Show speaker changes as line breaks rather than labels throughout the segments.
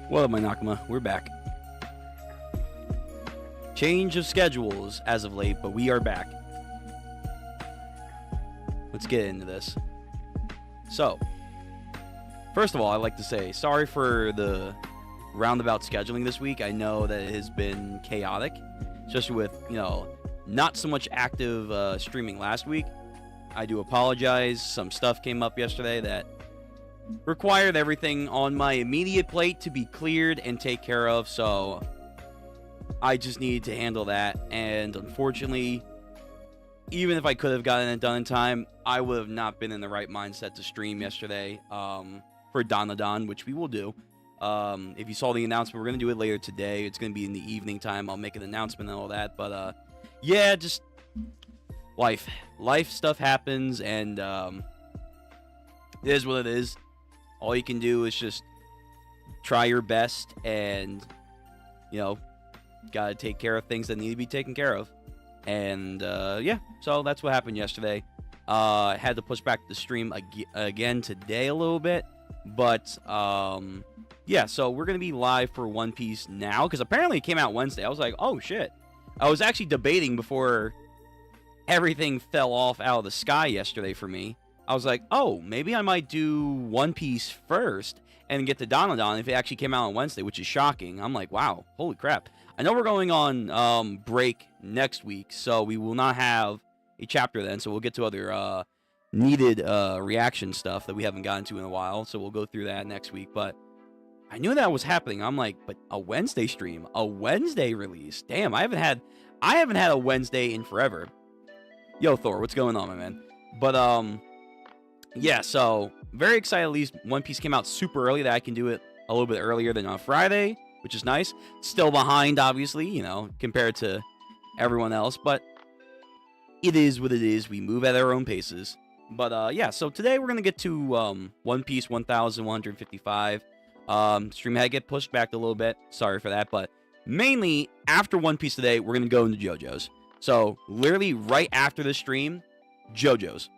What up, my Nakama? We're back. Change of schedules as of late, but we are back. Let's get into this. So, first of all, I'd like to say sorry for the roundabout scheduling this week. I know that it has been chaotic, especially with, not so much active streaming last week. I do apologize. Some stuff came up yesterday that required everything on my immediate plate to be cleared and take care of, so I just needed to handle that. And unfortunately, even if I could have gotten it done in time, I would have not been in the right mindset to stream yesterday for Dandadan, which we will do. If you saw the announcement, we're going to do it later today. It's going to be in the evening time. I'll make an announcement and all that. But yeah, just life stuff happens, and it is what it is. All you can do is just try your best, and gotta take care of things that need to be taken care of. And yeah, so that's what happened yesterday. I had to push back the stream again today a little bit, but yeah, so we're gonna be live for One Piece now, because apparently it came out Wednesday. I was like, oh shit. I was actually debating before everything fell off out of the sky yesterday for me. I was like, oh, maybe I might do One Piece first and get to Dandadan if it actually came out on Wednesday, which is shocking. I'm like, wow, holy crap. I know we're going on break next week, so we will not have a chapter then, so we'll get to other needed reaction stuff that we haven't gotten to in a while, so we'll go through that next week. But I knew that was happening. I'm like, but a Wednesday stream, a Wednesday release. Damn, I haven't had a Wednesday in forever. Yo, Thor, what's going on, my man? But yeah, so very excited. At least One Piece came out super early, that I can do it a little bit earlier than on Friday, which is nice. Still behind, obviously, compared to everyone else, but it is what it is. We move at our own paces. But yeah, so today we're gonna get to One Piece 1155. Stream had get pushed back a little bit. Sorry for that, but mainly after One Piece today, we're gonna go into JoJo's. So literally right after the stream, JoJo's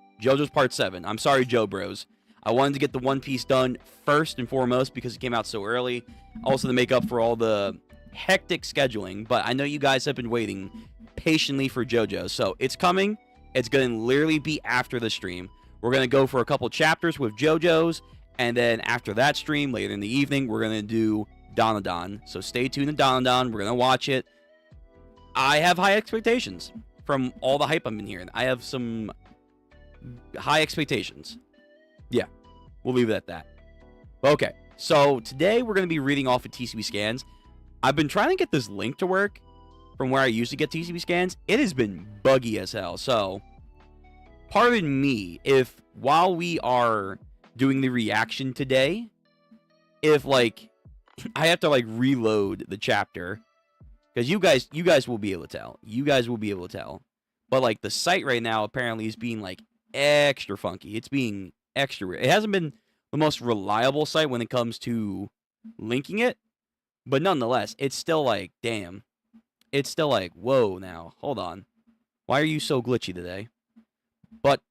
Part 7. I'm sorry, Joe Bros. I wanted to get the One Piece done first and foremost because it came out so early. Also to make up for all the hectic scheduling, but I know you guys have been waiting patiently for JoJo, so it's coming. It's going to literally be after the stream. We're going to go for a couple chapters with JoJo's, and then after that stream, later in the evening, we're going to do Dandadan. So stay tuned to Dandadan. We're going to watch it. I have high expectations from all the hype I've been hearing. I have some high expectations. Yeah, we'll leave it at that. Okay, so today we're going to be reading off of TCB Scans. I've been trying to get this link to work from where I used to get TCB Scans. It has been buggy as hell. So, pardon me if while we are doing the reaction today, if like I have to like reload the chapter, because you guys will be able to tell. You guys will be able to tell. But like the site right now apparently is being like extra funky. It's being extra weird. It hasn't been the most reliable site when it comes to linking it, but nonetheless, it's still like, damn. It's still like, whoa, now, hold on. Why are you so glitchy today? But,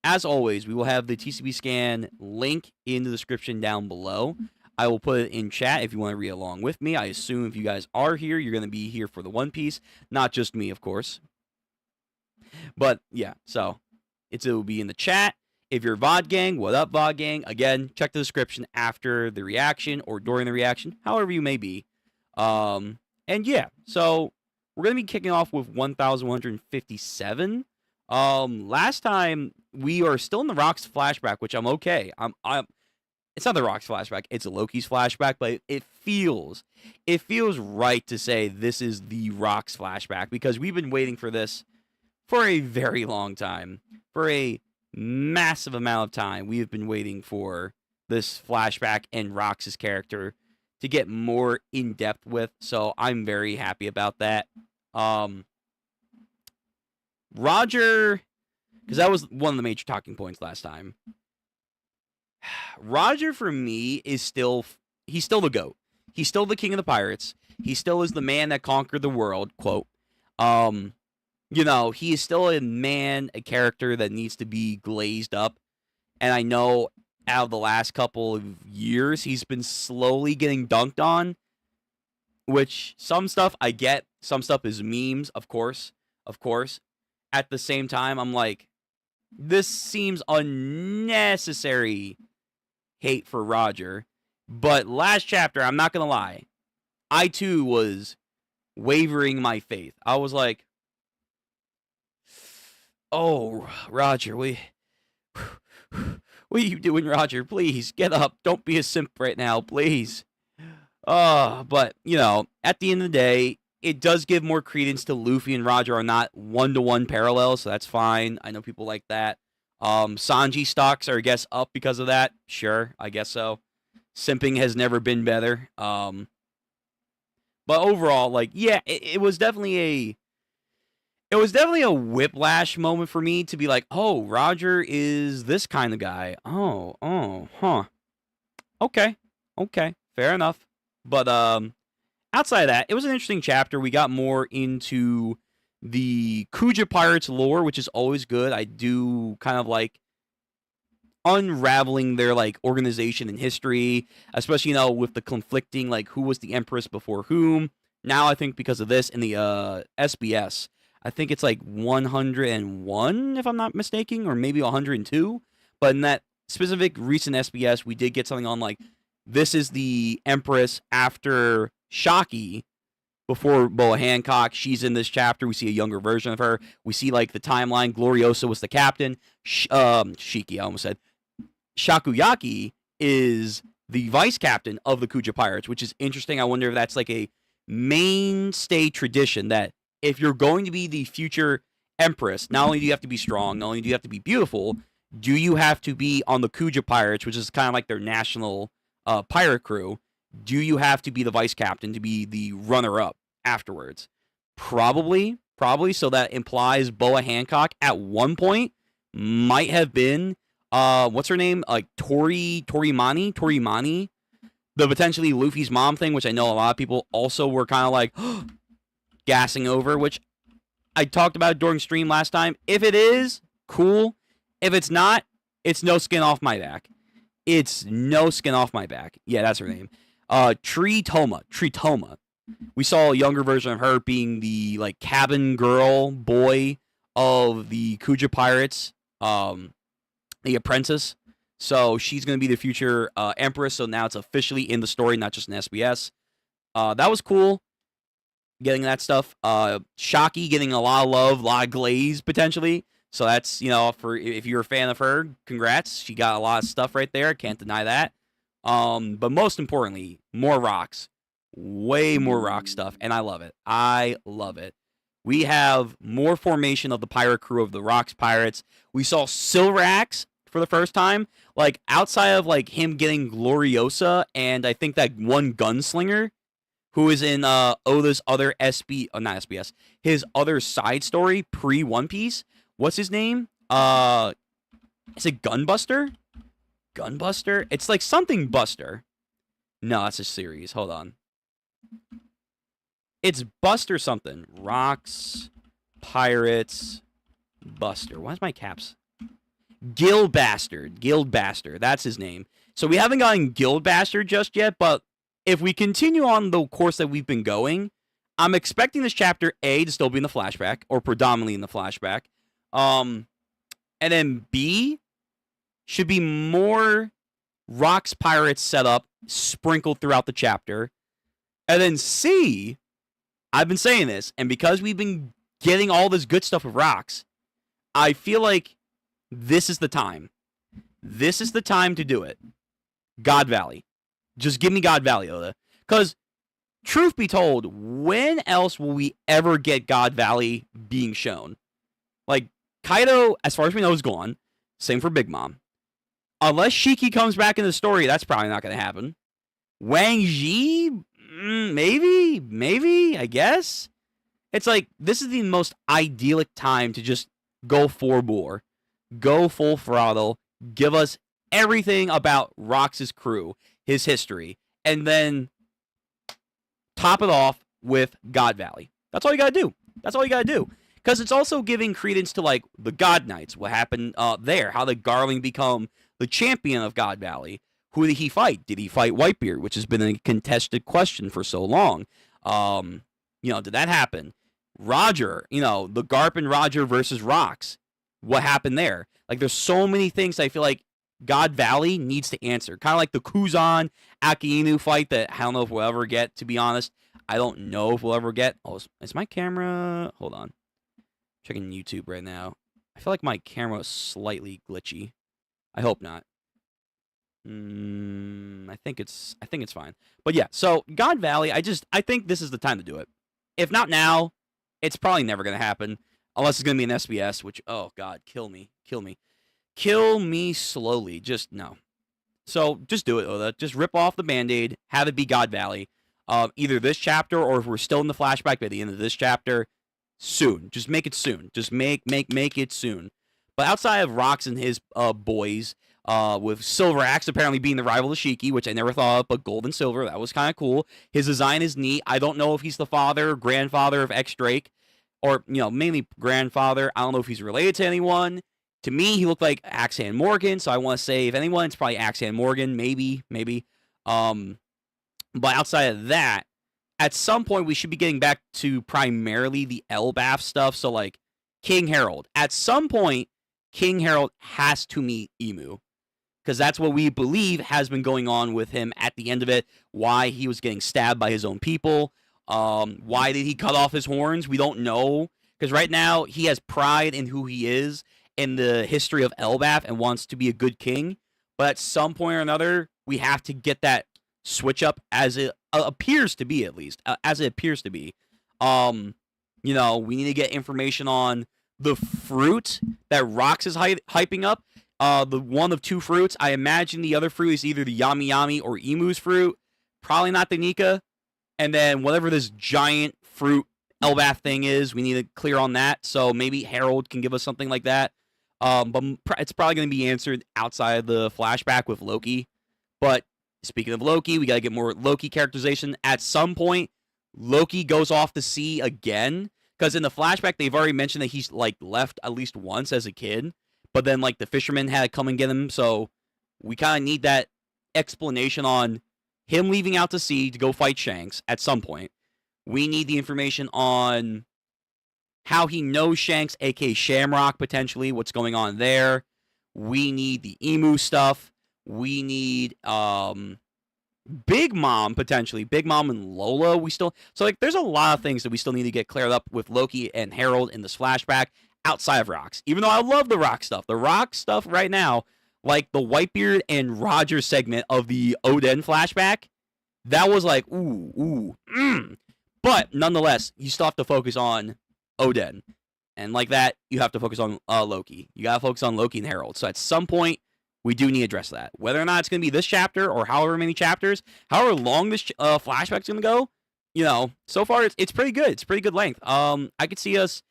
as always, we will have the TCB Scan link in the description down below. I will put it in chat if you want to read along with me. I assume if you guys are here, you're going to be here for the One Piece. Not just me, of course. But, yeah, so, it will be in the chat. If you're VOD Gang, what up, VOD Gang? Again, check the description after the reaction or during the reaction, however you may be. And, yeah, so we're going to be kicking off with 1157. Last time we are still in the Rocks flashback, which I'm okay. It's not the Rocks flashback, it's Loki's flashback, but it feels right to say this is the Rocks flashback because we've been waiting for this for a very long time. For a massive amount of time, we have been waiting for this flashback and Rocks' character to get more in depth with, so I'm very happy about that. Roger, because that was one of the major talking points last time. Roger for me is he's still the GOAT. He's still the king of the pirates. He still is the man that conquered the world, quote. You know, he is still a character that needs to be glazed up. And I know out of the last couple of years, he's been slowly getting dunked on, which some stuff I get. Some stuff is memes, of course. At the same time, I'm like, this seems unnecessary hate for Roger. But last chapter, I'm not going to lie, I too was wavering my faith. I was like, oh, Roger, what are you doing, Roger? Please, get up. Don't be a simp right now, please. But, you know, at the end of the day, it does give more credence to Luffy and Roger are not one-to-one parallels, so that's fine. I know people like that. Sanji stocks are, I guess, up because of that. Sure, I guess so. Simping has never been better. But overall, like, yeah, it was definitely a whiplash moment for me to be like, oh, Roger is this kind of guy. Okay, fair enough. But outside of that, it was an interesting chapter. We got more into the Kuja Pirates lore, which is always good. I do kind of like unraveling their like organization and history, especially, you know, with the conflicting, like, who was the Empress before whom. Now I think because of this in the SBS, I think it's like 101, if I'm not mistaken, or maybe 102. But in that specific recent SBS, we did get something on like, this is the Empress after Shaki, before Boa Hancock. She's in this chapter. We see a younger version of her. We see like the timeline. Gloriosa was the captain. Shiki, I almost said. Shakuyaki is the vice captain of the Kuja Pirates, which is interesting. I wonder if that's like a mainstay tradition that if you're going to be the future Empress, not only do you have to be strong, not only do you have to be beautiful, do you have to be on the Kuja Pirates, which is kind of like their national pirate crew. Do you have to be the vice captain to be the runner-up afterwards? Probably. So that implies Boa Hancock at one point might have been what's her name? Like Torimani, the potentially Luffy's mom thing, which I know a lot of people also were kind of like gassing over, which I talked about during stream last time. If it is, cool. If it's not, it's no skin off my back. It's no skin off my back. Yeah, that's her name. Tritoma. We saw a younger version of her being the like cabin girl boy of the Kuja pirates, the apprentice. So she's going to be the future empress. So now it's officially in the story, not just in SBS. That was cool. Getting that stuff. Shaki getting a lot of love, a lot of glaze potentially. So that's, for if you're a fan of her, congrats. She got a lot of stuff right there. Can't deny that. But most importantly, more rocks. Way more rock stuff. And I love it. I love it. We have more formation of the pirate crew of the Rocks Pirates. We saw Silverax for the first time. Like, outside of, like, him getting Gloriosa and I think that one gunslinger who is in Oda's other not SBS, his other side story pre-One Piece. What's his name? Is it Gunbuster? Gunbuster? It's like something Buster. No, that's a series. Hold on. It's Buster something. Rocks, Pirates, Buster. Why's my caps? Guild Bastard. That's his name. So we haven't gotten Guild Bastard just yet, but if we continue on the course that we've been going, I'm expecting this chapter A to still be in the flashback, or predominantly in the flashback. And then B should be more Rocks Pirates set up, sprinkled throughout the chapter. And then C, I've been saying this, and because we've been getting all this good stuff of Rocks, I feel like this is the time. This is the time to do it. God Valley. Just give me God Valley, Oda. Because, truth be told, when else will we ever get God Valley being shown? Like, Kaido, as far as we know, is gone. Same for Big Mom. Unless Shiki comes back in the story, that's probably not going to happen. Wang Ji? Maybe, I guess. It's like, this is the most idyllic time to just go for bore. Go full throttle. Give us everything about Rox's crew, his history, and then top it off with God Valley. That's all you gotta do. Because it's also giving credence to, like, the God Knights, what happened there, how did Garling become the champion of God Valley. Who did he fight? Did he fight Whitebeard, which has been a contested question for so long? Did that happen? Roger, the Garp and Roger versus Rocks. What happened there? Like, there's so many things I feel like God Valley needs to answer. Kind of like the Kuzan Akainu fight that I don't know if we'll ever get, to be honest. I don't know if we'll ever get. Oh, is my camera... Hold on. Checking YouTube right now. I feel like my camera is slightly glitchy. I hope not. I think it's fine. But yeah, so God Valley, I think this is the time to do it. If not now, it's probably never going to happen. Unless it's going to be an SBS, which, oh God, kill me. Kill me slowly. Just, no. So, just do it, Oda. Just rip off the Band-Aid, have it be God Valley. Either this chapter, or if we're still in the flashback by the end of this chapter, soon. Just make it soon. Just make it soon. But outside of Rocks and his boys, with Silverax apparently being the rival to Shiki, which I never thought of, but gold and silver, that was kind of cool. His design is neat. I don't know if he's the father or grandfather of X Drake, or, mainly grandfather. I don't know if he's related to anyone. To me, he looked like Axan Morgan, so I want to say, if anyone, it's probably Axan Morgan, maybe. But outside of that, at some point, we should be getting back to primarily the Elbaf stuff, so, like, King Harold. At some point, King Harold has to meet Emu, because that's what we believe has been going on with him at the end of it, why he was getting stabbed by his own people, why did he cut off his horns? We don't know, because right now, he has pride in who he is, in the history of Elbaf, and wants to be a good king, but at some point or another, we have to get that switch up, as it appears to be, at least, we need to get information on the fruit that Rocks is hyping up, the one of two fruits. I imagine the other fruit is either the Yami Yami or Emu's fruit, probably not the Nika, and then whatever this giant fruit Elbaf thing is, we need to clear on that, so maybe Harold can give us something like that. But it's probably going to be answered outside of the flashback with Loki. But speaking of Loki, we got to get more Loki characterization. At some point, Loki goes off to sea again. Because in the flashback, they've already mentioned that he's, like, left at least once as a kid. But then, like, the fishermen had to come and get him. So we kind of need that explanation on him leaving out to sea to go fight Shanks at some point. We need the information on how he knows Shanks, a.k.a. Shamrock, potentially, what's going on there. We need the emu stuff. We need Big Mom, potentially. Big Mom and Lola, so, like, there's a lot of things that we still need to get cleared up with Loki and Harold in this flashback outside of Rocks. Even though I love the Rock stuff. The Rock stuff right now, like the Whitebeard and Roger segment of the Oden flashback, that was like, But, nonetheless, you still have to focus on Oden. And like that, you have to focus on Loki. You gotta focus on Loki and Harold. So at some point, we do need to address that. Whether or not it's gonna be this chapter or however many chapters, however long this flashback's gonna go, so far it's pretty good. It's pretty good length. I could see us,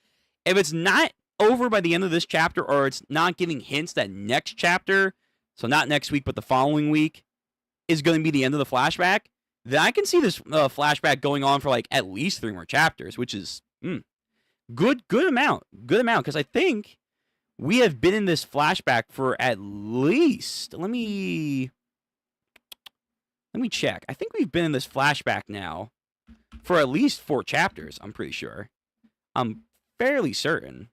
if it's not over by the end of this chapter, or it's not giving hints that next chapter, so not next week but the following week, is going to be the end of the flashback, then I can see this flashback going on for like at least 3 more chapters, which is good amount, because I think we have been in this flashback for at least, let me check. I think we've been in this flashback now for at least 4 chapters, I'm pretty sure. I'm fairly certain.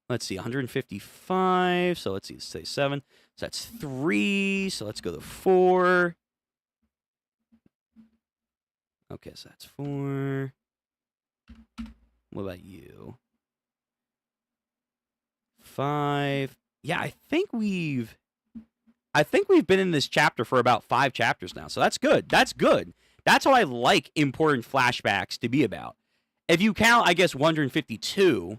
Let's see, 155, so let's see, let's say 7. So that's 3, so let's go to 4. Okay, so that's 4. What about you? 5. Yeah, I think we've been in this chapter for about 5 chapters now. So that's good. That's good. That's how I like important flashbacks to be about. If you count, I guess, 152,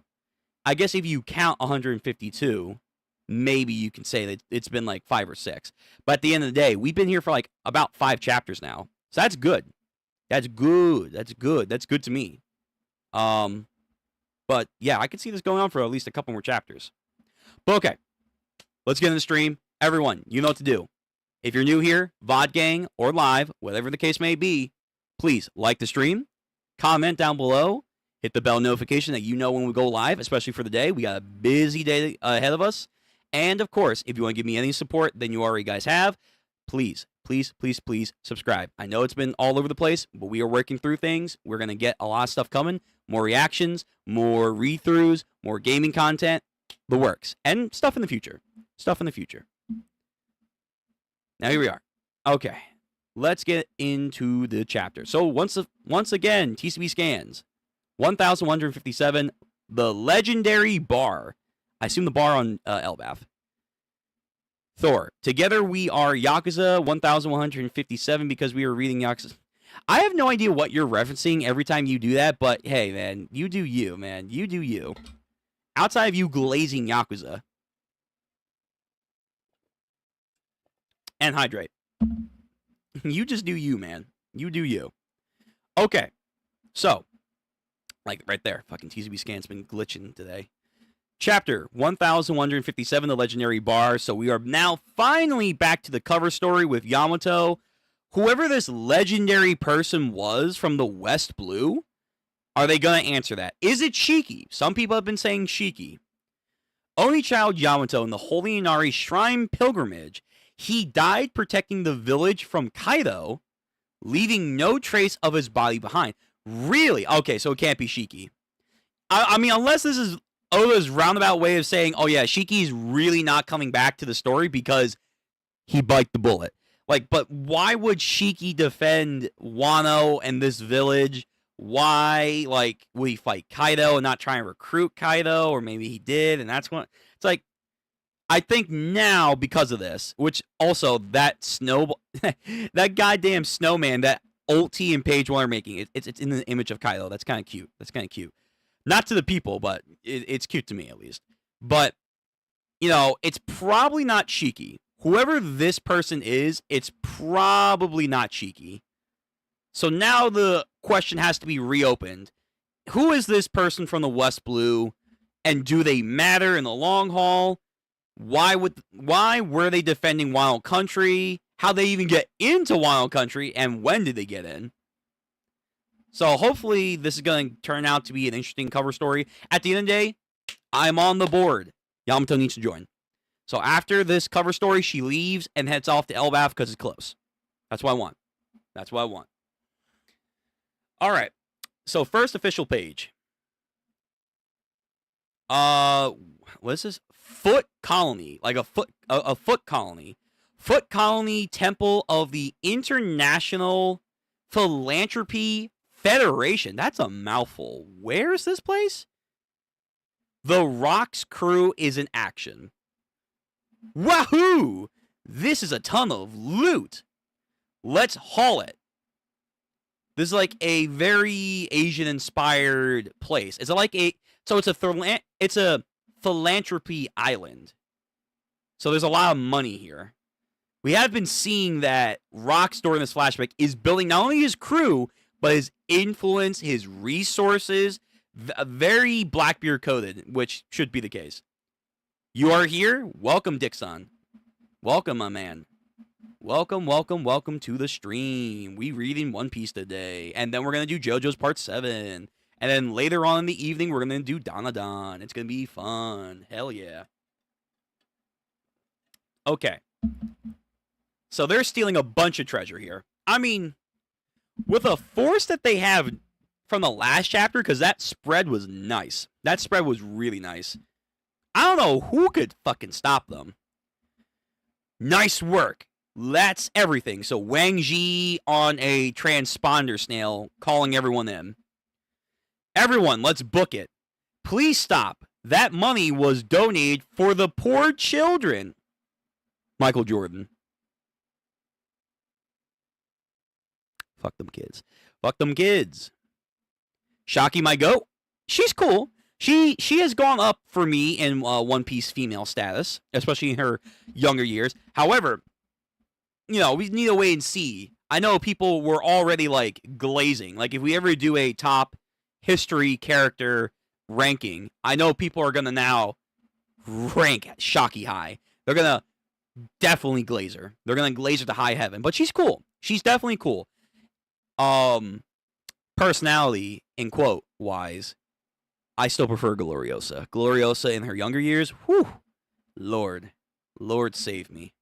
I guess if you count 152, maybe you can say that it's been like 5 or 6. But at the end of the day, we've been here for like about 5 chapters now. So that's good. That's good. That's good. That's good to me. But yeah, I could see this going on for at least a couple more chapters. But okay, let's get in the stream. Everyone, you know what to do. If you're new here, VOD gang or live, whatever the case may be, please like the stream, comment down below, hit the bell notification that you know when we go live, especially for the day. We got a busy day ahead of us. And of course, if you want to give me any support than you already guys have, please subscribe. I know it's been all over the place, but we are working through things. We're going to get a lot of stuff coming. More reactions, more read-throughs, more gaming content, the works. And stuff in the future. Now here we are. Okay, let's get into the chapter. So once again, TCB scans. 1,157, the legendary bar. I assume the bar on Elbaf. Thor. Together we are Yakuza 1157 because we were reading Yakuza. I have no idea what you're referencing every time you do that, but hey, man, you do you, man. You do you. Outside of you glazing Yakuza. And hydrate. You just do you, man. You do you. Okay. So, like right there, fucking TCB scan's been glitching today. Chapter 1157, the legendary bar. So we are now finally back to the cover story with Yamato. Whoever this legendary person was from the West Blue, are they going to answer that? Is it Shiki? Some people have been saying Shiki. Only child Yamato in the Holy Inari Shrine Pilgrimage. He died protecting the village from Kaido, leaving no trace of his body behind. Really? Okay, so it can't be Shiki. I mean, unless this is Oda's roundabout way of saying, oh yeah, Shiki's really not coming back to the story because he biked the bullet. Like, but why would Shiki defend Wano and this village? Why, like, would he fight Kaido and not try and recruit Kaido? Or maybe he did, and that's what... It's like, I think now, because of this, which also, that that goddamn snowman, that Ulti and Page 1 are making, it's in the image of Kaido. That's kind of cute. That's kind of cute. Not to the people, but it's cute to me, at least. But, it's probably not Shiki. Whoever this person is, it's probably not Shiki. So now the question has to be reopened. Who is this person from the West Blue? And do they matter in the long haul? Why were they defending Wild Country? How they even get into Wild Country, and when did they get in? So hopefully this is going to turn out to be an interesting cover story. At the end of the day, I'm on the board. Yamato needs to join. So after this cover story, she leaves and heads off to Elbaf because it's close. That's what I want. That's what I want. All right. So first official page. What is this? Foot Colony, like a foot colony. Foot Colony Temple of the International Philanthropy Federation. That's a mouthful. Where is this place? The Rocks crew is in action. Wahoo! This is a ton of loot. Let's haul it. This is like a very Asian-inspired place. It's like it's a philanthropy island. So there's a lot of money here. We have been seeing that Rocks during this flashback is building not only his crew, but his influence, his resources, very Blackbeard coded, which should be the case. You are here? Welcome, Dixon. Welcome, my man. Welcome, welcome, welcome to the stream. We reading One Piece today. And then we're going to do JoJo's Part 7. And then later on in the evening, we're going to do Danadon. It's going to be fun. Hell yeah. Okay. So they're stealing a bunch of treasure here. I mean, with a force that they have from the last chapter, because that spread was nice. That spread was really nice. I don't know who could fucking stop them. Nice work. That's everything. So Wang Ji on a transponder snail calling everyone in. Everyone, let's book it. Please stop. That money was donated for the poor children. Michael Jordan. Fuck them kids. Fuck them kids. Shaki, my goat. She's cool. She has gone up for me in One Piece female status, especially in her younger years. However, you know, we need to wait and see. I know people were already, like, glazing. Like, if we ever do a top history character ranking, I know people are going to now rank Shaki high. They're going to definitely glaze her. They're going to glaze her to high heaven. But she's cool. She's definitely cool. Personality, in quote, wise, I still prefer Gloriosa. Gloriosa in her younger years, whew, Lord save me.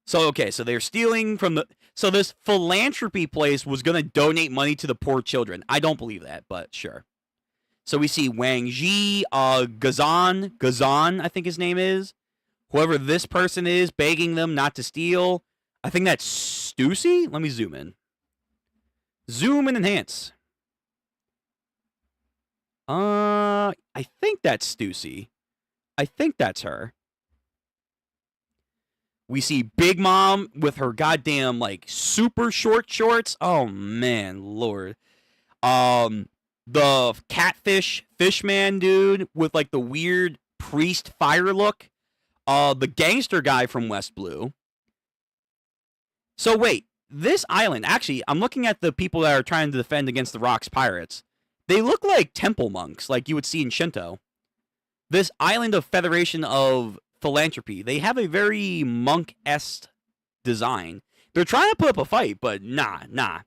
So, okay, so they're stealing from the... So this philanthropy place was going to donate money to the poor children. I don't believe that, but sure. So we see Wang Ji, Gazan, I think his name is. Whoever this person is, begging them not to steal. I think that's Stussy? Let me zoom in. Zoom and enhance. I think that's Stussy. I think that's her. We see Big Mom with her goddamn, like, super short shorts. Oh, man, Lord. The catfish fishman dude with, like, the weird priest fire look. The gangster guy from West Blue. So, wait. This island, actually, I'm looking at the people that are trying to defend against the Rocks pirates. They look like temple monks, like you would see in Shinto. This island of Federation of Philanthropy, they have a very monk-esque design. They're trying to put up a fight, but nah, not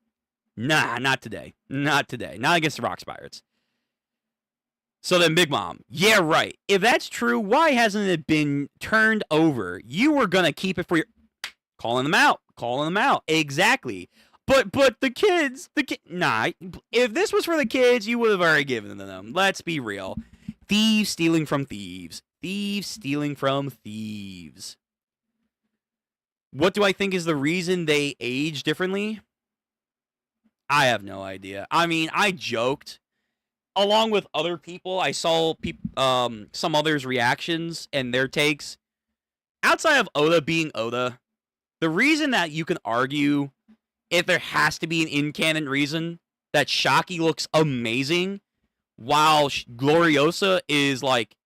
today. Not today. Not against the Rocks pirates. So then Big Mom, yeah, right. If that's true, why hasn't it been turned over? You were gonna keep it for your... Calling them out. Exactly. But the kids, nah. If this was for the kids, you would have already given them. Let's be real. Thieves stealing from thieves. Thieves stealing from thieves. What do I think is the reason they age differently? I have no idea. I mean, I joked. Along with other people, I saw some others' reactions and their takes. Outside of Oda being Oda, the reason that you can argue, if there has to be an in-canon reason, that Shaki looks amazing, while Gloriosa is, like,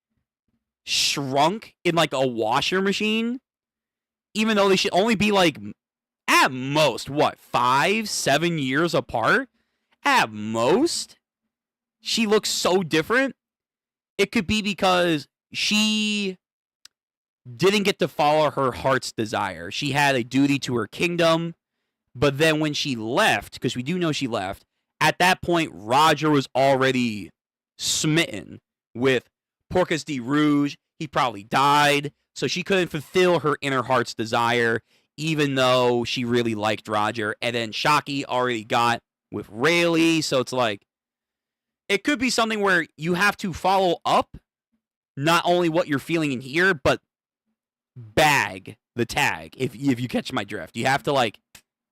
shrunk in, like, a washer machine, even though they should only be, like, at most, 5-7 years apart? At most? She looks so different. It could be because she didn't get to follow her heart's desire. She had a duty to her kingdom, but then when she left, because we do know she left, at that point, Roger was already smitten with Porcas de Rouge. He probably died, so she couldn't fulfill her inner heart's desire, even though she really liked Roger. And then Shaki already got with Rayleigh, so it's like, it could be something where you have to follow up not only what you're feeling in here, but bag the tag, if you catch my drift. You have to, like,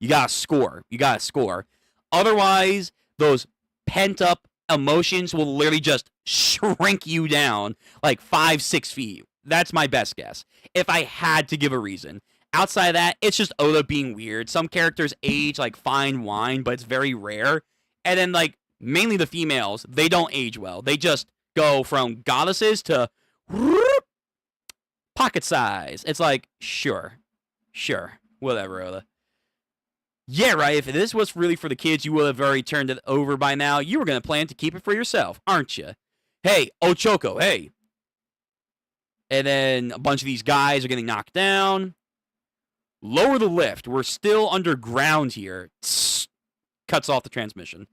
you gotta score. You gotta score. Otherwise, those pent-up emotions will literally just shrink you down like 5-6 feet. That's my best guess, if I had to give a reason. Outside of that, it's just Oda being weird. Some characters age like fine wine, but it's very rare. And then, like, mainly the females, they don't age well. They just go from goddesses to pocket size. It's like, sure, whatever, Oda. Yeah, right, if this was really for the kids, you would have already turned it over by now. You were going to plan to keep it for yourself, aren't you? Hey, Ochoko, hey. And then a bunch of these guys are getting knocked down. Lower the lift. We're still underground here. Tss. Cuts off the transmission.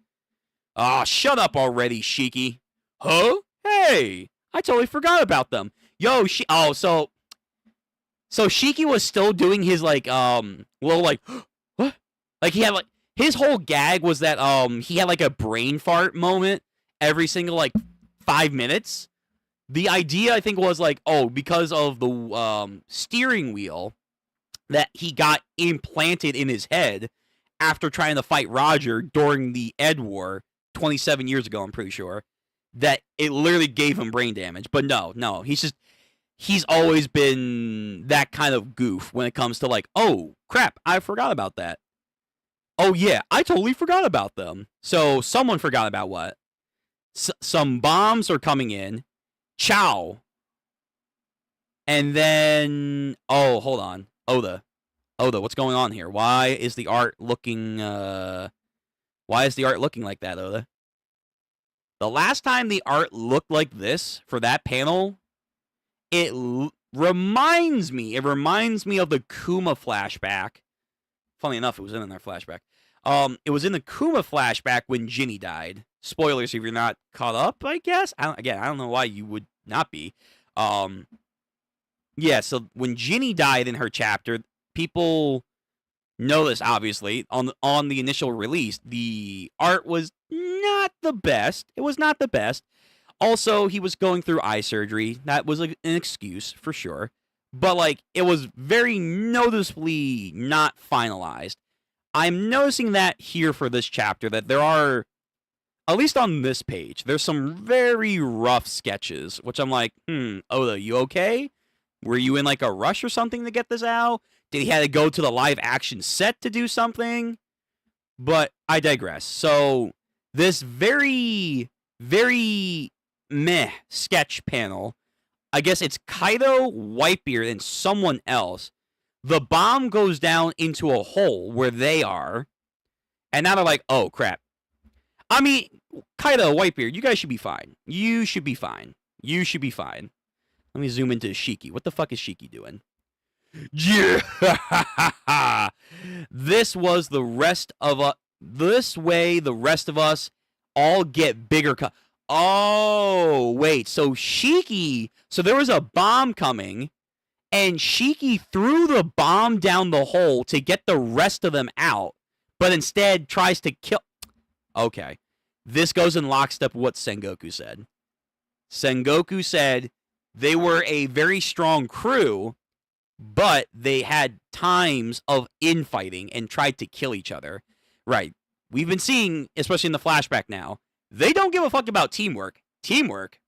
Ah, shut up already, Shiki. Huh? Hey, I totally forgot about them. Yo, so Shiki was still doing his, like, little, like, what? Like, he had, like, his whole gag was that, he had, like, a brain fart moment every single, like, 5 minutes. The idea, I think, was, like, oh, because of the, steering wheel that he got implanted in his head after trying to fight Roger during the Ed War 27 years ago, I'm pretty sure, that it literally gave him brain damage. But no, he's always been that kind of goof when it comes to, like, oh, crap, I forgot about that. Oh, yeah, I totally forgot about them. So someone forgot about what? Some bombs are coming in. Ciao. And then, oh, hold on. Oda, what's going on here? Why is the art looking like that, Oda? The last time the art looked like this for that panel, it reminds me of the Kuma flashback. Funny enough, it was in their flashback. It was in the Kuma flashback when Ginny died. Spoilers if you're not caught up, I guess. I don't know why you would not be. Yeah, so when Ginny died in her chapter, people noticed, obviously, on the initial release, the art was not the best. It was not the best. Also, he was going through eye surgery. That was an excuse, for sure. But, like, it was very noticeably not finalized. I'm noticing that here for this chapter, that there are, at least on this page, there's some very rough sketches, which I'm like, Oda, you okay? Were you in, like, a rush or something to get this out? Did he have to go to the live action set to do something? But I digress. So, this very, very meh sketch panel, I guess it's Kaido, Whitebeard, and someone else. The bomb goes down into a hole where they are, and now they're like, oh, crap. I mean, Kaido, Whitebeard, you guys should be fine. You should be fine. Let me zoom into Shiki. What the fuck is Shiki doing? Yeah! This was the rest of us. This way, the rest of us all get bigger. Oh, wait. So Shiki. So there was a bomb coming, and Shiki threw the bomb down the hole to get the rest of them out, but instead tries to kill. Okay. This goes in lockstep with what Sengoku said. Sengoku said they were a very strong crew, but they had times of infighting and tried to kill each other. Right. We've been seeing, especially in the flashback now, they don't give a fuck about teamwork. Teamwork?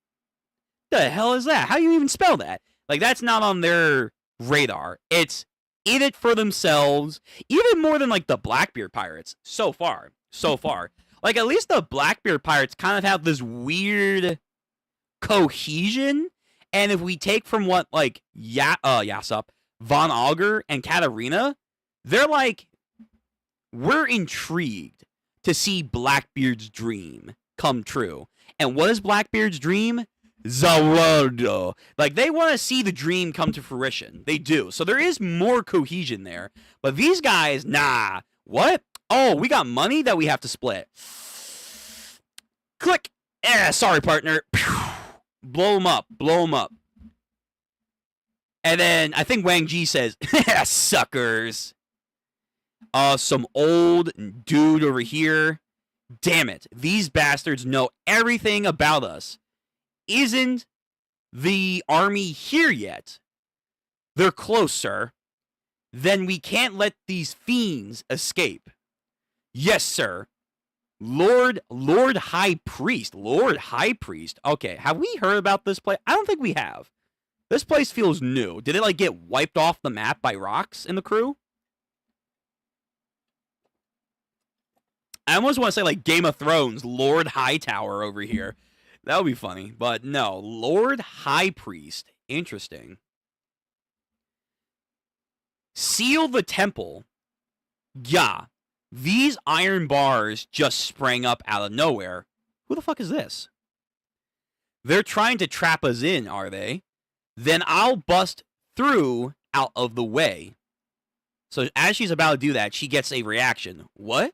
The hell is that? How do you even spell that? Like, that's not on their radar. It's in it for themselves, even more than, like, the Blackbeard Pirates so far. Like, at least the Blackbeard Pirates kind of have this weird cohesion. And if we take from what, like, Yasop, Von Augur, and Katarina, they're like, we're intrigued to see Blackbeard's dream come true. And what is Blackbeard's dream? Zawaldo. Like, they want to see the dream come to fruition. They do. So there is more cohesion there. But these guys, nah. What? Oh, we got money that we have to split. Click. Sorry, partner. Blow him up. Blow him up. And then I think Wang Ji says, suckers. Some old dude over here. Damn it. These bastards know everything about us. Isn't the army here yet? They're close, sir. Then we can't let these fiends escape. Yes, sir. Lord High Priest. Lord High Priest. Okay, have we heard about this place? I don't think we have. This place feels new. Did it, like, get wiped off the map by rocks in the crew? I almost want to say, like, Game of Thrones, Lord Hightower over here. That would be funny. But no, Lord High Priest. Interesting. Seal the temple. Yeah. These iron bars just sprang up out of nowhere. Who the fuck is this? They're trying to trap us in, are they? Then I'll bust through out of the way. So as she's about to do that, she gets a reaction. What?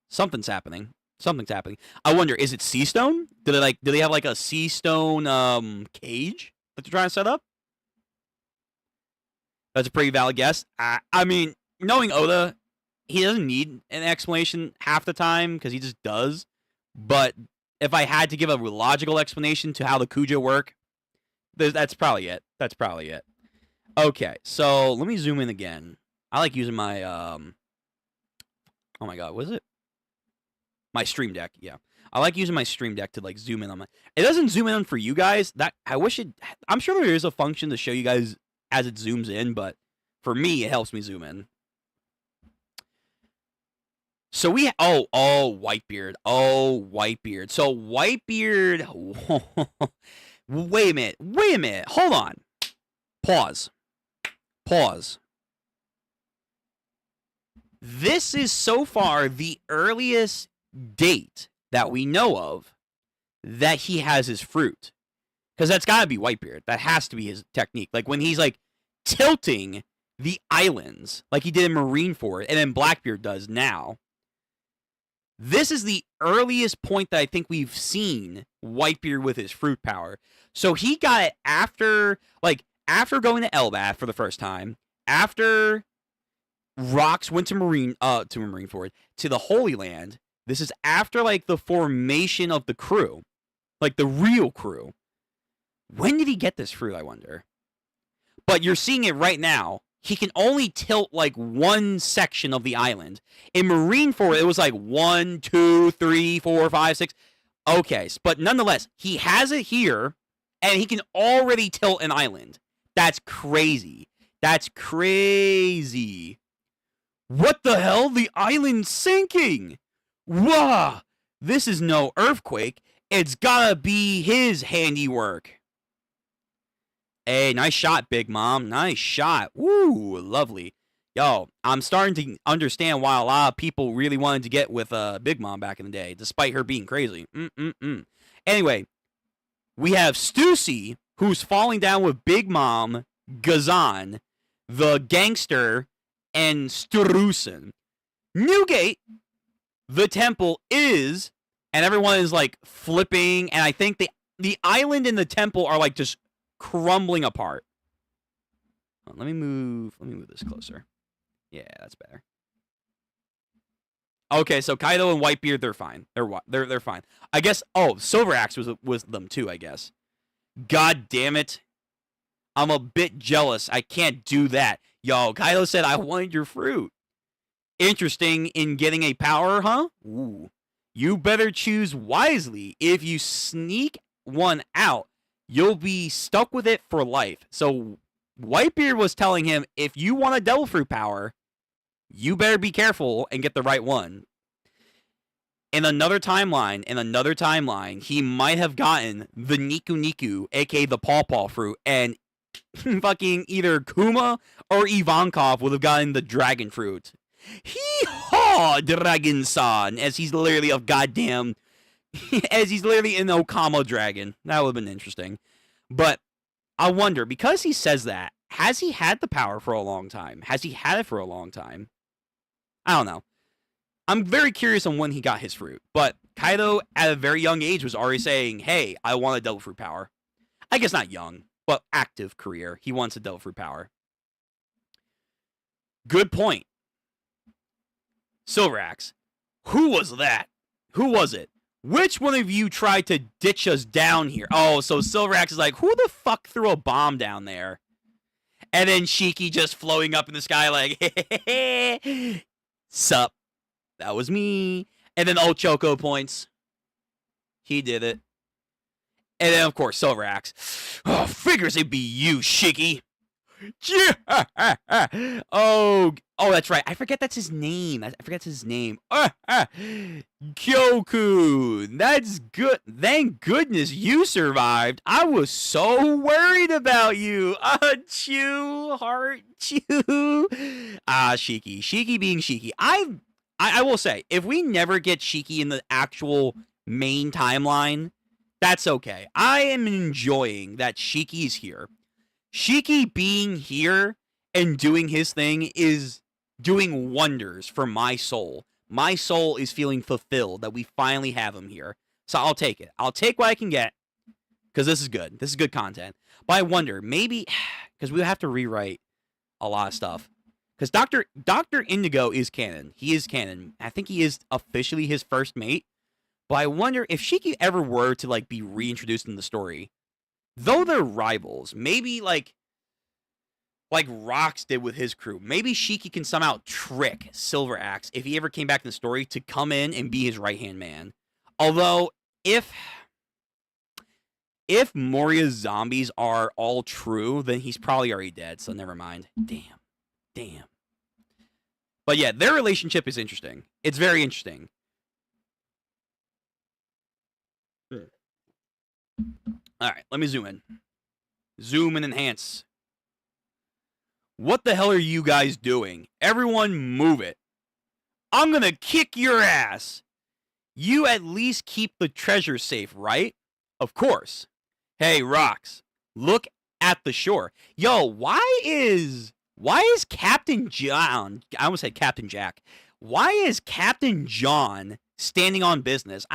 Something's happening. Something's happening. I wonder, is it sea stone? Do they have like a sea stone cage that they're trying to set up? That's a pretty valid guess. I mean, knowing Oda, he doesn't need an explanation half the time because he just does. But if I had to give a logical explanation to how the Kuja work, that's probably it. That's probably it. Okay, so let me zoom in again. I like using my oh my god, what is it? My Stream Deck, yeah. I like using my Stream Deck to like zoom in on my. It doesn't zoom in for you guys. That I wish it. I'm sure there is a function to show you guys as it zooms in, but for me, it helps me zoom in. So we Whitebeard. Oh, Whitebeard. So Whitebeard. Wait a minute. Hold on. Pause. This is so far the earliest date that we know of that he has his fruit. Because that's got to be Whitebeard. That has to be his technique. Like when he's like tilting the islands like he did in Marineford and then Blackbeard does now. This is the earliest point that I think we've seen Whitebeard with his fruit power. So he got it after going to Elbaf for the first time, after Rox went to Marineford, to the Holy Land. This is after like the formation of the crew, like the real crew. When did he get this fruit, I wonder? But you're seeing it right now. He can only tilt like one section of the island. In Marineford, it was like 1, 2, 3, 4, 5, 6. Okay, but nonetheless, he has it here, and he can already tilt an island. That's crazy. That's crazy. What the hell? The island's sinking. Whoa! This is no earthquake. It's gotta be his handiwork. Hey, nice shot, Big Mom. Nice shot. Woo, lovely. Yo, I'm starting to understand why a lot of people really wanted to get with Big Mom back in the day, despite her being crazy. Anyway, we have Stussy, who's falling down with Big Mom, Gazan, the gangster, and Strusen. Newgate, the temple is, and everyone is like flipping, and I think the island and the temple are like just crumbling apart. Let me move this closer. Yeah, that's better. Okay, so Kaido and Whitebeard, they're fine. They're fine. I guess. Oh, Silver Axe was them too. I guess. God damn it! I'm a bit jealous. I can't do that. Yo, Kaido said I wanted your fruit. Interesting in getting a power, huh? Ooh. You better choose wisely. If you sneak one out, you'll be stuck with it for life. So Whitebeard was telling him, if you want a devil fruit power, you better be careful and get the right one. In another timeline, he might have gotten the Niku Niku, aka the Paw Paw fruit, and fucking either Kuma or Ivankov would have gotten the dragon fruit. Hee-haw, Dragon-san, as he's literally a goddamn as he's literally an Okama dragon. That would have been interesting. But I wonder, because he says that, has he had the power for a long time? Has he had it for a long time? I don't know. I'm very curious on when he got his fruit. But Kaido, at a very young age, was already saying, hey, I want a devil fruit power. I guess not young, but active career. He wants a devil fruit power. Good point. Silver Axe. Who was that? Who was it? Which one of you tried to ditch us down here? Oh, so Silver Axe is like, who the fuck threw a bomb down there? And then Shiki just floating up in the sky like, sup, that was me. And then Ochoko points. He did it. And then, of course, Silver Axe. Oh, figures it'd be you, Shiki. Oh, that's right. I forget that's his name. Kyoku. That's good. Thank goodness you survived. I was so worried about you. Heart chew. Shiki. Shiki being Shiki. I will say, if we never get Shiki in the actual main timeline, that's okay. I am enjoying that Shiki's here. Shiki being here and doing his thing is doing wonders for my soul. My soul is feeling fulfilled that we finally have him here. So I'll take it. I'll take what I can get because this is good. This is good content. But I wonder, maybe, because we have to rewrite a lot of stuff. Because Dr. Indigo is canon. He is canon. I think he is officially his first mate. But I wonder if Shiki ever were to like be reintroduced in the story. Though they're rivals, maybe like Rox did with his crew, maybe Shiki can somehow trick Silver Axe if he ever came back in the story to come in and be his right-hand man. Although, if Moria's zombies are all true, then he's probably already dead, so never mind. Damn. But yeah, their relationship is interesting. It's very interesting. Alright, let me zoom in. Zoom and enhance. What the hell are you guys doing? Everyone move it. I'm gonna kick your ass. You at least keep the treasure safe, right? Of course. Hey, Rox, look at the shore. Yo, why is Captain John, I almost said Captain Jack. Why is Captain John standing on business?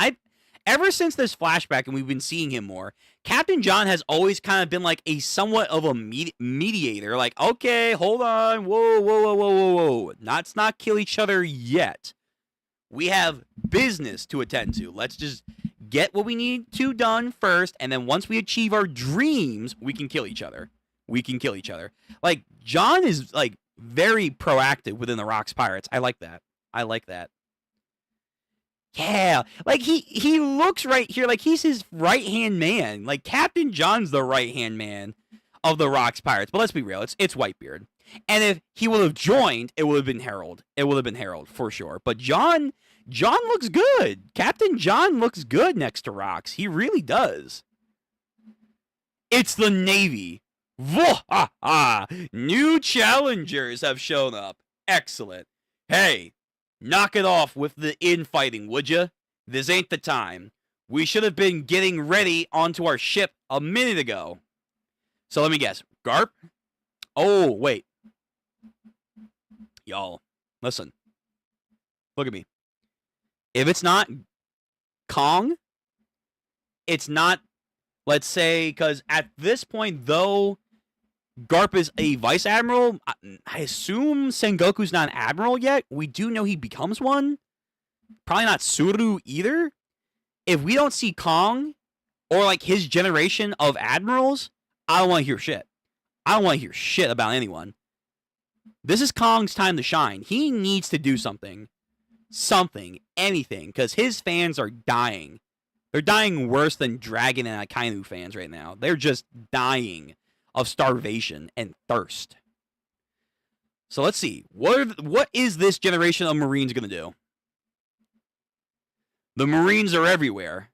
Ever since this flashback and we've been seeing him more, Captain John has always kind of been like a somewhat of a mediator. Like, okay, hold on. Whoa. Let's not kill each other yet. We have business to attend to. Let's just get what we need to done first. And then once we achieve our dreams, we can kill each other. Like, John is like very proactive within the Rox Pirates. I like that. Yeah, like he looks right here like he's his right-hand man. Like Captain John's the right-hand man of the Rox Pirates. But let's be real, it's Whitebeard. And if he would have joined, it would have been Harold. For sure. But John looks good. Captain John looks good next to Rox. He really does. It's the Navy. New challengers have shown up. Excellent. Hey, knock it off with the infighting, would ya? This ain't the time. We should have been getting ready onto our ship a minute ago. So let me guess. Garp? Oh, wait. Y'all, listen. Look at me. If it's not Kong, it's not, let's say, because at this point, though, Garp is a vice admiral. I assume Sengoku's not an admiral yet. We do know he becomes one. Probably not Suru either. If we don't see Kong or like his generation of admirals, I don't want to hear shit. I don't want to hear shit about anyone. This is Kong's time to shine. He needs to do something. Anything. Because his fans are dying. They're dying worse than Dragon and Akainu fans right now. They're just dying of starvation and thirst. So let's see. What is this generation of Marines going to do? The Marines are everywhere.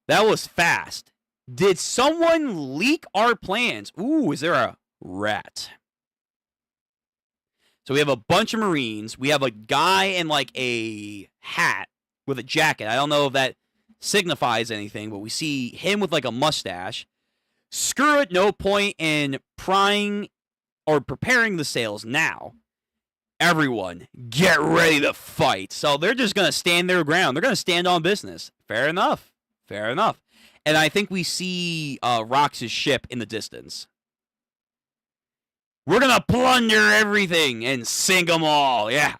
That was fast. Did someone leak our plans? Ooh, is there a rat? So we have a bunch of Marines. We have a guy in like a hat with a jacket. I don't know if that signifies anything, but we see him with like a mustache. Screw it, no point in prying or preparing the sails now. Everyone, get ready to fight. So they're just going to stand their ground. They're going to stand on business. Fair enough. Fair enough. And I think we see Rox's ship in the distance. We're going to plunder everything and sink them all. Yeah.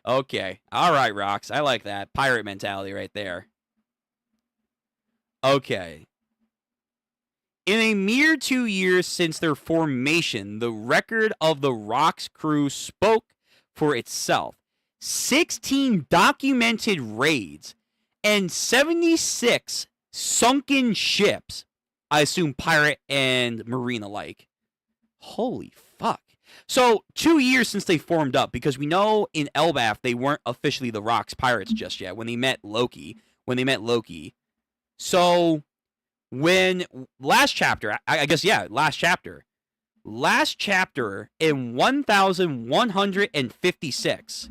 Okay. All right, Rox. I like that. Pirate mentality right there. Okay. In a mere 2 years since their formation, the record of the Rox crew spoke for itself. 16 documented raids and 76 sunken ships. I assume pirate and marine alike. Holy fuck. So, 2 years since they formed up, because we know in Elbaf they weren't officially the Rox pirates just yet when they met Loki. So, when last chapter in 1156,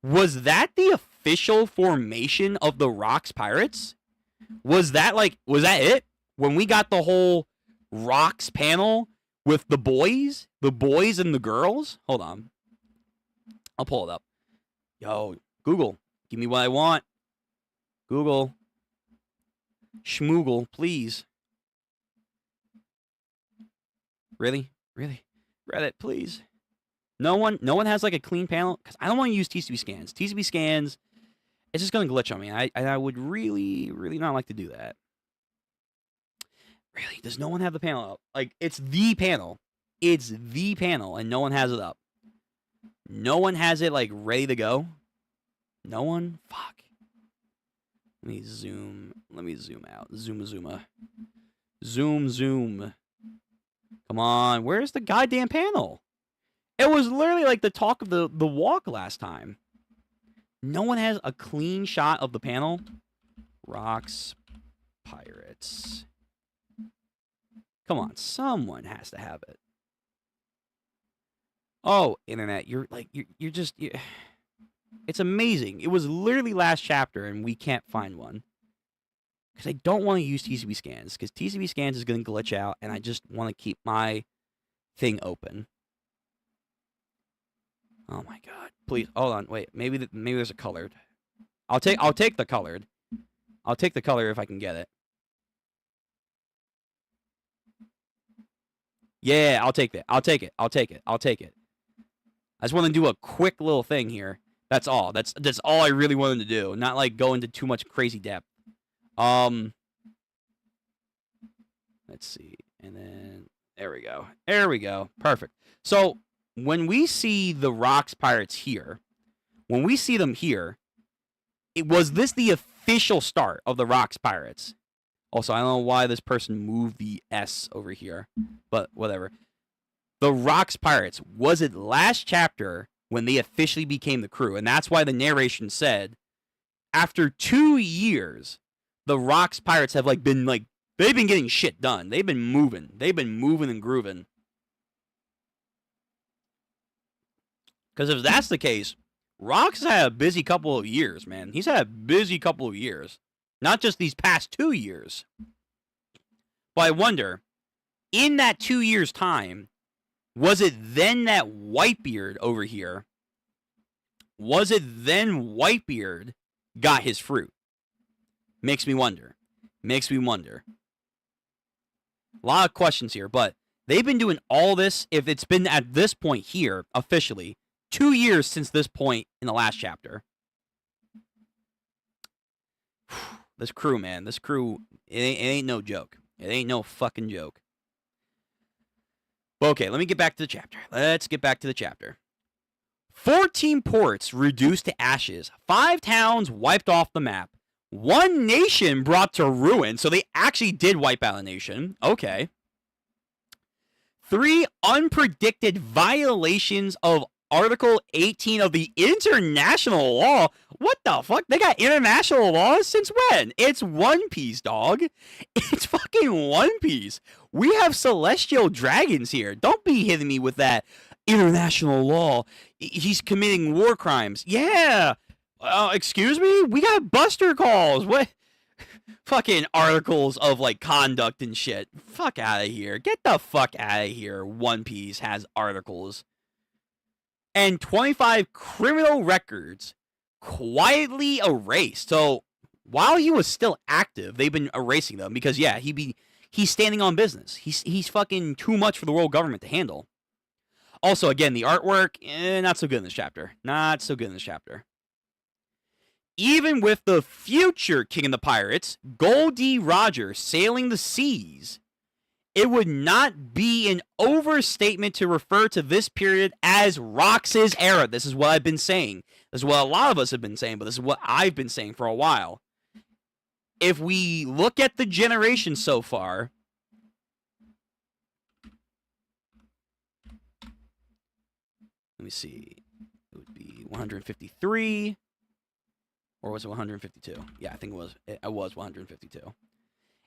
was that the official formation of the Rox pirates? Was that it? When we got the whole Rox panel with the boys and the girls? Hold on. I'll pull it up. Yo, Google, give me what I want. Google. Schmoogle, please. Really? Reddit, please. No one has like a clean panel? Because I don't want to use TCP scans. TCP scans, it's just going to glitch on me. I would really, really not like to do that. Really? Does no one have the panel up? Like, it's the panel. It's the panel, and no one has it up. No one has it, like, ready to go? No one? Fuck. Let me zoom out. Zoom. Come on, where's the goddamn panel? It was literally like the talk of the walk last time. No one has a clean shot of the panel. Rox Pirates. Come on, someone has to have it. Oh, internet, you're just... It's amazing. It was literally last chapter, and we can't find one. Because I don't want to use TCP scans, because TCP scans is going to glitch out, and I just want to keep my thing open. Oh my god. Please, hold on, wait. Maybe there's a colored. I'll take the colored. I'll take the color if I can get it. Yeah, I'll take that. I'll take it. I just want to do a quick little thing here. That's all. That's all I really wanted to do. Not like go into too much crazy depth. Let's see. And then there we go. Perfect. So when we see the Rox pirates here, was this the official start of the Rox pirates? Also, I don't know why this person moved the S over here, but whatever. The Rox pirates, was it last chapter when they officially became the crew? And that's why the narration said, after 2 years, the Rox pirates have they've been getting shit done. They've been moving and grooving. Because if that's the case, Rox has had a busy couple of years, man. He's had a busy couple of years. Not just these past 2 years. But I wonder, in that 2 years' time, was it then that Whitebeard over here, Whitebeard got his fruit? Makes me wonder. A lot of questions here, but they've been doing all this, if it's been at this point here, officially, 2 years since this point in the last chapter. This crew, man. It ain't no joke. It ain't no fucking joke. Okay, let me get back to the chapter. Let's get back to the chapter. 14 ports reduced to ashes. 5 towns wiped off the map. 1 nation brought to ruin. So they actually did wipe out a nation. Okay. 3 unpredicted violations of Article 18 of the international law. What the fuck? They got international laws since when? It's One Piece, dog. It's fucking One Piece. We have celestial dragons here. Don't be hitting me with that international law. He's committing war crimes. Yeah. Excuse me? We got Buster calls. What? Fucking articles of like conduct and shit. Fuck out of here. Get the fuck out of here. One Piece has articles. And 25 criminal records quietly erased. So while he was still active, they've been erasing them because yeah, he's standing on business. He's fucking too much for the world government to handle. Also, again, the artwork, not so good in this chapter. Not so good in this chapter. Even with the future King of the Pirates, Gol D. Roger, sailing the seas, it would not be an overstatement to refer to this period as Rox's era. This is what I've been saying. This is what a lot of us have been saying, but this is what I've been saying for a while. If we look at the generation so far, let me see. It would be 153. Or was it 152? Yeah, I think it was 152.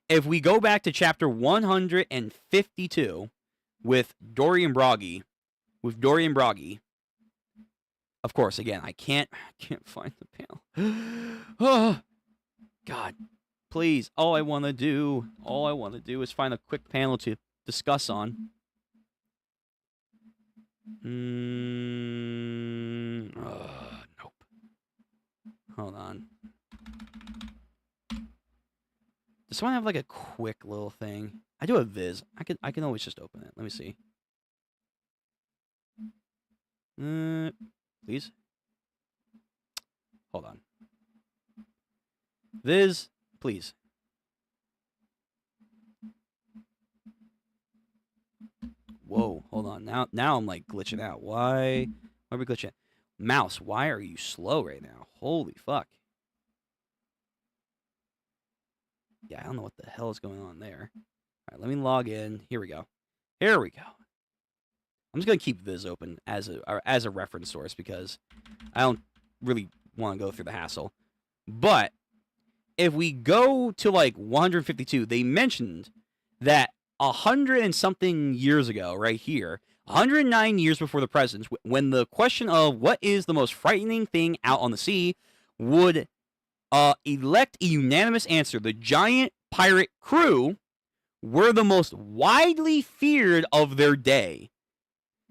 If we go back to chapter 152 with Dorian Broggy, of course, again, I can't find the panel. Oh, God, please! All I want to do is find a quick panel to discuss on. Nope. Hold on. Does someone have like a quick little thing? I do have Viz. I can always just open it. Let me see. Please. Hold on. Viz, please. Whoa, hold on. Now I'm like glitching out. Why are we glitching? Mouse, why are you slow right now? Holy fuck. Yeah, I don't know what the hell is going on there. All right, let me log in. Here we go. Here we go. I'm just going to keep Viz open as a reference source because I don't really want to go through the hassle. But if we go to like 152, they mentioned that 100 and something years ago, right here, 109 years before the present, when the question of what is the most frightening thing out on the sea would elect a unanimous answer, the giant pirate crew were the most widely feared of their day.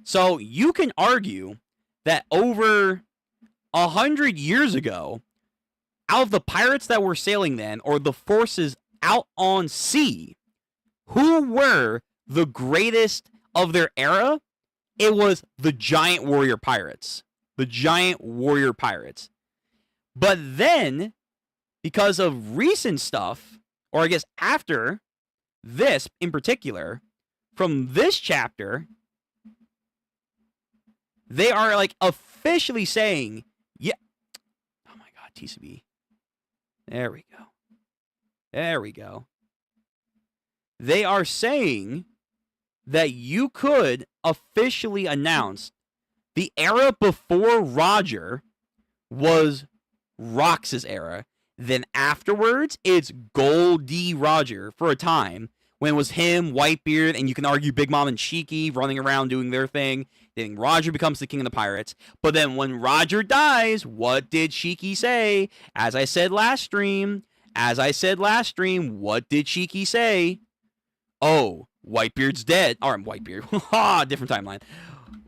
So you can argue that over 100 years ago, out of the pirates that were sailing then, or the forces out on sea, who were the greatest of their era? It was the giant warrior pirates. The giant warrior pirates. But then, because of recent stuff, or I guess after this in particular, from this chapter, they are like officially saying, yeah. Oh my God, TCB. There we go. There we go. They are saying that you could officially announce the era before Roger was Rox's era. Then afterwards, it's Gol D. Roger for a time when it was him, Whitebeard, and you can argue Big Mom and Shiki running around doing their thing. Then Roger becomes the king of the pirates. But then when Roger dies, what did Shiki say? As I said last stream, what did Shiki say? Oh, Whitebeard's dead. Or Whitebeard. Ha, different timeline.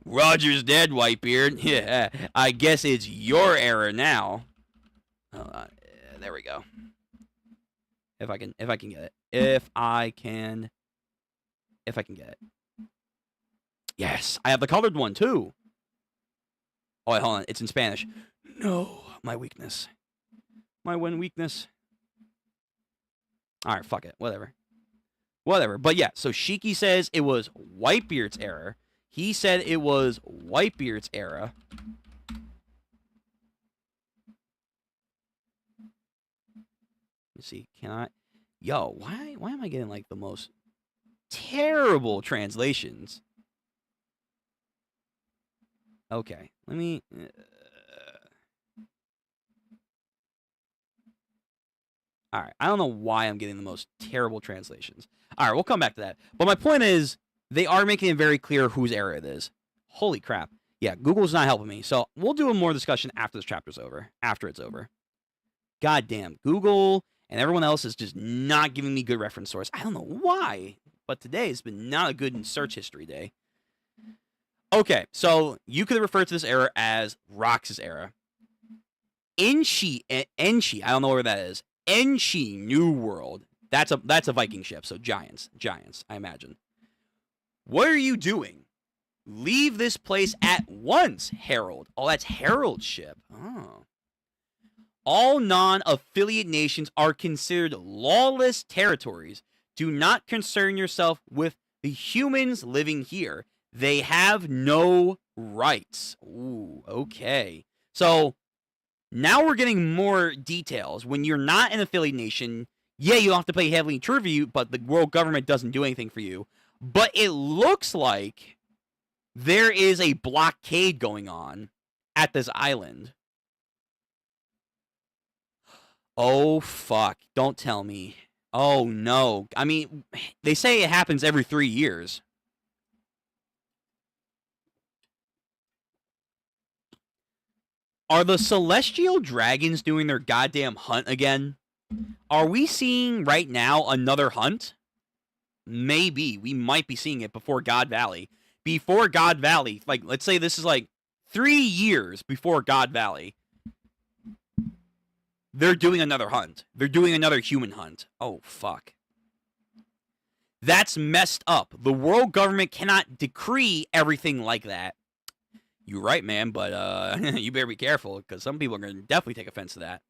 Roger's dead, Whitebeard. Yeah, I guess it's your era now. There we go. If I can get it. If I can get it. Yes, I have the colored one too. Oh, wait, hold on. It's in Spanish. No, my weakness. My one weakness. All right, fuck it. Whatever. But yeah, so Shiki says it was Whitebeard's era. He said it was Whitebeard's era. Let's see. Can I? Yo, why am I getting like the most terrible translations? Okay, let me. All right, I don't know why I'm getting the most terrible translations. All right, we'll come back to that. But my point is, they are making it very clear whose era it is. Holy crap. Yeah, Google's not helping me. So we'll do a more discussion after this chapter's over. After it's over. Goddamn, Google and everyone else is just not giving me good reference source. I don't know why, but today has been not a good search history day. Okay, so you could refer to this era as Rox's era. Enshi, I don't know where that is. Enshi New World. That's a Viking ship, so giants, I imagine. What are you doing? Leave this place at once, Herald. Oh, that's Herald's ship. Oh. All non-affiliate nations are considered lawless territories. Do not concern yourself with the humans living here. They have no rights. Ooh, okay. So now we're getting more details. When you're not an affiliate nation, yeah, you have to pay heavily tribute, but the world government doesn't do anything for you. But it looks like there is a blockade going on at this island. Oh, fuck. Don't tell me. Oh, no. I mean, they say it happens every 3 years. Are the celestial dragons doing their goddamn hunt again? Are we seeing right now another hunt? Maybe. We might be seeing it before God Valley. Before God Valley, like, let's say this is like 3 years before God Valley. They're doing another hunt. They're doing another human hunt. Oh, fuck. That's messed up. The world government cannot decree everything like that. You're right, man, but you better be careful, because some people are going to definitely take offense to that.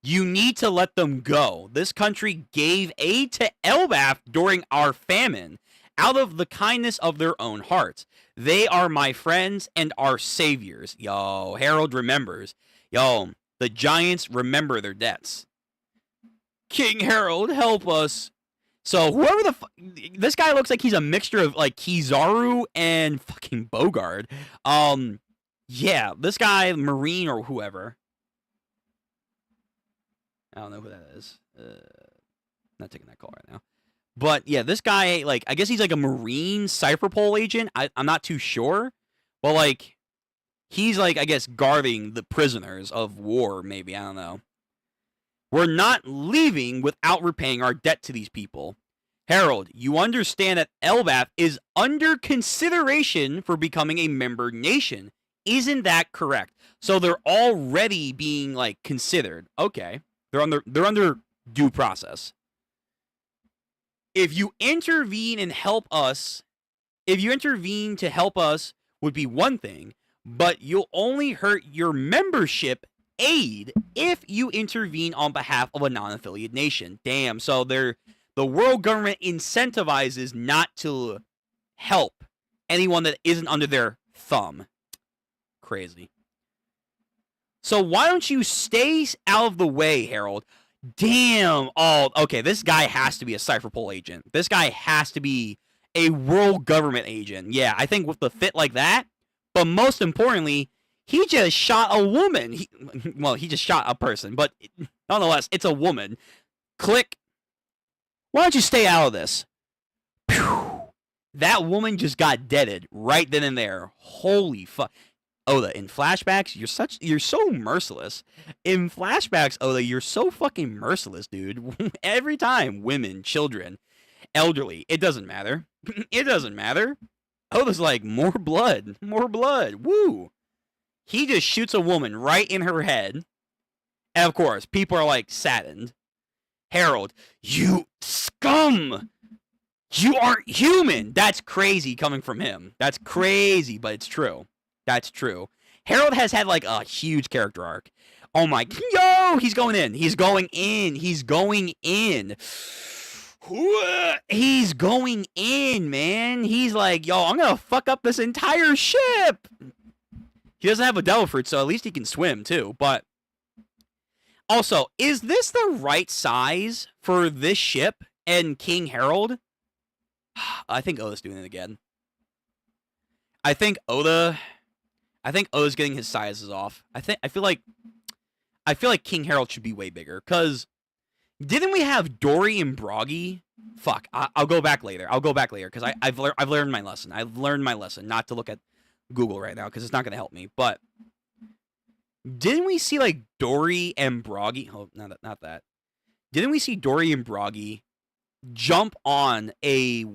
You need to let them go. This country gave aid to Elbaf during our famine, out of the kindness of their own hearts. They are my friends and our saviors. Yo, Herald remembers. Yo, the giants remember their debts. King Herald, help us. So whoever this guy looks like he's a mixture of like Kizaru and fucking Bogard. Yeah, this guy, Marine or whoever. I don't know who that is. Not taking that call right now. But yeah, this guy, like, I guess he's like a Marine Cypherpole agent. I'm not too sure. But like, he's like, I guess, guarding the prisoners of war, maybe. I don't know. We're not leaving without repaying our debt to these people. Herald, you understand that Elbaf is under consideration for becoming a member nation. Isn't that correct? So they're already being, like, considered. Okay. They're under due process. If you intervene and help us, would be one thing, but you'll only hurt your membership aid if you intervene on behalf of a non-affiliate nation. Damn, so the world government incentivizes not to help anyone that isn't under their thumb. Crazy. So why don't you stay out of the way, Herald? Damn. Oh, okay, this guy has to be a Cypherpole agent. This guy has to be a world government agent. Yeah, I think with the fit like that, but most importantly, he just shot a woman. He just shot a person, but nonetheless, it's a woman. Click. Why don't you stay out of this? Phew. That woman just got deaded right then and there. Holy fuck. Oda, in flashbacks, you're so merciless. In flashbacks, Oda, you're so fucking merciless, dude. Every time, women, children, elderly, it doesn't matter. It doesn't matter. Oda's like, more blood, woo. He just shoots a woman right in her head. And of course, people are like saddened. Herald, you scum! You aren't human! That's crazy coming from him. That's crazy, but it's true. That's true. Herald has had like a huge character arc. Oh my, yo, he's going in. He's going in. He's going in. He's going in, man. He's like, yo, I'm gonna fuck up this entire ship. He doesn't have a devil fruit, so at least he can swim too. But also, is this the right size for this ship and King Herald? I think Oda's doing it again. I think Oda's getting his sizes off. I feel like King Herald should be way bigger. Cause didn't we have Dory and Broggy? Fuck, I'll go back later. I'll go back later because I've learned my lesson. I've learned my lesson not to look at Google right now because it's not going to help me. But didn't we see like Dory and Broggy? Oh, not that. Didn't we see Dory and Broggy jump on a?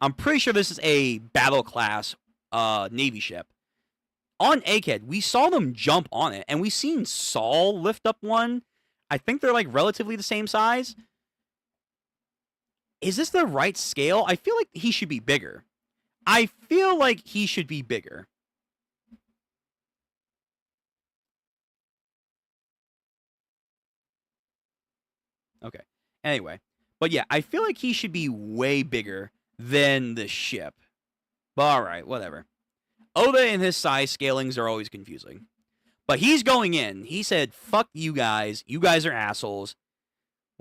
I'm pretty sure this is a battle class Navy ship. On Egghead, we saw them jump on it, and we seen Saul lift up one. I think they're like relatively the same size. Is this the right scale? I feel like he should be bigger. I feel like he should be bigger. Okay. Anyway. But yeah, I feel like he should be way bigger than the ship. But alright, whatever. Oda and his size scalings are always confusing. But he's going in. He said, fuck you guys. You guys are assholes.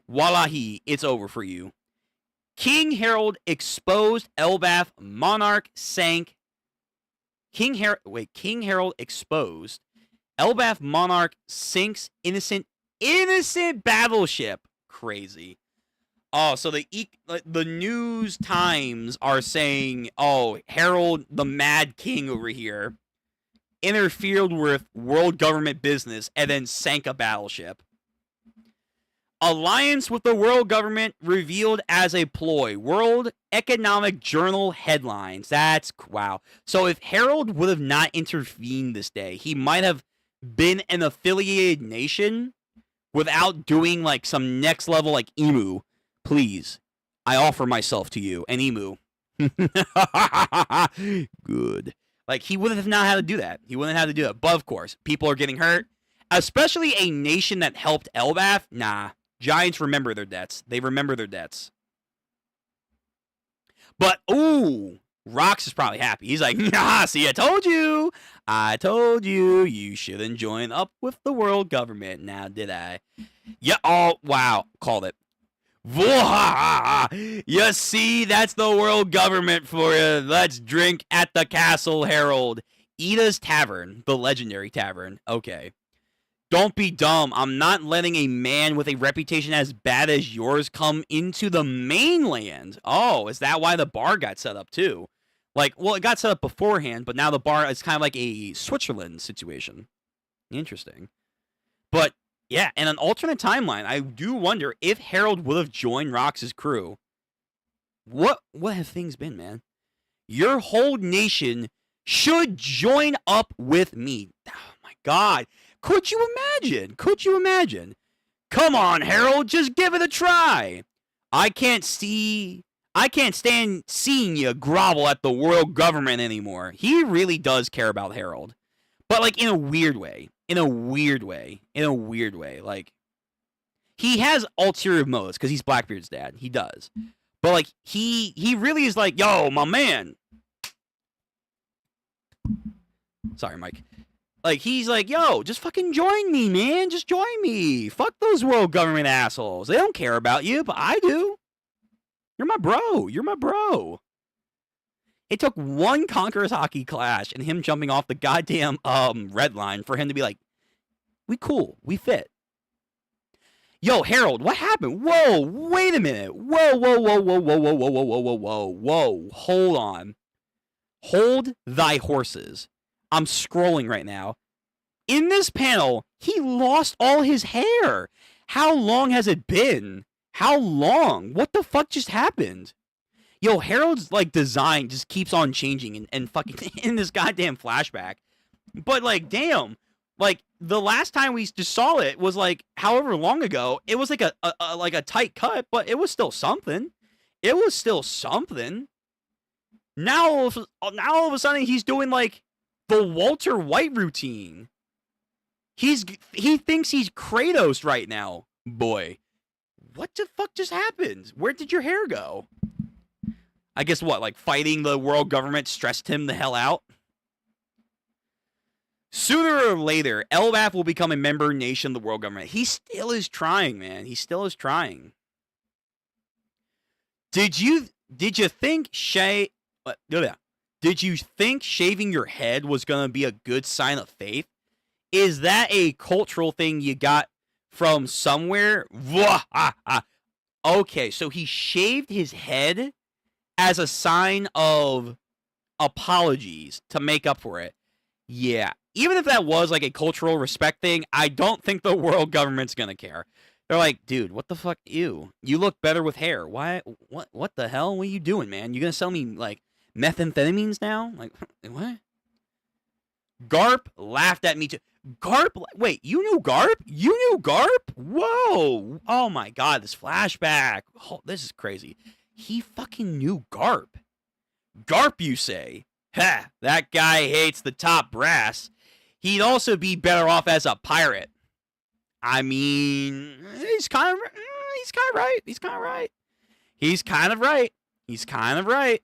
Wallahi, it's over for you. King Harold exposed Elbaf. Monarch sank. King Harold exposed. Elbaf Monarch sinks innocent battleship. Crazy. Oh, so the News Times are saying, oh, Harold, the Mad King over here, interfered with world government business and then sank a battleship. Alliance with the world government revealed as a ploy. World Economic Journal headlines. That's wow. So if Harold would have not intervened this day, he might have been an affiliated nation without doing like some next level like Emu. Please, I offer myself to you. And Emu. Good. Like, he wouldn't have not had to do that. He wouldn't have had to do that. But, of course, people are getting hurt. Especially a nation that helped Elbaf. Nah. Giants remember their debts. They remember their debts. But, ooh, Rox is probably happy. He's like, nah, see, I told you. I told you you shouldn't join up with the world government. Now, did I? Yeah, oh, wow. Called it. You see, that's the world government for you. Let's drink at the Castle Herald. Ida's Tavern, the legendary tavern. Okay. Don't be dumb. I'm not letting a man with a reputation as bad as yours come into the mainland. Oh, is that why the bar got set up too? Like, well, it got set up beforehand, but now the bar is kind of like a Switzerland situation. Interesting. But yeah, in an alternate timeline, I do wonder if Harold would have joined Rox's crew. What have things been, man? Your whole nation should join up with me. Oh my God. Could you imagine? Could you imagine? Come on, Harold, just give it a try. I can't stand seeing you grovel at the world government anymore. He really does care about Harold. But like in a weird way. Like, he has ulterior motives because he's Blackbeard's dad. He does. But like, he really is like, yo, my man. Sorry, Mike. Like, he's like, yo, just fucking join me, man. Just join me. Fuck those world government assholes. They don't care about you, but I do. You're my bro. It took one Conqueror's Hockey clash and him jumping off the goddamn red line for him to be like, we cool. We fit. Yo, Harold, what happened? Whoa, wait a minute. Whoa. Hold on. Hold thy horses. I'm scrolling right now. In this panel, he lost all his hair. How long has it been? How long? What the fuck just happened? Yo, Harold's, like, design just keeps on changing and fucking in this goddamn flashback. But, like, damn. Like, the last time we just saw it was, like, however long ago. It was, like, a tight cut, but it was still something. Now, all of a sudden, he's doing, like, the Walter White routine. He thinks he's Kratos right now. Boy. What the fuck just happened? Where did your hair go? I guess what, like fighting the world government stressed him the hell out? Sooner or later, Elbaf will become a member nation of the world government. He still is trying, man. He still is trying. Did you think shaving your head was going to be a good sign of faith? Is that a cultural thing you got from somewhere? Okay, so he shaved his head as a sign of apologies to make up for it. Yeah, even if that was like a cultural respect thing, I don't think the world government's gonna care. They're like, dude, what the fuck? Ew, you look better with hair. Why? What the hell? What are you doing, man? You gonna sell me like methamphetamines now? Like, what? Garp laughed at me too. Garp, wait, you knew Garp? You knew Garp? Whoa! Oh my god, this flashback. Oh, this is crazy. He fucking knew Garp. Garp, you say? Ha! That guy hates the top brass. He'd also be better off as a pirate. I mean, he's kind of right. He's kind of right.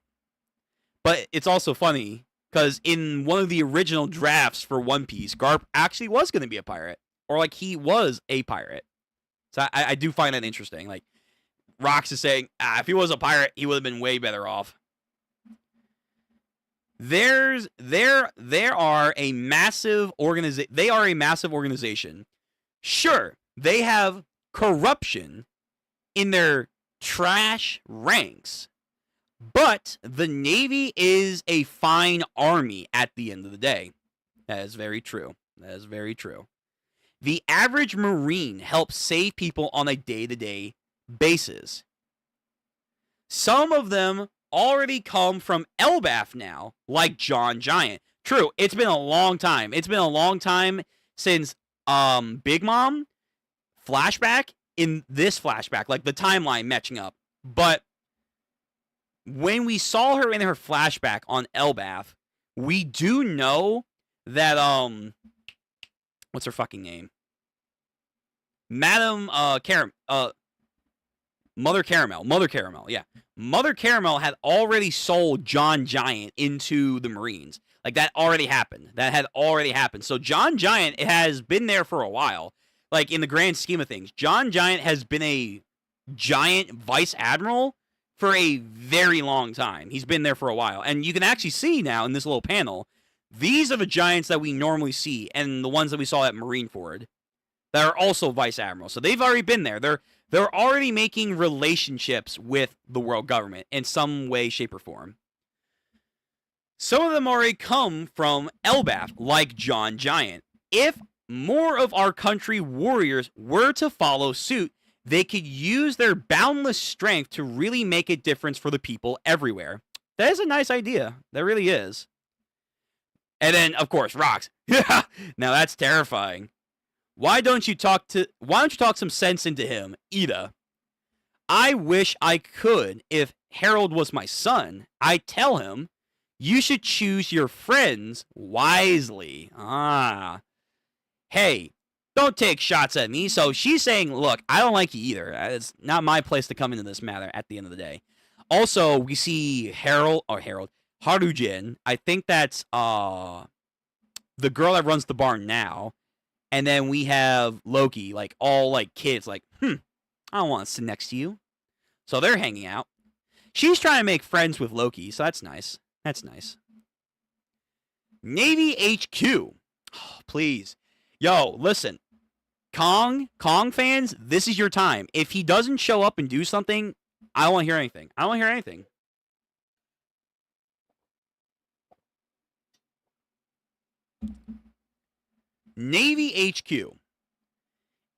But it's also funny because in one of the original drafts for One Piece, Garp actually was going to be a pirate, or like he was a pirate. So I do find that interesting. Like Rox is saying, if he was a pirate, he would have been way better off. There are a massive organization. They are a massive organization. Sure, they have corruption in their trash ranks, but the Navy is a fine army at the end of the day. That is very true. The average Marine helps save people on a day-to-day basis. Some of them already come from Elbaf now, like John Giant. True, it's been a long time. It's been a long time since Big Mom flashback in this flashback, like the timeline matching up. But when we saw her in her flashback on Elbaf, we do know that what's her fucking name? Madam Mother Caramel, yeah. Mother Caramel had already sold John Giant into the Marines. Like, that already happened. So John Giant has been there for a while. Like, in the grand scheme of things, John Giant has been a giant vice admiral for a very long time. He's been there for a while. And you can actually see now in this little panel, these are the giants that we normally see and the ones that we saw at Marineford that are also vice admirals. So they've already been there. They're already making relationships with the world government in some way, shape, or form. Some of them already come from Elbaf, like John Giant. If more of our country warriors were to follow suit, they could use their boundless strength to really make a difference for the people everywhere. That is a nice idea. That really is. And then, of course, Rox. Now that's terrifying. Why don't you talk some sense into him, Ida? I wish I could. If Harold was my son, I'd tell him, you should choose your friends wisely. Hey, don't take shots at me. So she's saying, look, I don't like you either. It's not my place to come into this matter at the end of the day. Also, we see Harujin. I think that's the girl that runs the barn now. And then we have Loki, like, all, like, kids, like, I don't want to sit next to you. So they're hanging out. She's trying to make friends with Loki, so that's nice. Navy HQ. Oh, please. Yo, listen. Kong fans, this is your time. If he doesn't show up and do something, I don't want to hear anything. Navy HQ.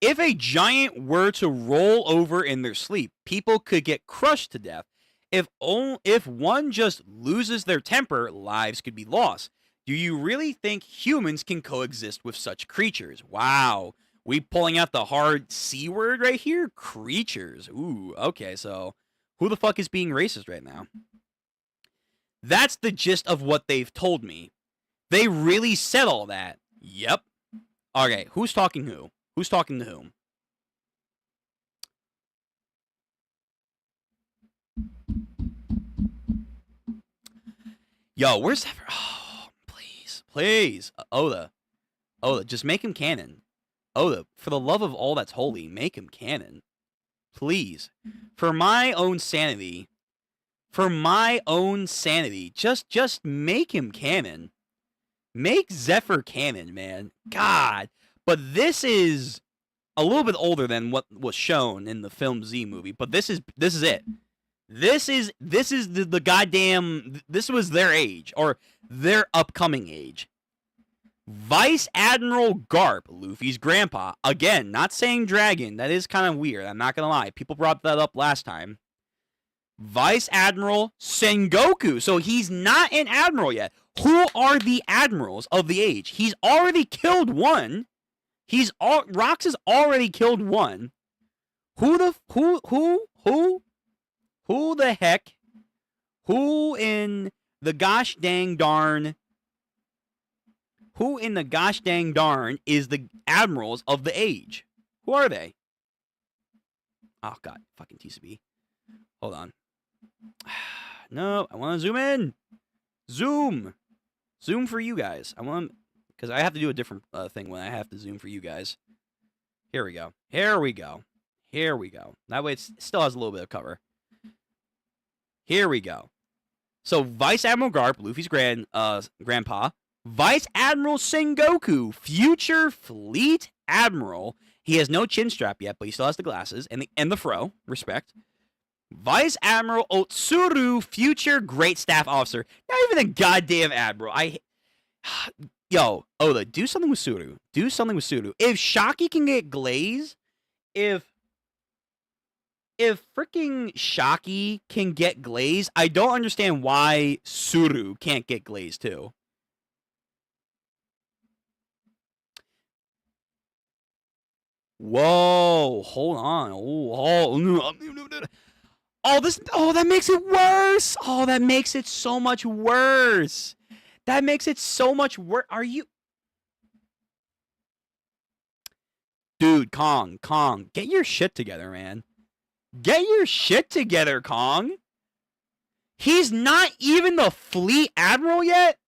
If a giant were to roll over in their sleep, people could get crushed to death. If one just loses their temper, lives could be lost. Do you really think humans can coexist with such creatures? Wow. We pulling out the hard C word right here? Creatures. Ooh, okay, so who the fuck is being racist right now? That's the gist of what they've told me. They really said all that. Yep. Okay, who's talking who? Who's talking to whom? Yo, where's that? Oh, please. Oda, just make him canon. Oda, for the love of all that's holy, make him canon. Please. For my own sanity, just make him canon. Make Zephyr canon, man. God. But this is a little bit older than what was shown in the Film Z movie. But this is it. This is the goddamn. This was their age or their upcoming age. Vice Admiral Garp, Luffy's grandpa. Again, not saying dragon. That is kind of weird. I'm not gonna lie. People brought that up last time. Vice Admiral Sengoku. So he's not an admiral yet. Who are the admirals of the age? He's already killed one. Rox has already killed one. Who the heck? Who in the gosh dang darn? Who in the gosh dang darn is the admirals of the age? Who are they? Oh god, fucking TCB. Hold on. No, I want to zoom in. Zoom for you guys. I want, because I have to do a different thing when I have to zoom for you guys. Here we go. That way it still has a little bit of cover. Here we go. So Vice Admiral Garp, Luffy's grandpa. Vice Admiral Sengoku, future fleet admiral. He has no chin strap yet, but he still has the glasses and the fro. Respect. Vice Admiral Otsuru, future great staff officer. Not even a goddamn admiral. Yo, Oda, do something with Suru. If Shaki can get glaze, if freaking Shaki can get glaze, I don't understand why Suru can't get glaze too. Whoa, hold on. That makes it worse. Oh, that makes it so much worse. Are you... Dude, Kong, get your shit together, man. Get your shit together, Kong. He's not even the fleet admiral yet?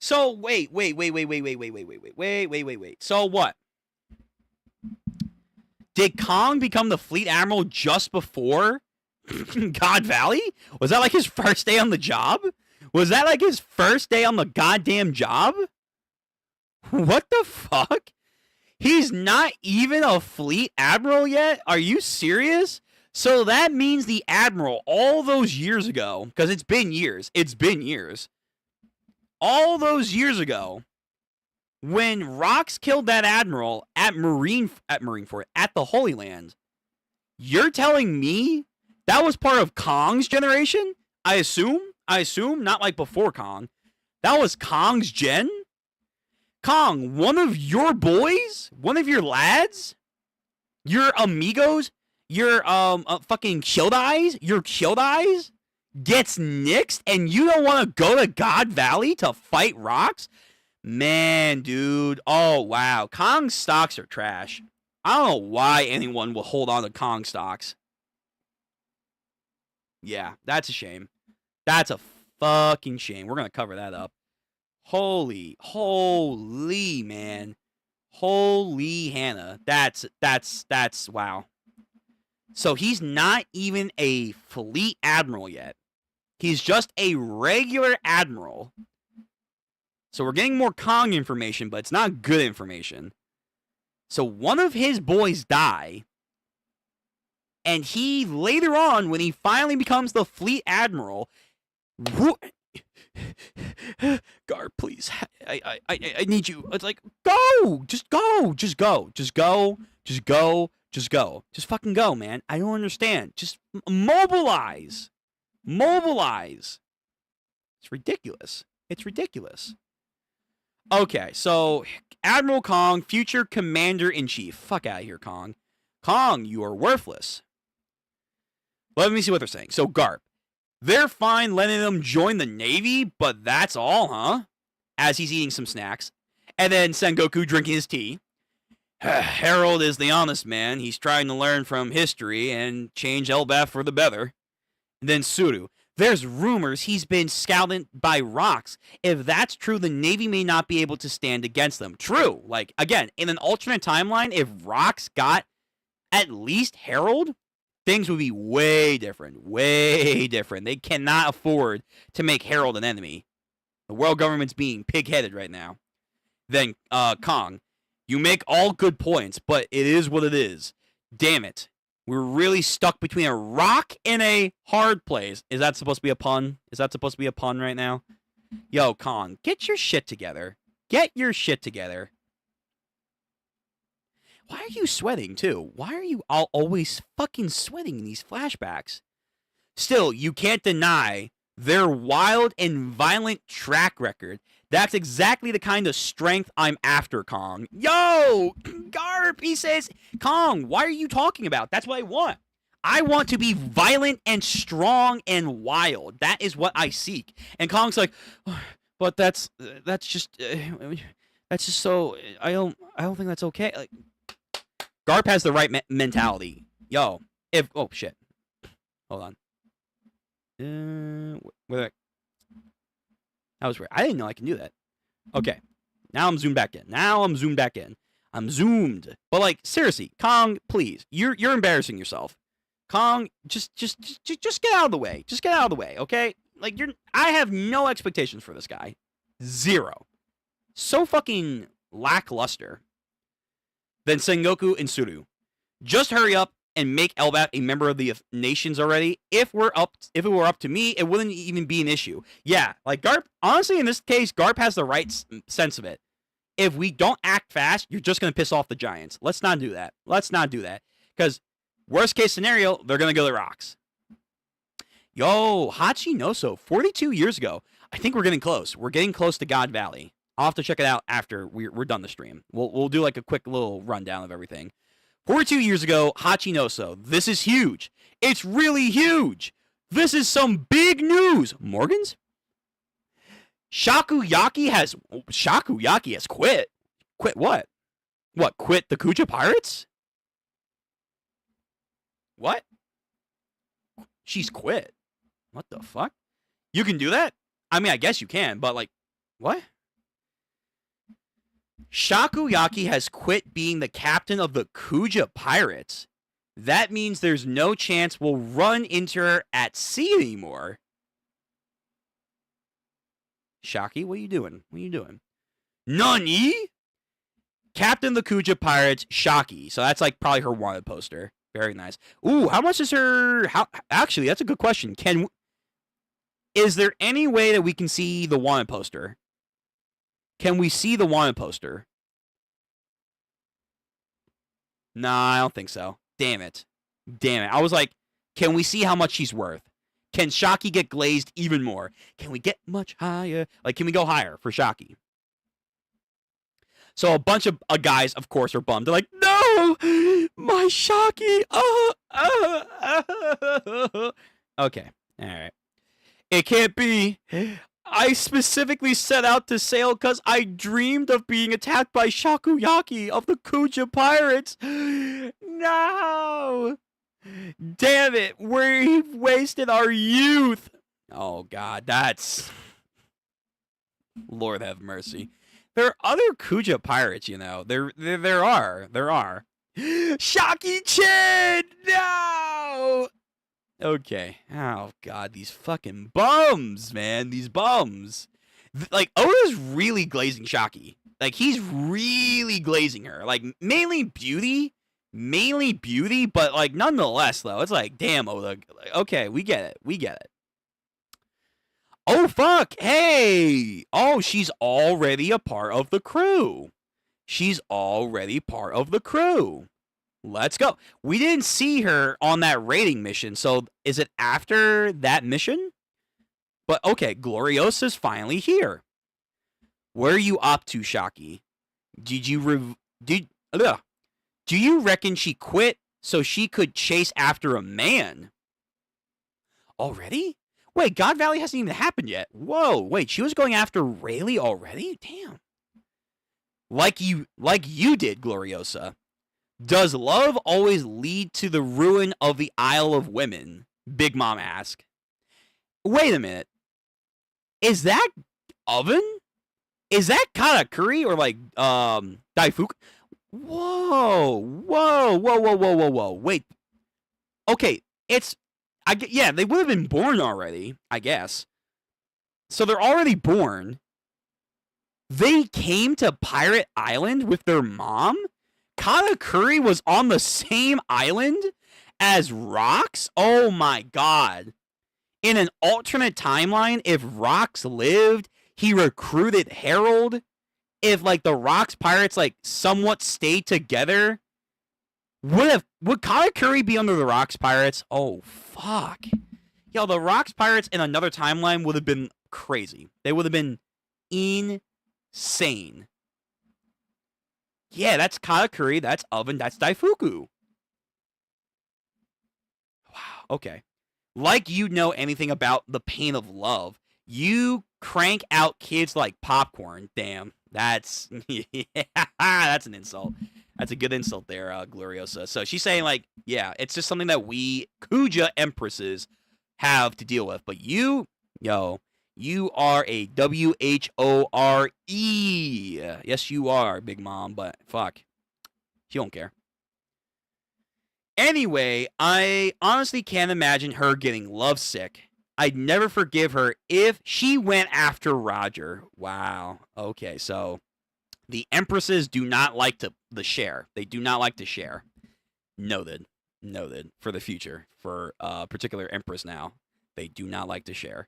So, wait. So what? Did Kong become the fleet admiral just before God Valley? Was that like his first day on the job? Was that like his first day on the goddamn job? What the fuck? He's not even a fleet admiral yet? Are you serious? So that means the admiral all those years ago, because it's been years. All those years ago, when Rox killed that admiral at Marineford, at the Holy Land, you're telling me that was part of Kong's generation? I assume, not like before Kong. That was Kong's gen? Kong, one of your boys? One of your lads? Your amigos? Your fucking Kyodais gets nixed and you don't want to go to God Valley to fight Rox? Man, dude. Oh, wow. Kong stocks are trash. I don't know why anyone will hold on to Kong stocks. Yeah, that's a shame. That's a fucking shame. We're going to cover that up. Holy, man. Holy Hannah. That's, wow. So he's not even a fleet admiral yet. He's just a regular admiral. So we're getting more Kong information, but it's not good information. So one of his boys die. And he, later on, when he finally becomes the fleet admiral... Garp, please. I need you. It's like, go! Just go! Just fucking go, man. I don't understand. Just mobilize. It's ridiculous. Okay, so Admiral Kong, future Commander-in-Chief. Fuck out of here, Kong. Kong, you are worthless. Let me see what they're saying. So, Garp. They're fine letting him join the Navy, but that's all, huh? As he's eating some snacks. And then Sengoku drinking his tea. Harold is the honest man. He's trying to learn from history and change Elbaf for the better. And then Suru. There's rumors he's been scouted by Rox. If that's true, the Navy may not be able to stand against them. True. Like, again, in an alternate timeline, if Rox got at least Harold, things would be way different. They cannot afford to make Harold an enemy. The world government's being pig-headed right now. Then, Kong, you make all good points, but it is what it is. Damn it. We're really stuck between a rock and a hard place. Is that supposed to be a pun? Is that supposed to be a pun right now? Yo, Kong, get your shit together. Get your shit together. Why are you sweating, too? Why are you always fucking sweating in these flashbacks? Still, you can't deny their wild and violent track record. That's exactly the kind of strength I'm after, Kong. Yo, Garp, he says, Kong, why are you talking about? That's what I want. I want to be violent and strong and wild. That is what I seek. And Kong's like, but that's just so I don't think that's okay. Like, Garp has the right mentality. Yo, oh shit, hold on. That was weird. I didn't know I can do that. Okay, now I'm zoomed back in. I'm zoomed. But like, seriously, Kong, please, you're embarrassing yourself. Kong, just get out of the way. Just get out of the way, okay? Like, I have no expectations for this guy. Zero. So fucking lackluster. Then Sengoku and Tsuru, just hurry up and make Elbap a member of the nations already. If it were up to me, it wouldn't even be an issue. Yeah, like Garp, honestly, in this case, Garp has the right sense of it. If we don't act fast, you're just going to piss off the Giants. Let's not do that. Because worst case scenario, they're going to go to the rocks. Yo, Hachi Noso, 42 years ago. I think we're getting close. We're getting close to God Valley. I'll have to check it out after we're done the stream. We'll do like a quick little rundown of everything. 42 years ago, Hachi Noso. This is huge. It's really huge. This is some big news. Morgans? Shakuyaki has quit. Quit what? What, quit the Kuja Pirates? What? She's quit. What the fuck? You can do that? I mean, I guess you can, but like, what? Shakuyaki has quit being the captain of the Kuja Pirates. That means there's no chance we'll run into her at sea anymore. Shaki, what are you doing? Nani? Captain of the Kuja Pirates, Shaki. So that's like probably her wanted poster. Very nice. Ooh, how much is her... Actually, that's a good question. Is there any way that we can see the wanted poster? Can we see the wanted poster? Nah, I don't think so. Damn it. I was like, can we see how much she's worth? Can Shaki get glazed even more? Can we get much higher? Like, can we go higher for Shaki? So a bunch of guys, of course, are bummed. They're like, no! My Shaki! Okay. All right. It can't be. I specifically set out to sail because I dreamed of being attacked by Shakuyaki of the Kuja Pirates. No! Damn it, we've wasted our youth. Oh, God, that's... Lord have mercy. There are other Kuja Pirates, you know. There are. Shaki-chan! No! Okay. Oh, God, these fucking bums, man. These bums. Like, Oda's really glazing Shaki. Like, he's really glazing her. Like, mainly beauty, but, like, nonetheless, though, it's like, damn, Oda. Okay, we get it. Oh, fuck. Hey. Oh, she's already a part of the crew. Let's go. We didn't see her on that raiding mission, so is it after that mission? But okay, Gloriosa's finally here. Where are you up to, Shaki? Do you reckon she quit so she could chase after a man? Already? Wait, God Valley hasn't even happened yet. Whoa, wait, she was going after Rayleigh already? Damn. Like you did, Gloriosa. Does love always lead to the ruin of the Isle of Women? Big Mom asked. Wait a minute. Is that Oven? Is that Katakuri or like Daifuku? Whoa. Wait. Okay, yeah, they would have been born already, I guess. So they're already born. They came to Pirate Island with their mom? Katakuri was on the same island as Rox? Oh my god. In an alternate timeline, if Rox lived, he recruited Harold. If like the Rox pirates like somewhat stayed together, would Katakuri be under the Rox pirates? Oh fuck. Yo, the Rox pirates in another timeline would have been crazy. They would have been insane. Yeah, that's Katakuri, that's Oven, that's Daifuku. Wow, okay. Like you know anything about the pain of love. You crank out kids like popcorn. Damn, that's yeah, that's an insult. That's a good insult there, Gloriosa. So she's saying like, yeah, it's just something that we Kuja empresses have to deal with. But you, yo, you are a WHORE. Yes, you are, Big Mom. But fuck, she don't care. Anyway, I honestly can't imagine her getting lovesick. I'd never forgive her if she went after Roger. Wow. Okay, so the empresses do not like the share. They do not like to share. Noted. Noted for the future. For a particular empress now. They do not like to share.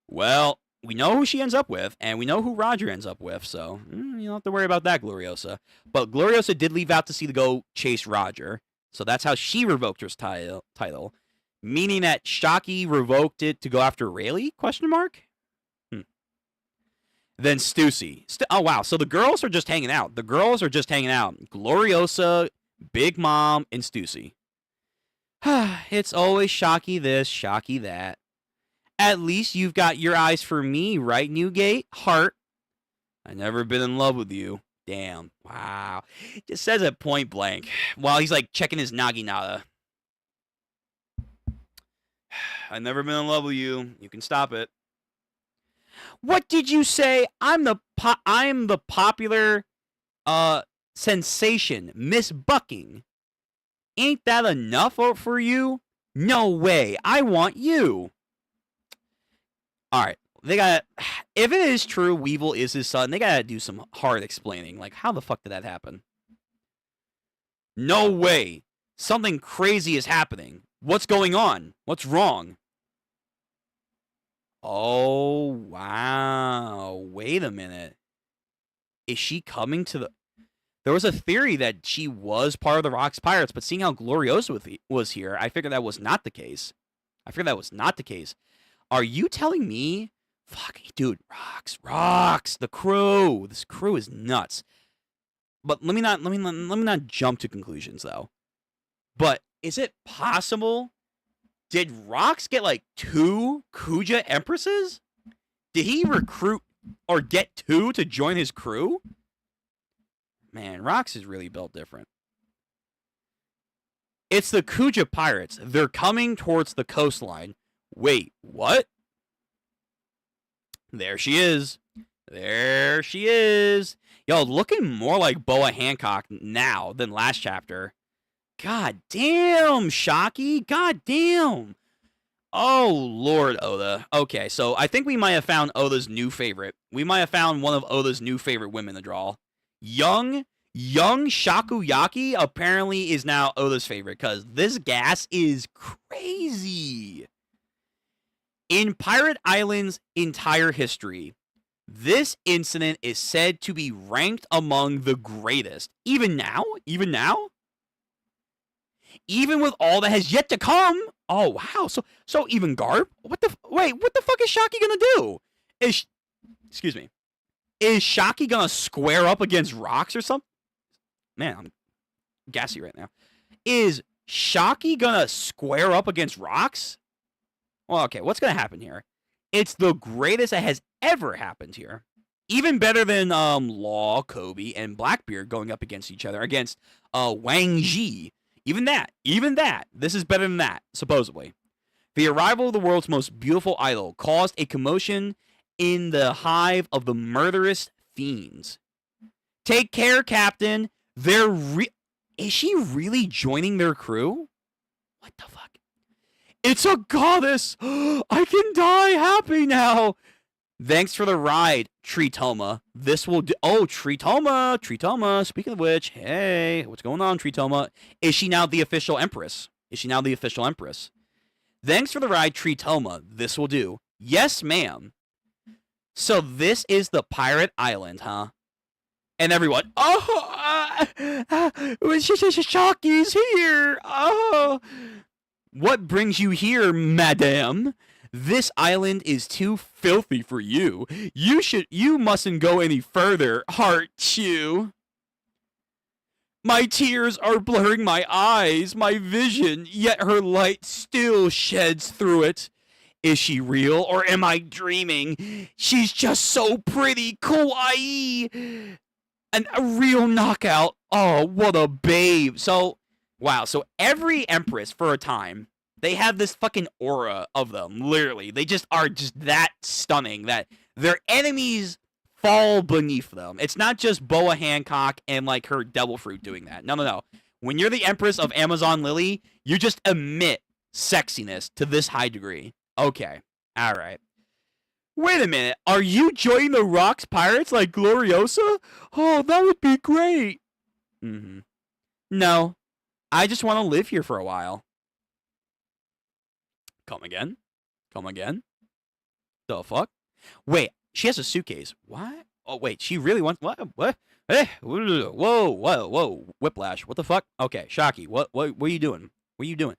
Well, we know who she ends up with, and we know who Roger ends up with, so you don't have to worry about that, Gloriosa. But Gloriosa did leave out to sea to go chase Roger. So that's how she revoked her title, meaning that Shaki revoked it to go after Rayleigh? Question mark. Then Stussy. Oh wow! So the girls are just hanging out. The girls are just hanging out. Gloriosa, Big Mom, and Stussy. It's always Shaki this, Shaki that. At least you've got your eyes for me, right, Newgate? Heart. I never been in love with you. Damn. Wow. Just says it point blank while he's like checking his naginata. I've never been in love with you. You can stop it. What did you say? I'm the popular sensation, Miss Bucking. Ain't that enough for you? No way. I want you. All right. They got. If it is true, Weevil is his son, they gotta do some hard explaining. Like, how the fuck did that happen? No way. Something crazy is happening. What's going on? What's wrong? Oh, wow. Wait a minute. Is she coming to the... There was a theory that she was part of the Rox Pirates, but seeing how Gloriosa was here, I figured that was not the case. Are you telling me... Fuck, dude, Rox, the crew. This crew is nuts. But let me not jump to conclusions though. But is it possible? Did Rox get like 2 Kuja empresses? Did he recruit or get 2 to join his crew? Man, Rox is really built different. It's the Kuja pirates. They're coming towards the coastline. Wait, what? There she is. There she is. Yo, looking more like Boa Hancock now than last chapter. God damn, Shaki. God damn. Oh, Lord Oda. Okay, so I think we might have found Oda's new favorite. We might have found one of Oda's new favorite women to draw. Young Shakuyaki apparently is now Oda's favorite because this gas is crazy. In Pirate Island's entire history, this incident is said to be ranked among the greatest. Even now? Even with all that has yet to come? Oh, wow. So even Garp? What the fuck is Shaki gonna do? Excuse me. Is Shaki gonna square up against Rox or something? Man, I'm gassy right now. Is Shaki gonna square up against Rox? Well, okay, what's going to happen here? It's the greatest that has ever happened here. Even better than Law, Kobe, and Blackbeard going up against each other, against Wang Ji. Even that. This is better than that, supposedly. The arrival of the world's most beautiful idol caused a commotion in the hive of the murderous fiends. Take care, Captain. Is she really joining their crew? What the fuck? It's a goddess! I can die happy now! Thanks for the ride, Tritoma. This will do... Oh, Tritoma! Speaking of which, hey, what's going on, Tritoma? Is she now the official empress? Is she now the official empress? Thanks for the ride, Tritoma. This will do. Yes, ma'am. So this is the pirate island, huh? And everyone, Shocky's here. Oh, what brings you here, madame? This island is too filthy for you. You mustn't go any further, Heart Chew. My tears are blurring my eyes, my vision, yet her light still sheds through it. Is she real or am I dreaming? She's just so pretty, kawaii. And a real knockout. Oh, what a babe. So, wow. So every empress for a time, they have this fucking aura of them, literally. They just are just that stunning that their enemies fall beneath them. It's not just Boa Hancock and like her devil fruit doing that. No, no, no. When you're the empress of Amazon Lily, you just emit sexiness to this high degree. Okay. All right. Wait a minute. Are you joining the Rocks Pirates like Gloriosa? Oh, that would be great. Mm-hmm. No. I just want to live here for a while. Come again? Come again? The fuck? Wait, she has a suitcase. What? Oh, wait, she really wants... What? Eh, whoa. Whiplash. What the fuck? Okay, Shocky, what are you doing? What are you doing?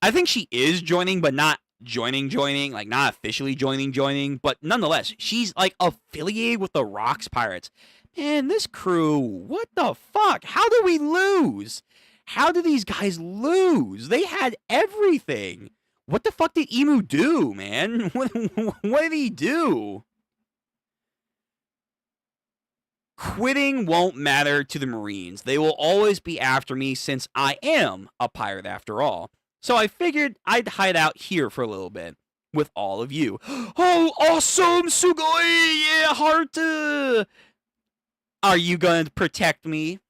I think she is joining, but not joining, like not officially joining, but nonetheless, she's like affiliated with the Rocks Pirates. Man, this crew, what the fuck? How did we lose? How did these guys lose? They had everything. What the fuck did Emu do, man? What did he do? Quitting won't matter to the Marines. They will always be after me since I am a pirate after all. So I figured I'd hide out here for a little bit with all of you. Oh, awesome! Sugoi! Yeah, heart! Are you going to protect me?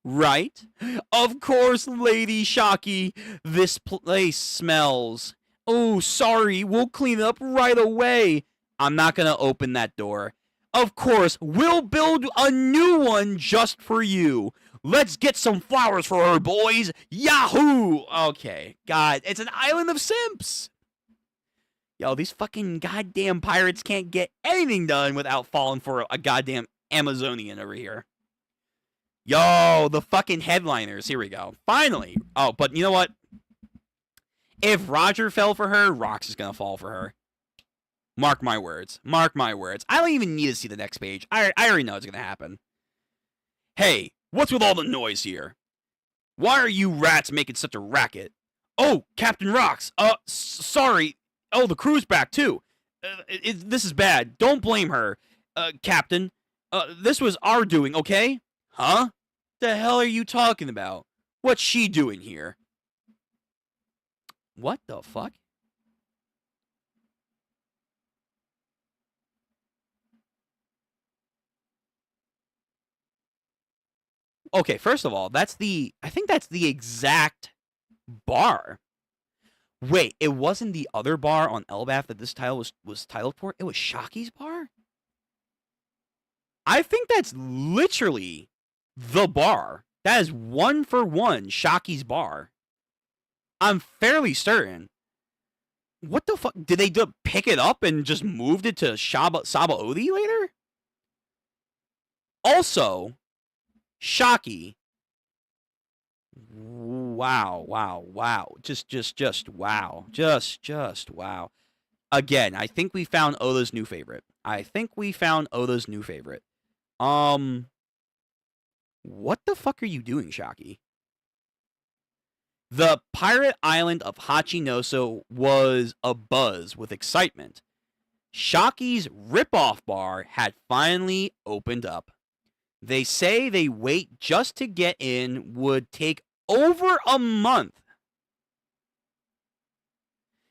Right? Of course, Lady Shocky. This place smells. Oh, sorry. We'll clean it up right away. I'm not going to open that door. Of course, we'll build a new one just for you. Let's get some flowers for her, boys. Yahoo! Okay. God, it's an island of simps. Yo, these fucking goddamn pirates can't get anything done without falling for a goddamn Amazonian over here. Yo, the fucking headliners. Here we go. Finally. Oh, but you know what? If Roger fell for her, Rox is going to fall for her. Mark my words. Mark my words. I don't even need to see the next page. I already know it's going to happen. Hey, what's with all the noise here? Why are you rats making such a racket? Oh, Captain Rox. Sorry. Oh, the crew's back too. This is bad. Don't blame her, Captain. This was our doing, okay? Huh? The hell are you talking about? What's she doing here? What the fuck? Okay, first of all, I think that's the exact bar. Wait, it wasn't the other bar on Elbaf that this title was titled for? It was Shocky's bar? I think that's literally the bar. That is 1-for-1 Shocky's bar. I'm fairly certain. What the fuck? Did they pick it up and just moved it to Sabaody later? Also, Shocky. Wow. Just wow. Just wow. Again, I think we found Oda's new favorite. What the fuck are you doing, Shocky? The pirate island of Hachinoso was abuzz with excitement. Shocky's ripoff bar had finally opened up. They say they wait just to get in would take over a month.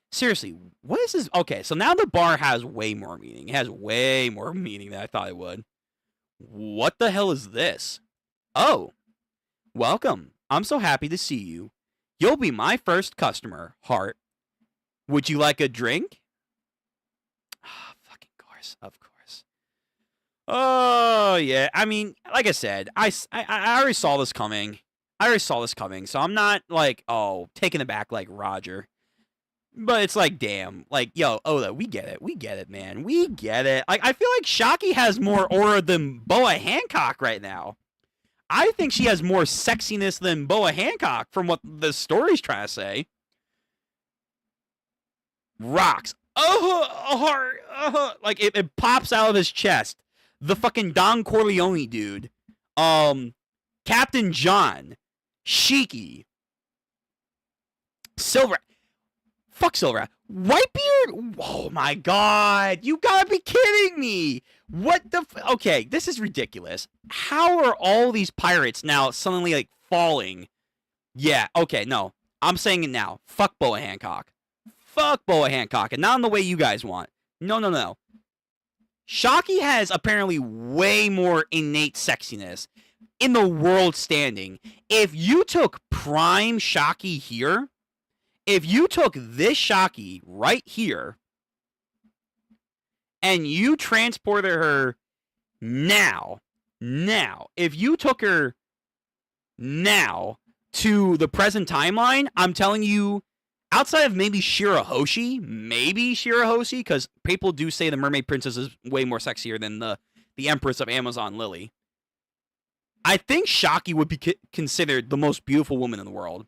Seriously, what is this? Okay, so now the bar has way more meaning. It has way more meaning than I thought it would. What the hell is this? Oh, welcome. I'm so happy to see you. You'll be my first customer, Heart. Would you like a drink? Fucking course, of course. Oh, yeah. I mean, like I said, I already saw this coming. I already saw this coming, so I'm not like, oh, taken aback like Roger. But it's like, damn, like, yo, Oda, we get it, man, we get it. Like, I feel like Shockey has more aura than Boa Hancock right now. I think she has more sexiness than Boa Hancock from what the story's trying to say. Rocks. Like it pops out of his chest. The fucking Don Corleone dude. Captain John. Shiki. Silver. Fuck Silver. Whitebeard? Oh my god. You gotta be kidding me. What the okay, this is ridiculous. How are all these pirates now suddenly like falling? Yeah, okay, no. I'm saying it now. Fuck Boa Hancock. Fuck Boa Hancock, and not in the way you guys want. No. Shockey has apparently way more innate sexiness in the world standing. If you took prime Shockey here, if you took this Shockey right here, and you transported her now, if you took her now to the present timeline, I'm telling you, outside of maybe Shirahoshi, because people do say the Mermaid Princess is way more sexier than the Empress of Amazon Lily. I think Shockey would be considered the most beautiful woman in the world.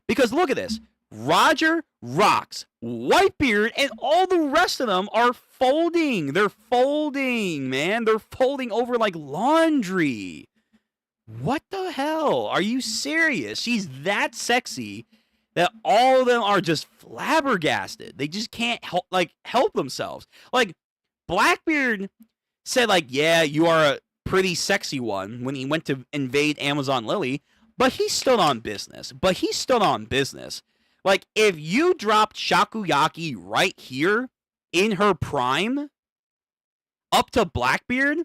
Because look at this. Roger, Rocks, Whitebeard, and all the rest of them are folding. They're folding, man. They're folding over like laundry. What the hell? Are you serious? She's that sexy that all of them are just flabbergasted. They just can't help themselves. Like, Blackbeard said, like, yeah, you are a pretty sexy one when he went to invade Amazon Lily, but he stood on business. Like, if you dropped Shakuyaki right here in her prime up to Blackbeard,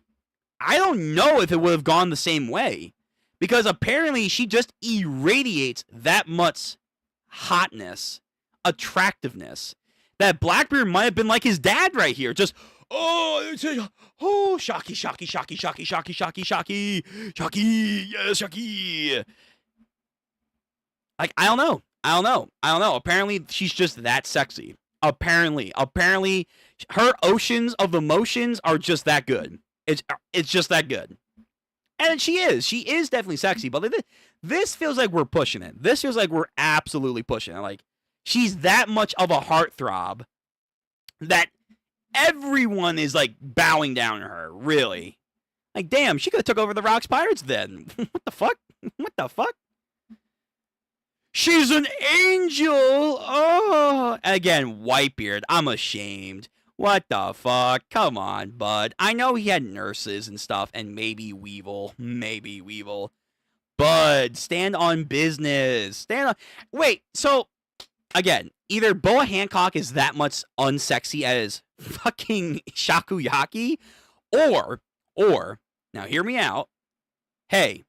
I don't know if it would have gone the same way. Because apparently she just irradiates that much hotness, attractiveness, that Blackbeard might have been like his dad right here. Just, Shockey, yes, Shockey. Like, I don't know. Apparently, she's just that sexy. Apparently, her oceans of emotions are just that good. It's just that good. And she is definitely sexy, but this feels like we're pushing it. This feels like we're absolutely pushing it. Like, she's that much of a heartthrob that everyone is, like, bowing down to her, really. Like, damn, she could have took over the Rocks Pirates then. What the fuck? She's an angel! Oh! Again, Whitebeard, I'm ashamed. What the fuck? Come on, bud. I know he had nurses and stuff, and maybe Weevil. Bud, stand on business. Wait, so, again, either Boa Hancock is that much unsexy as fucking Shakuyaki, or, now hear me out. Hey,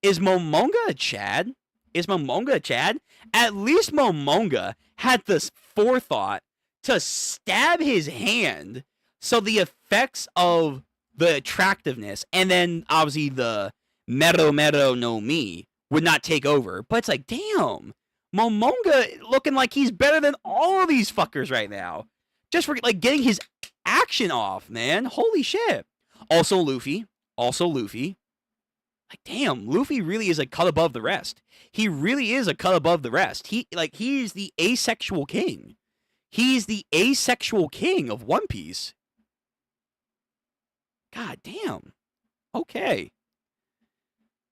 is Momonga a Chad? At least Momonga had this forethought to stab his hand so the effects of the attractiveness and then obviously the Mero no Mi would not take over. But it's like, damn, Momonga looking like he's better than all of these fuckers right now. Just for like getting his action off, man. Holy shit. Also Luffy. Like, damn, Luffy really is a cut above the rest. He really is a cut above the rest. He's the asexual king. He's the asexual king of One Piece. God damn. Okay.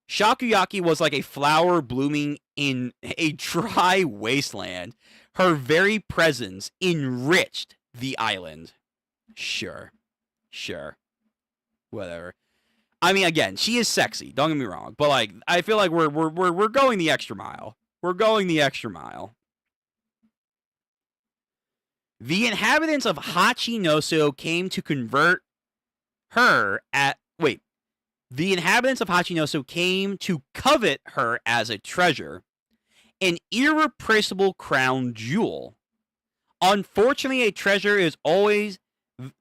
Shakuyaki was like a flower blooming in a dry wasteland. Her very presence enriched the island. Sure. Whatever. I mean, again, she is sexy. Don't get me wrong, but like, I feel like we're going the extra mile. The inhabitants of Hachinoso came to convert her the inhabitants of Hachinoso came to covet her as a treasure, an irreplaceable crown jewel. Unfortunately, a treasure is always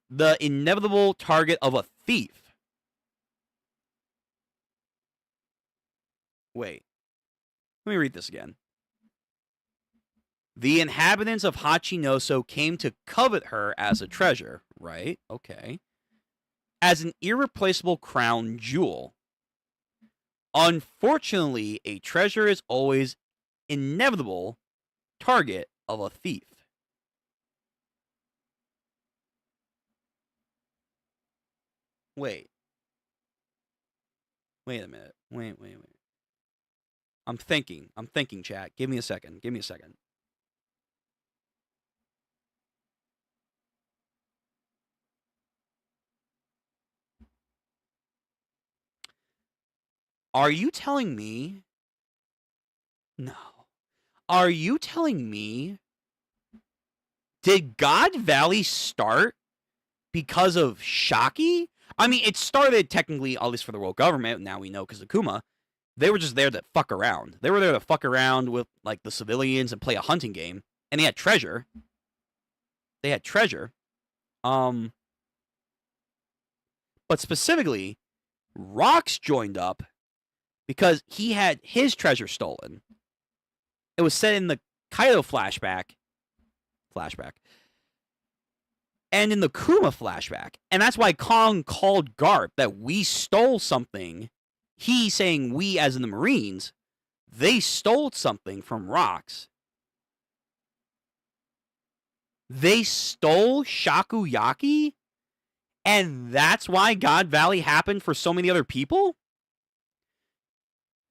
the inevitable target of a thief. Wait. Let me read this again. The inhabitants of Hachinoso came to covet her as a treasure. Right, okay. As an irreplaceable crown jewel. Unfortunately, a treasure is always inevitable target of a thief. Wait. Wait a minute. Wait. I'm thinking, chat. Give me a second. Are you telling me? No. Are you telling me? Did God Valley start because of Shaki? I mean, it started technically, at least for the world government. Now we know because of Kuma. They were just there to fuck around. They were there to fuck around with like the civilians and play a hunting game. And they had treasure. But specifically, Rox joined up because he had his treasure stolen. It was set in the Kaido flashback. And in the Kuma flashback. And that's why Kong called Garp that we stole something. He saying we as in the Marines. They stole something from Rox. They stole Shakuyaki? And that's why God Valley happened for so many other people?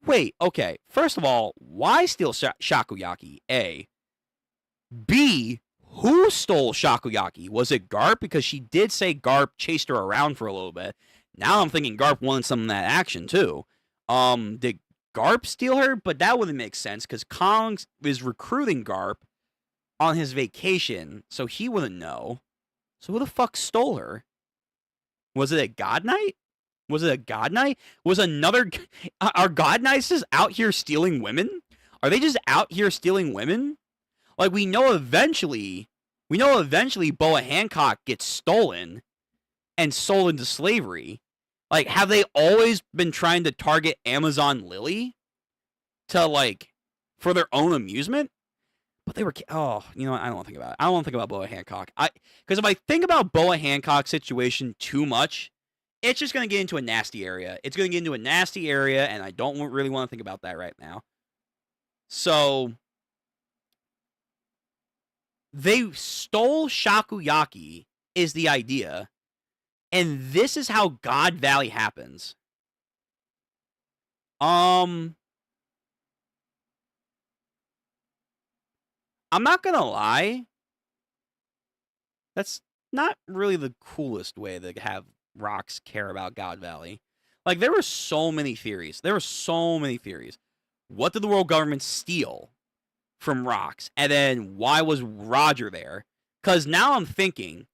Wait, okay. First of all, why steal Shakuyaki? A. B. Who stole Shakuyaki? Was it Garp? Because she did say Garp chased her around for a little bit. Now I'm thinking Garp wanted some of that action too. Did Garp steal her? But that wouldn't make sense because Kong is recruiting Garp on his vacation, so he wouldn't know. So who the fuck stole her? Was it a God Knight? Was another... Are God Knights just out here stealing women? Are they just out here stealing women? Like, we know eventually Boa Hancock gets stolen and sold into slavery. Like, have they always been trying to target Amazon Lily to, like, for their own amusement? But they were... Oh, you know what? I don't want to think about it. I don't want to think about Boa Hancock. Because if I think about Boa Hancock's situation too much, it's just going to get into a nasty area. And I don't really want to think about that right now. So... They stole Shakuyaki is the idea. And this is how God Valley happens. I'm not gonna lie. That's not really the coolest way to have Rox care about God Valley. Like, there were so many theories. What did the world government steal from Rox? And then why was Roger there? Because now I'm thinking,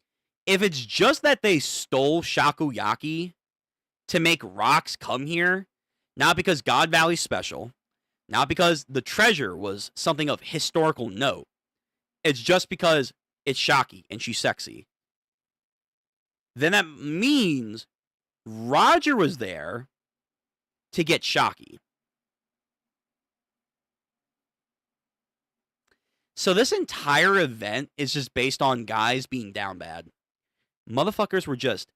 if it's just that they stole Shakuyaki to make Rox come here, not because God Valley's special, not because the treasure was something of historical note, it's just because it's Shaki and she's sexy, then that means Roger was there to get Shaki. So this entire event is just based on guys being down bad. Motherfuckers were just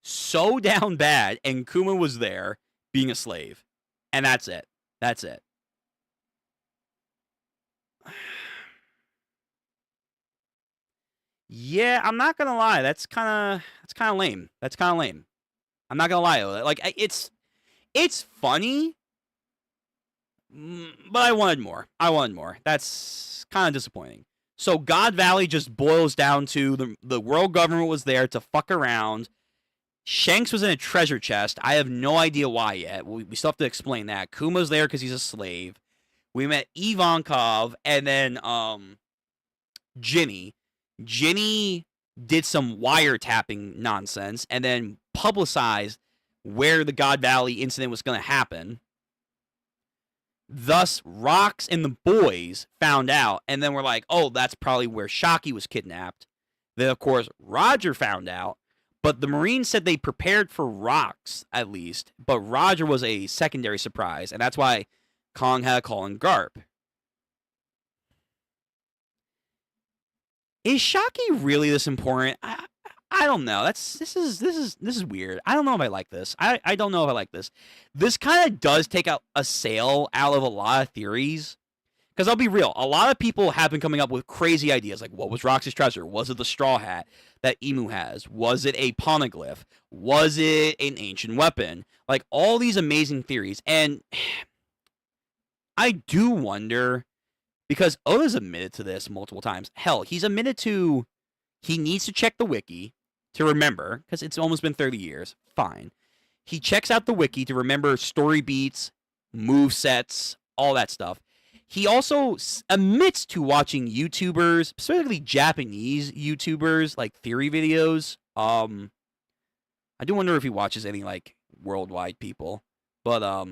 so down bad, and Kuma was there being a slave. And that's it. Yeah, I'm not gonna lie. That's kind of lame. I'm not gonna lie. Like, it's funny, but I wanted more. That's kind of disappointing. So God Valley just boils down to the world government was there to fuck around. Shanks was in a treasure chest. I have no idea why yet. We still have to explain that. Kuma's there because he's a slave. We met Ivankov and then Ginny. Ginny did some wiretapping nonsense and then publicized where the God Valley incident was going to happen. Thus, Rox and the boys found out, and then we're like, oh, that's probably where Shaki was kidnapped. Then, of course, Roger found out, but the Marines said they prepared for Rox, at least, but Roger was a secondary surprise, and that's why Kong had a calling Garp. Is Shockey really this important? I don't know. This is weird. I don't know if I like this. I don't know if I like this. This kind of does take out a sail out of a lot of theories. Because I'll be real, a lot of people have been coming up with crazy ideas like, what was Rox's treasure? Was it the straw hat that Emu has? Was it a poneglyph? Was it an ancient weapon? Like, all these amazing theories. And I do wonder, because Oda's admitted to this multiple times. Hell, he's admitted to he needs to check the wiki to remember, because it's almost been 30 years. Fine. He checks out the wiki to remember story beats, move sets, all that stuff. He also admits to watching YouTubers, specifically Japanese YouTubers, like theory videos. I do wonder if he watches any like worldwide people, but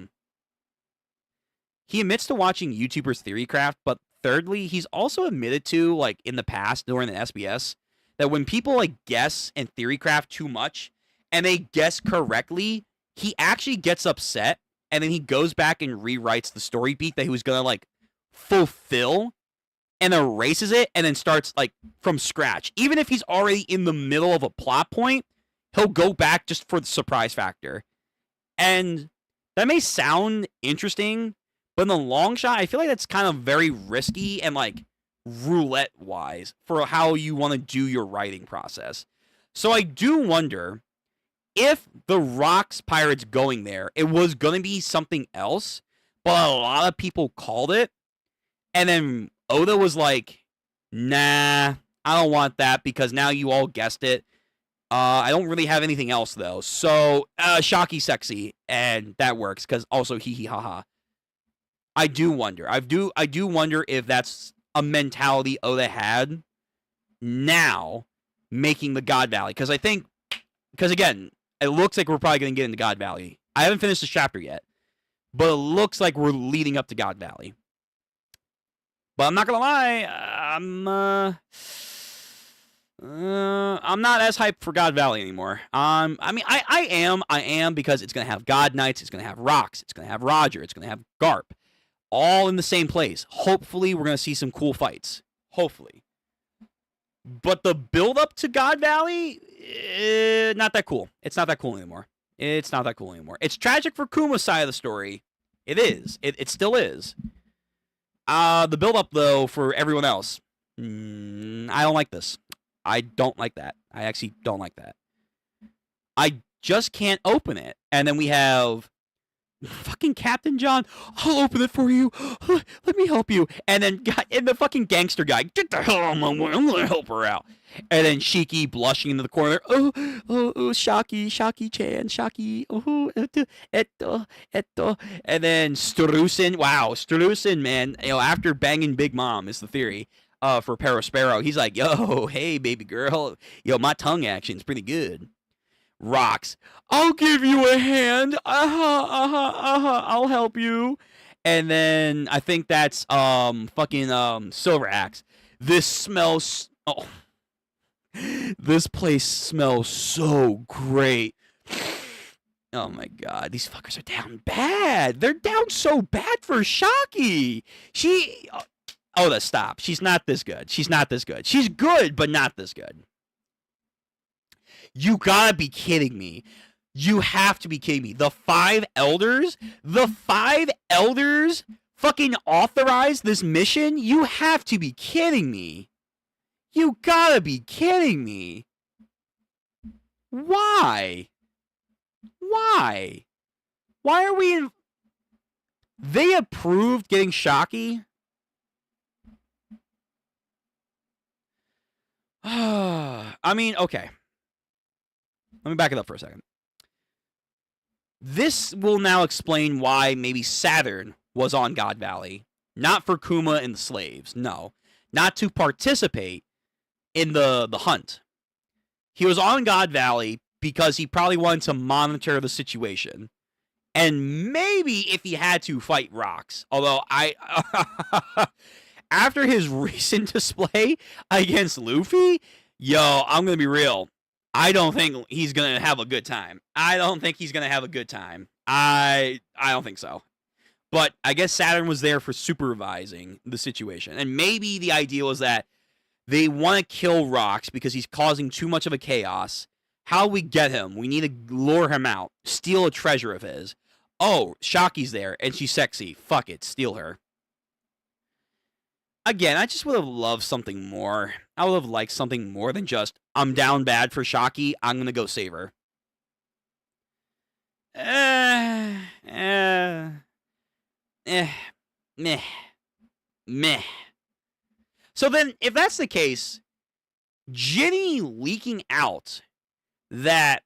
he admits to watching YouTubers theorycraft. But thirdly, he's also admitted to, like in the past during the SBS, that when people like guess and theorycraft too much and they guess correctly, he actually gets upset and then he goes back and rewrites the story beat that he was gonna like fulfill and erases it and then starts like from scratch. Even if he's already in the middle of a plot point, he'll go back just for the surprise factor. And that may sound interesting, but in the long shot, I feel like that's kind of very risky and like roulette wise for how you want to do your writing process. So I do wonder if the Rocks Pirates going there, it was going to be something else, but a lot of people called it. And then Oda was like, nah, I don't want that because now you all guessed it. I don't really have anything else, though. So, Shocky sexy, and that works because also hee hee ha ha. I do wonder. I do wonder if that's a mentality Oda had now making the God Valley. Because again, it looks like we're probably going to get into God Valley. I haven't finished the chapter yet, but it looks like we're leading up to God Valley. But I'm not gonna lie, I'm not as hyped for God Valley anymore. I am because it's gonna have God Knights, it's gonna have Rocks, it's gonna have Roger, it's gonna have Garp, all in the same place. Hopefully, we're gonna see some cool fights. Hopefully, but the build up to God Valley, not that cool. It's not that cool anymore. It's not that cool anymore. It's tragic for Kuma's side of the story. It is. It still is. The build-up, though, for everyone else, I don't like this. I don't like that. I actually don't like that. I just can't open it. And then we have fucking Captain John. I'll open it for you. Let me help you. And then the fucking gangster guy. Get the hell out of my way. I'm going to help her out. And then Shiki blushing into the corner. Shocky-chan, Shocky. And then Strusen. Wow, Strusen, man. After banging Big Mom is the theory for Perospero. He's like, yo, hey, baby girl. Yo, my tongue action's pretty good. Rocks. I'll give you a hand. I'll help you. And then I think that's fucking Silver Axe. This smells. Oh. This place smells so great. Oh my god, these fuckers are down bad. They're down so bad for Shocky. Stop. She's not this good. She's not this good. She's good, but not this good. You gotta be kidding me. You have to be kidding me. The five elders fucking authorized this mission? You have to be kidding me. You gotta be kidding me. Why? Why are we in... They approved getting Shocky? I mean, okay. Let me back it up for a second. This will now explain why maybe Saturn was on God Valley. Not for Kuma and the slaves. No. Not to participate in the hunt. He was on God Valley because he probably wanted to monitor the situation. And maybe if he had to fight Rocks. Although after his recent display against Luffy, I'm going to be real. I don't think he's going to have a good time. I don't think so. But I guess Saturn was there for supervising the situation. And maybe the idea was that they want to kill Rox because he's causing too much of a chaos. How do we get him? We need to lure him out. Steal a treasure of his. Oh, Shaki's there, and she's sexy. Fuck it, steal her. Again, I just would have loved something more. I would have liked something more than just, I'm down bad for Shaki, I'm going to go save her. Meh. So then, if that's the case, Ginny leaking out that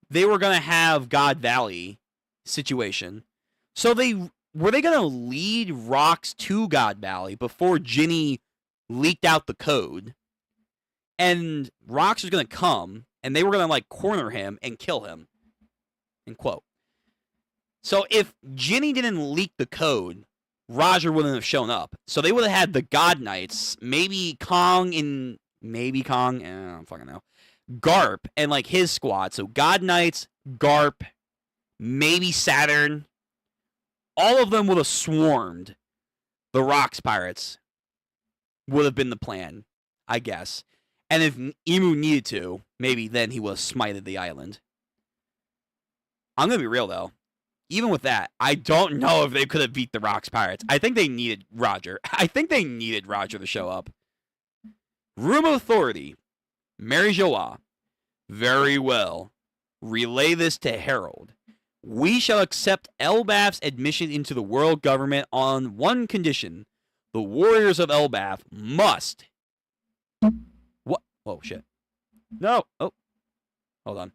they were going to have God Valley situation. So were they going to lead Rox to God Valley before Ginny leaked out the code? And Rox was going to come, and they were going to, like, corner him and kill him. End quote. So if Ginny didn't leak the code, Roger wouldn't have shown up. So they would have had the God Knights, maybe Kong, I don't fucking know. Garp and like his squad. So God Knights, Garp, maybe Saturn. All of them would have swarmed the Rox Pirates. Would have been the plan, I guess. And if Imu needed to, maybe then he would have smited the island. I'm going to be real, though. Even with that, I don't know if they could have beat the Rox Pirates. I think they needed Roger. I think they needed Roger to show up. Room of Authority. Mary Joie. Very well. Relay this to Harold. We shall accept Elbaf's admission into the world government on one condition. The warriors of Elbaf must... What? Oh, shit. No. Oh. Hold on.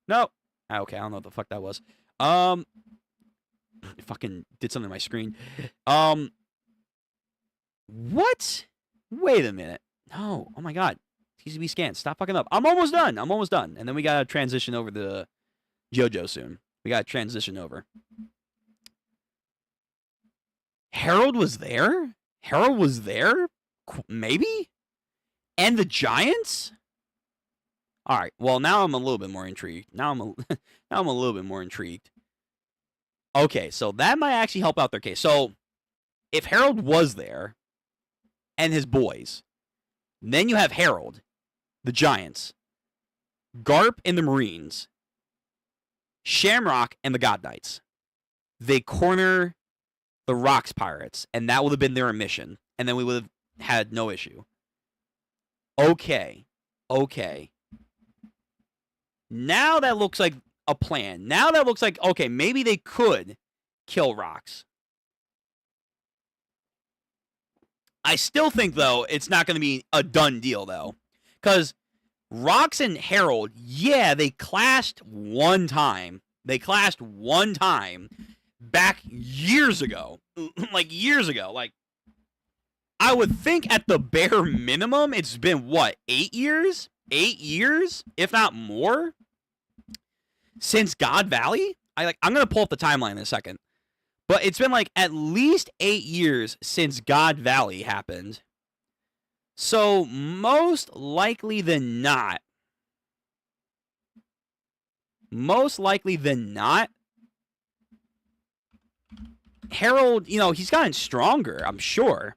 No. Okay, I don't know what the fuck that was. It fucking did something to my screen. What? Wait a minute. No. Oh my god. TCB scan. Stop fucking up. I'm almost done. And then we gotta transition over to JoJo soon. We gotta transition over. Harold was there? Maybe? And the Giants? All right. Well, now I'm a little bit more intrigued. Now I'm a little bit more intrigued. Okay, so that might actually help out their case. So, if Harold was there and his boys, then you have Harold, the Giants, Garp and the Marines, Shamrock and the God Knights. They corner the Rox Pirates, and that would have been their mission, and then we would have had no issue. Okay. Now that looks like a plan. Now that looks like, okay, maybe they could kill Rox. I still think, though, it's not going to be a done deal, though. Because Rox and Harold, yeah, they clashed one time. Back years ago. Years ago. I would think at the bare minimum, it's been, what, 8 years? 8 years, if not more, since God Valley. I'm gonna pull up the timeline in a second, but it's been at least 8 years since God Valley happened. So most likely than not, Harold, he's gotten stronger, I'm sure,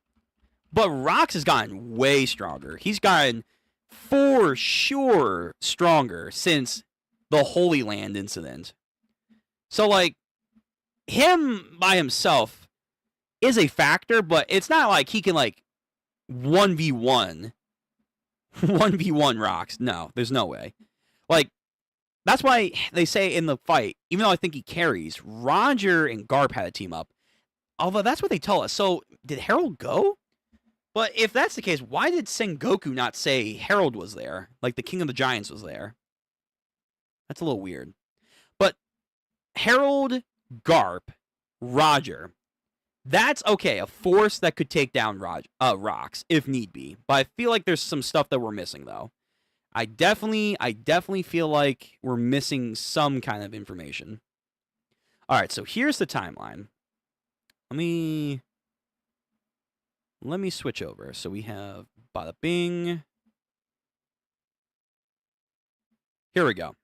but Rox has gotten way stronger. He's gotten for sure stronger since the Holy Land incident. So, him by himself is a factor, but it's not like he can, 1v1 Rox. No, there's no way. That's why they say in the fight, even though I think he carries, Roger and Garp had a team up. Although that's what they tell us. So, did Harold go? But if that's the case, why did Sengoku not say Harold was there? The King of the Giants was there? That's a little weird. But Harold, Garp, Roger, that's okay. A force that could take down Rox if need be. But I feel like there's some stuff that we're missing, though. I definitely feel like we're missing some kind of information. All right, so here's the timeline. Let me switch over. So we have bada bing. Here we go.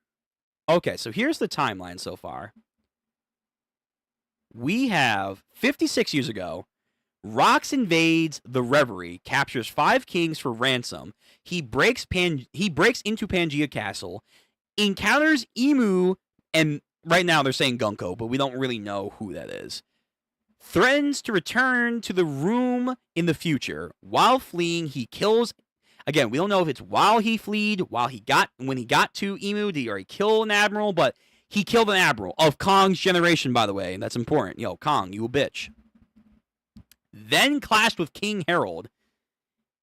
Okay, so here's the timeline so far. we have 56 years ago, Rox invades the Reverie, captures 5 kings for ransom. He breaks into Pangea Castle, encounters Emu, and right now they're saying Gunko, but we don't really know who that is. Threatens to return to the room in the future. While fleeing, he kills. Again, we don't know if it's while he fled, when he got to Emu, did he already kill an admiral? But he killed an admiral of Kong's generation, by the way, and that's important. Yo, Kong, you a bitch. Then clashed with King Harold,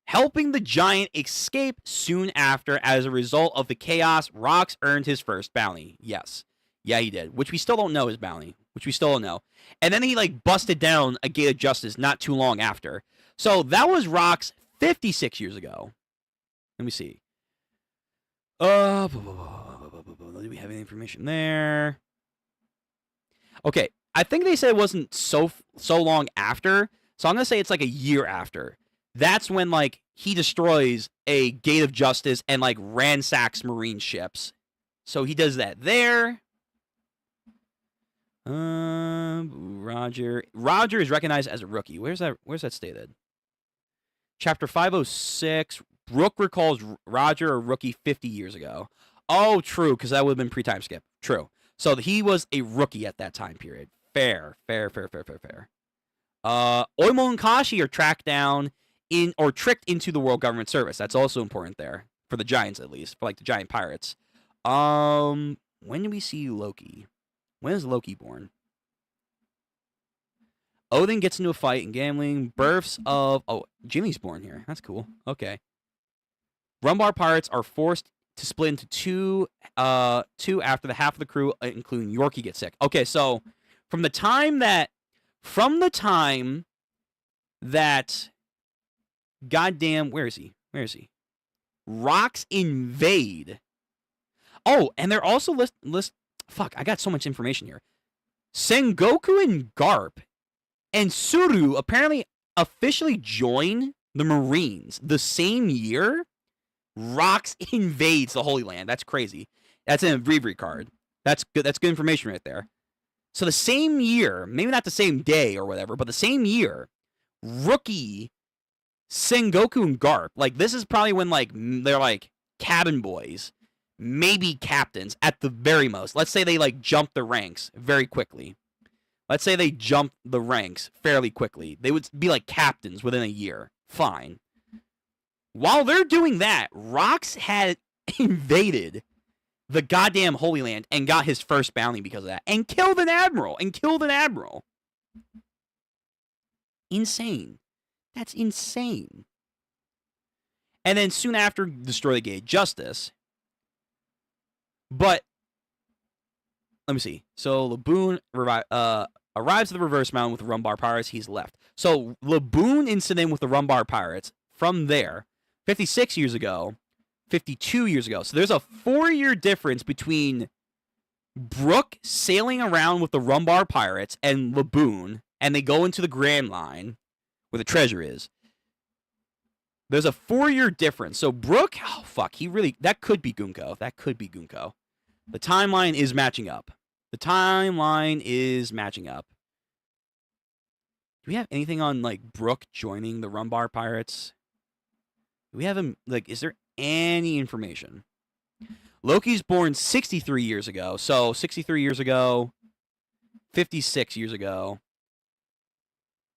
helping the giant escape soon after. As a result of the chaos, Rox earned his first bounty. Yes. Yeah, he did. Which we still don't know his bounty. Which we still don't know. And then he, like, busted down a Gate of Justice not too long after. So that was Rox 56 years ago. Let me see. Do we have any information there? Okay. I think they said it wasn't so long after. So I'm going to say it's like a year after. That's when, like, he destroys a Gate of Justice and, like, ransacks Marine ships. So he does that there. Roger is recognized as a rookie. Where's that stated? Chapter 506. Brook recalls Roger a rookie 50 years ago. Oh, true, because that would have been pre-time skip. True. So he was a rookie at that time period. Fair. Oimo and Kashi are tracked down or tricked into the World Government Service. That's also important there. For the Giants, at least. For, like, the Giant Pirates. When do we see Loki? When is Loki born? Odin gets into a fight in gambling. Births of... Oh, Jimmy's born here. That's cool. Okay. Rumbar Pirates are forced to split into two after the half of the crew, including Yorkie, gets sick. Okay, so from the time that goddamn, where is he? Rox invade. Oh, and they're also fuck, I got so much information here. Sengoku and Garp and Suru apparently officially join the Marines the same year. Rox invades the Holy Land. That's crazy. That's an Abrivri card. That's good information right there. So the same year, maybe not the same day or whatever, but the same year, rookie Sengoku and Garp, like, this is probably when, like, they're, like, cabin boys, maybe captains at the very most. Let's say they, like, jump the ranks very quickly. Let's say they jump the ranks fairly quickly. They would be, like, captains within a year. Fine. While they're doing that, Rox had invaded the goddamn Holy Land and got his first bounty because of that. And killed an admiral. Insane. That's insane. And then soon after, destroy the Gate of Justice. But, let me see. So, Laboon arrives at the Reverse Mountain with the Rumbar Pirates. He's left. So, Laboon incident with the Rumbar Pirates, from there, 56 years ago, 52 years ago. So there's a 4-year difference between Brook sailing around with the Rumbar Pirates and Laboon, and they go into the Grand Line, where the treasure is. There's a 4-year difference. So Brook, oh fuck, that could be Gunko. The timeline is matching up. Do we have anything on, like, Brook joining the Rumbar Pirates? Do we have him, like, is there any information? Loki's born 63 years ago. So 63 years ago, 56 years ago.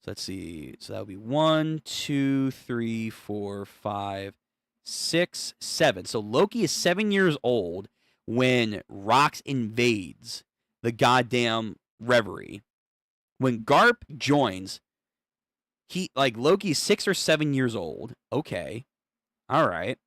So let's see. So that would be 1, 2, 3, 4, 5, 6, 7. So Loki is 7 years old when Rox invades the goddamn Reverie. When Garp joins, Loki is 6 or 7 years old. Okay. All right.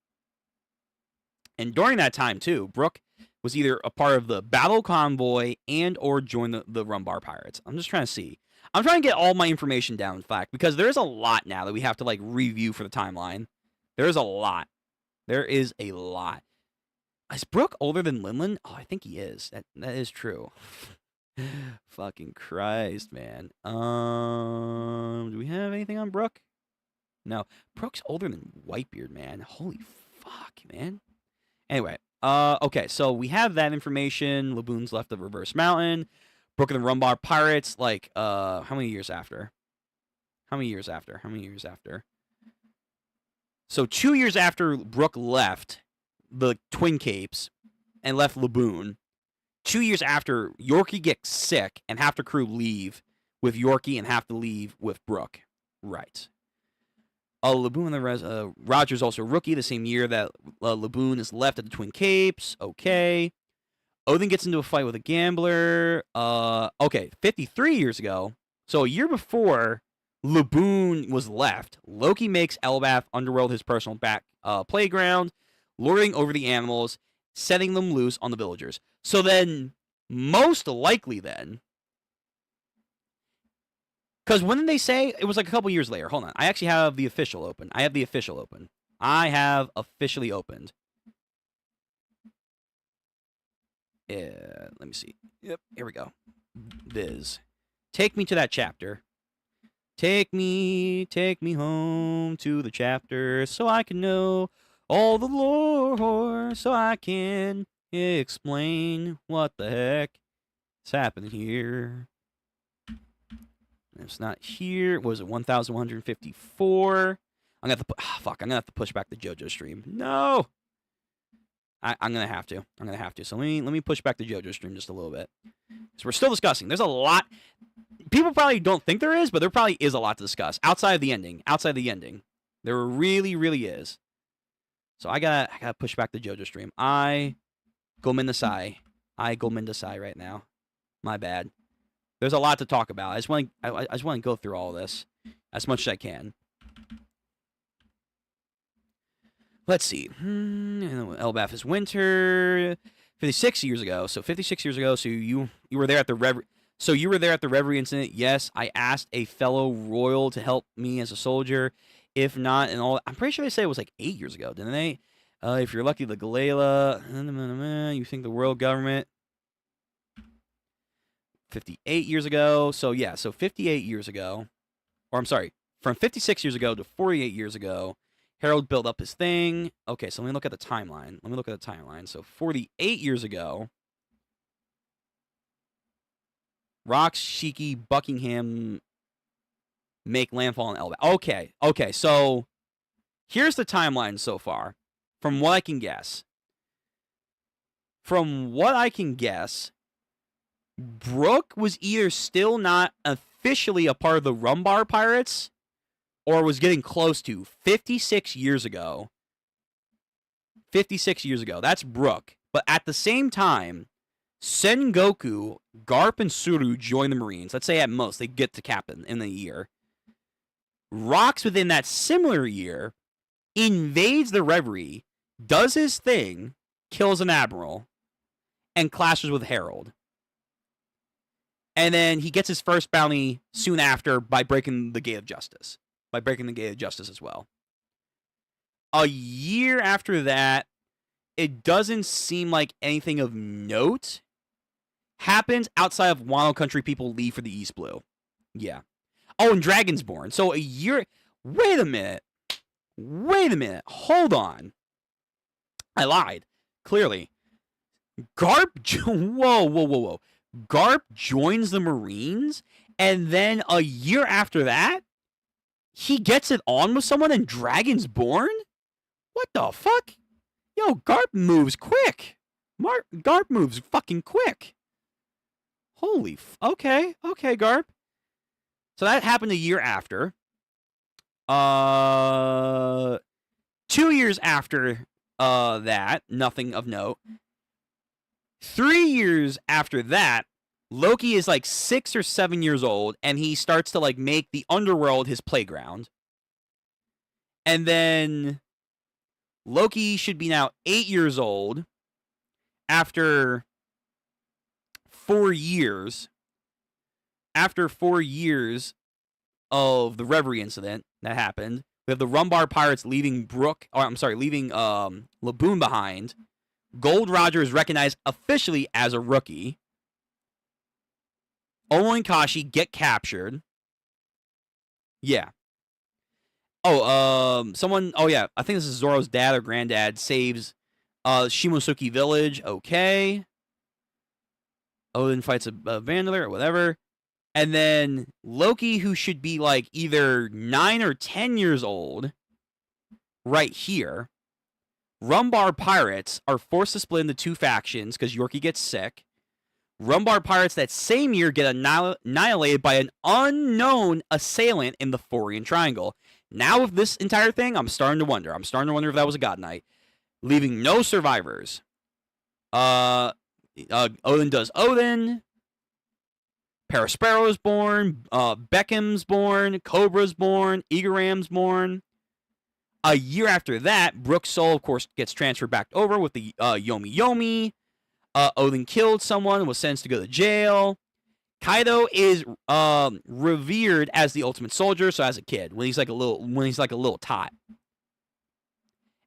And during that time, too, Brook was either a part of the battle convoy and or joined the Rumbar Pirates. I'm just trying to see. I'm trying to get all my information down, in fact, because there's a lot now that we have to, like, review for the timeline. There is a lot. Is Brook older than Linlin? Oh, I think he is. That is true. Fucking Christ, man. Do we have anything on Brook? No. Brook's older than Whitebeard, man. Holy fuck, man. Anyway, okay, so we have that information. Laboon's left the Reverse Mountain. Brooke and the Rumbar Pirates, like, how many years after? How many years after? How many years after? So 2 years after Brooke left the Twin Capes and left Laboon, 2 years after Yorkie gets sick and half the crew leave with Yorkie and have to leave with Brooke. Right. Laboon and Roger's also a rookie the same year that Laboon is left at the Twin Capes. Okay. Odin gets into a fight with a gambler. Okay, 53 years ago. So a year before Laboon was left, Loki makes Elbaf Underworld his personal playground, lording over the animals, setting them loose on the villagers. So then, most likely then, because when did they say? It was like a couple years later. Hold on. I actually have the official open. I have officially opened. Let me see. Yep, here we go. Viz. Take me to that chapter. Take me home to the chapter so I can know all the lore, so I can explain what the heck is happening here. It's not here. What was it 1,154? I'm gonna have to push back the JoJo stream. No. I'm gonna have to. So let me push back the JoJo stream just a little bit. So we're still discussing. There's a lot. People probably don't think there is, but there probably is a lot to discuss outside of the ending. There really, really is. So I gotta push back the JoJo stream. I go Mindasai right now. My bad. There's a lot to talk about. I just want to go through all this as much as I can. Let's see. Elbaf is winter. 56 years ago. So 56 years ago. So you were there at the Reverie incident. Yes, I asked a fellow royal to help me as a soldier. If not, and all, I'm pretty sure they said it was like 8 years ago, didn't they? If you're lucky, the Galela. You think the world government. 58 years ago. So yeah. So 58 years ago. Or I'm sorry. From 56 years ago to 48 years ago. Harold built up his thing. Okay, so let me look at the timeline. So 48 years ago, Rox, Shiki, Buckingham make landfall in Elbaf. Okay, so here's the timeline so far, from what I can guess. Brooke was either still not officially a part of the Rumbar Pirates, or was getting close to 56 years ago. 56 years ago. That's Brooke. But at the same time, Sengoku, Garp, and Suru join the Marines. Let's say at most they get to captain in a year. Rox within that similar year invades the Reverie, does his thing, kills an admiral, and clashes with Harold. And then he gets his first bounty soon after by breaking the Gate of Justice. As well. A year after that, it doesn't seem like anything of note happens outside of Wano Country people leave for the East Blue. Yeah. Oh, and Dragonsborn. So a year... Wait a minute. Hold on. I lied. Clearly. Garp... Whoa. Garp joins the Marines, and then a year after that, he gets it on with someone in Dragonsborn? What the fuck? Yo, Garp moves quick. Garp moves fucking quick. Holy okay, Garp. So that happened a year after. 2 years after that, nothing of note. 3 years after that, Loki is like 6 or 7 years old, and he starts to like make the underworld his playground. And then Loki should be now 8 years old after 4 years. After 4 years of the Reverie incident that happened, we have the Rumbar Pirates leaving Laboon behind. Gold Roger is recognized officially as a rookie. Olo and Kashi get captured. Yeah. I think this is Zoro's dad or granddad saves Shimosuke Village. Okay. Odin fights a Vandaler or whatever. And then Loki, who should be like either 9 or 10 years old, right here. Rumbar pirates are forced to split into two factions because Yorkie gets sick. Rumbar pirates that same year get annihilated by an unknown assailant in the Forian Triangle. Now with this entire thing, I'm starting to wonder. I'm starting to wonder if that was a God Knight. Leaving no survivors. Odin does Odin. Parasparrow is born. Beckham's born. Cobra's born. Igaram's born. A year after that, Brook's soul, of course, gets transferred back over with the Yomi Yomi. Odin killed someone, was sentenced to go to jail. Kaido is revered as the ultimate soldier, so as a kid, when he's like a little tot.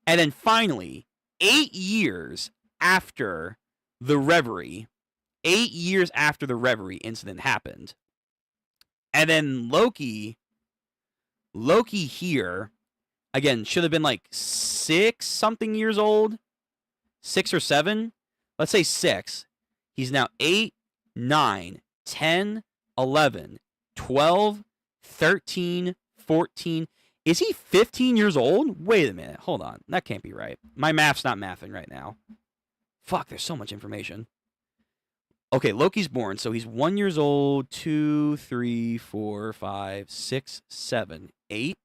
And then finally, 8 years after the Reverie, 8 years after the Reverie incident happened, and then Loki here, again, should have been like 6-something years old, 6 or 7. Let's say 6. He's now 8, 9, 10, 11, 12, 13, 14. Is he 15 years old? Wait a minute. Hold on. That can't be right. My math's not mathing right now. Fuck, there's so much information. Okay, Loki's born, so he's 1 year old, 2, 3, 4, 5, 6, 7, 8,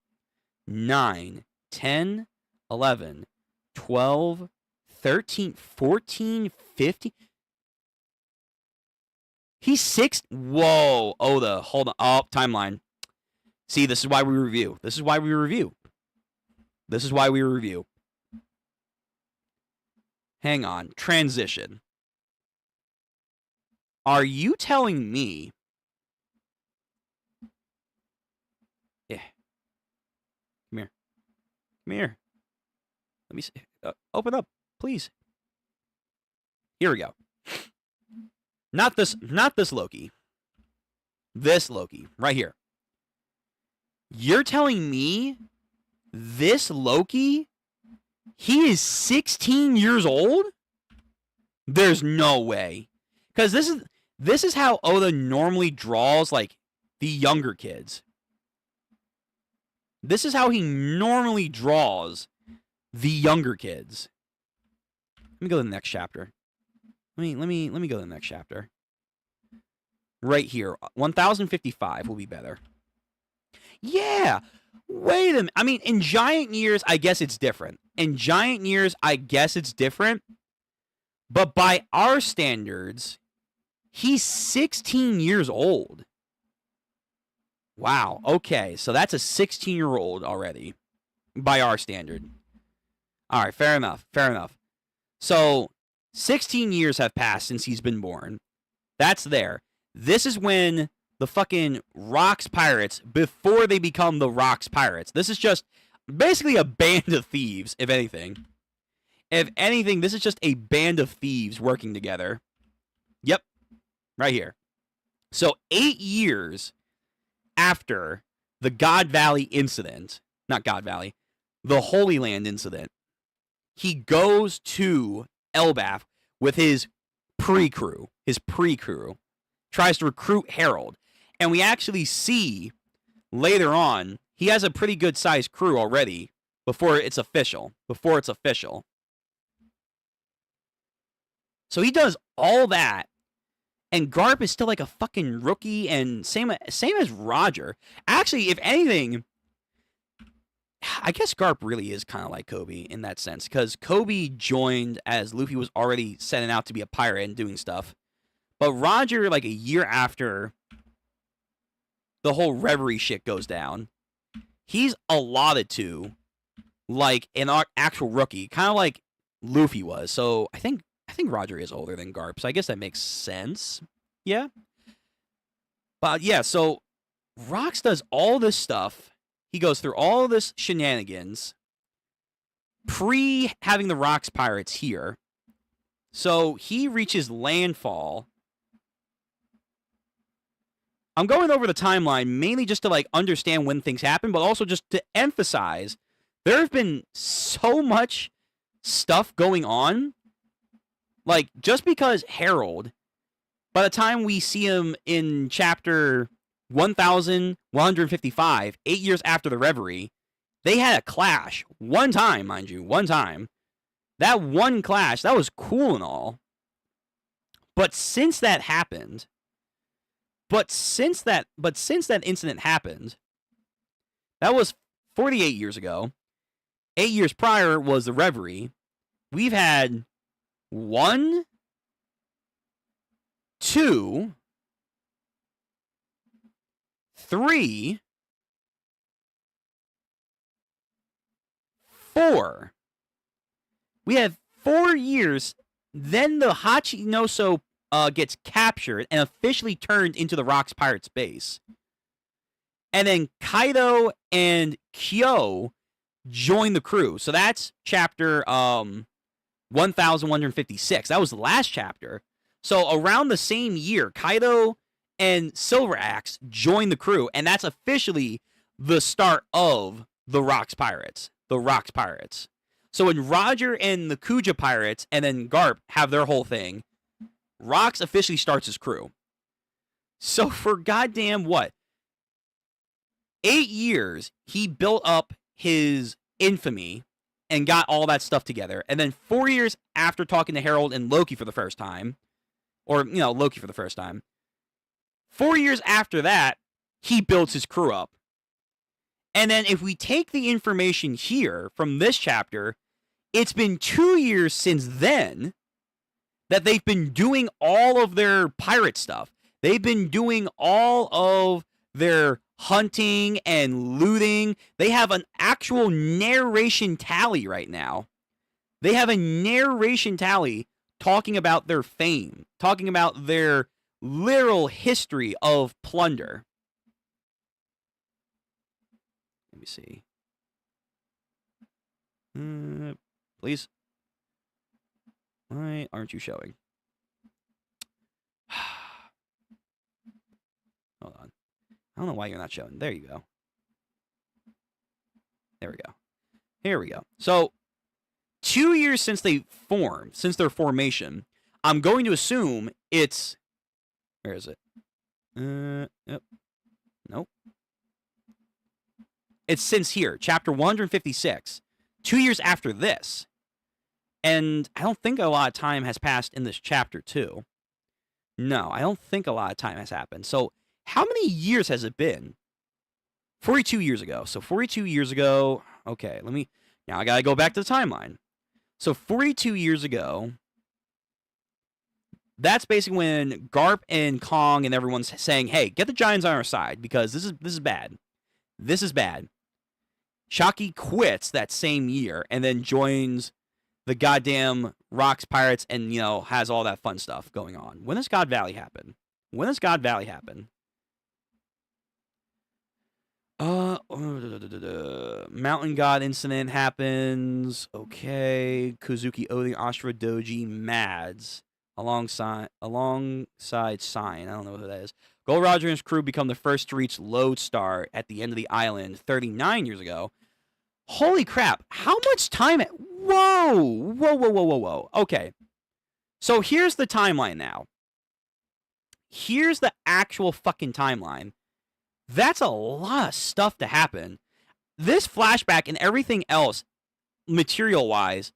9, 10, 11, 12, 13, 14, 15. He's 6. Whoa, Oda, hold on. Oh, timeline. See, this is why we review. This is why we review. This is why we review. Hang on. Transition. Are you telling me... Yeah. Come here. Come here. Let me see. Open up, please. Here we go. Not this Loki. This Loki, right here. You're telling me this Loki, he is 16 years old? There's no way. Because this is how Oda normally draws, like, the younger kids. This is how he normally draws the younger kids. Let me go to the next chapter. Let me go to the next chapter. Right here. 1055 will be better. Yeah. Wait a minute. I mean, in Giant Years, I guess it's different. In Giant Years, I guess it's different. But by our standards, he's 16 years old. Wow. Okay. So that's a 16-year-old already. By our standard. All right. Fair enough. Fair enough. So 16 years have passed since he's been born. That's there. This is when the fucking Rocks Pirates, before they become the Rocks Pirates. This is just basically a band of thieves, if anything. If anything, this is just a band of thieves working together. Yep. Right here. So 8 years after the God Valley incident, not God Valley, the Holy Land incident, he goes to Elbaf with his pre-crew, tries to recruit Harold. And we actually see later on, he has a pretty good sized crew already before it's official. So he does all that, and Garp is still like a fucking rookie, and same as Roger. Actually, if anything, I guess Garp really is kind of like Kobe in that sense, because Kobe joined as Luffy was already setting out to be a pirate and doing stuff. But Roger, like a year after the whole Reverie shit goes down, he's allotted to like an actual rookie, kind of like Luffy was. So I think Roger is older than Garp, so I guess that makes sense. Yeah. But yeah, so Rox does all this stuff. He goes through all this shenanigans pre having the Rocks Pirates here. So he reaches landfall. I'm going over the timeline mainly just to like understand when things happen, but also just to emphasize there have been so much stuff going on. Like, just because Harold by the time we see him in chapter 1155, 8 years after the Reverie, they had a clash. One time, mind you. One time. That one clash, that was cool and all. But since that happened, since that incident happened, that was 48 years ago. 8 years prior was the Reverie. We've had 1, 2, 3, 4. We have 4 years. Then the Hachinoso gets captured and officially turned into the Rocks Pirates base. And then Kaido and Kyo join the crew. So that's chapter 1156. That was the last chapter. So around the same year, Kaido and Silver Axe join the crew, and that's officially the start of the Rocks Pirates. The Rocks Pirates. So when Roger and the Kuja Pirates and then Garp have their whole thing, Rocks officially starts his crew. So for goddamn what? 8 years, he built up his infamy and got all that stuff together. And then 4 years after talking to Harold and Loki for the first time, or, Loki for the first time, 4 years after that, he builds his crew up. And then if we take the information here from this chapter, it's been 2 years since then that they've been doing all of their pirate stuff. They've been doing all of their hunting and looting. They have an actual narration tally right now. They have a narration tally talking about their fame, talking about their literal history of plunder. Let me see. Please. Why aren't you showing? Hold on. I don't know why you're not showing. There you go. There we go. Here we go. So, 2 years since they formed, since their formation, I'm going to assume it's... Where is it? Yep. Nope. It's since here, chapter 156. 2 years after this. And I don't think a lot of time has passed in this chapter, too. No, I don't think a lot of time has happened. So, how many years has it been? 42 years ago. So, 42 years ago... Okay, now I gotta go back to the timeline. So, 42 years ago... That's basically when Garp and Kong and everyone's saying, hey, get the Giants on our side, because this is bad. This is bad. Shaki quits that same year and then joins the goddamn Rocks Pirates and, has all that fun stuff going on. When does God Valley happen? When does God Valley happen? Mountain God incident happens. Okay. Kozuki Odin, Ashura Doji, Mads. Alongside Sign. I don't know who that is. Gold Roger and his crew become the first to reach Lodestar at the end of the island 39 years ago. Holy crap. How much time? Whoa. Okay. So here's the timeline now. Here's the actual fucking timeline. That's a lot of stuff to happen. This flashback and everything else, material-wise,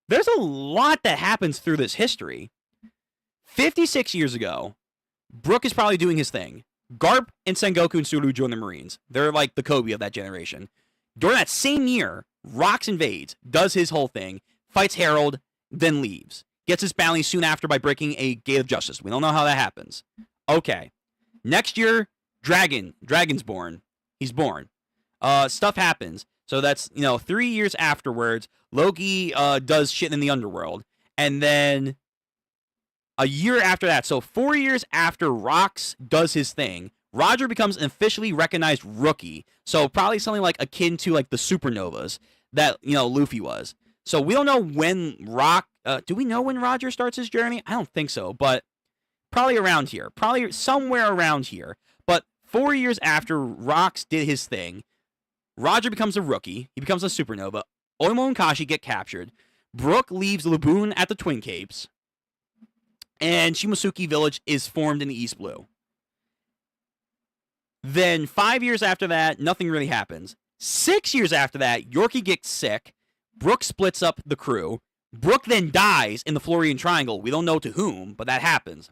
there's a lot that happens through this history. 56 years ago, Brook is probably doing his thing. Garp and Sengoku and Sulu join the Marines. They're like the Kobe of that generation. During that same year, Rocks invades, does his whole thing, fights Harold, then leaves. Gets his bounty soon after by breaking a gate of justice. We don't know how that happens. Okay. Next year, Dragon's born. He's born. Stuff happens. So that's, 3 years afterwards, Loki does shit in the underworld. And then a year after that, so 4 years after Rocks does his thing, Roger becomes an officially recognized rookie. So probably something like akin to like the supernovas that, Luffy was. So we don't know when do we know when Roger starts his journey? I don't think so, but probably around here. Probably somewhere around here. But 4 years after Rocks did his thing, Roger becomes a rookie. He becomes a supernova. Oimo and Kashi get captured. Brook leaves Laboon at the Twin Capes. and Shimosuke Village is formed in the East Blue. Then 5 years after that, nothing really happens. 6 years after that, Yorkie gets sick. Brook splits up the crew. Brook then dies in the Florian Triangle. We don't know to whom, but that happens.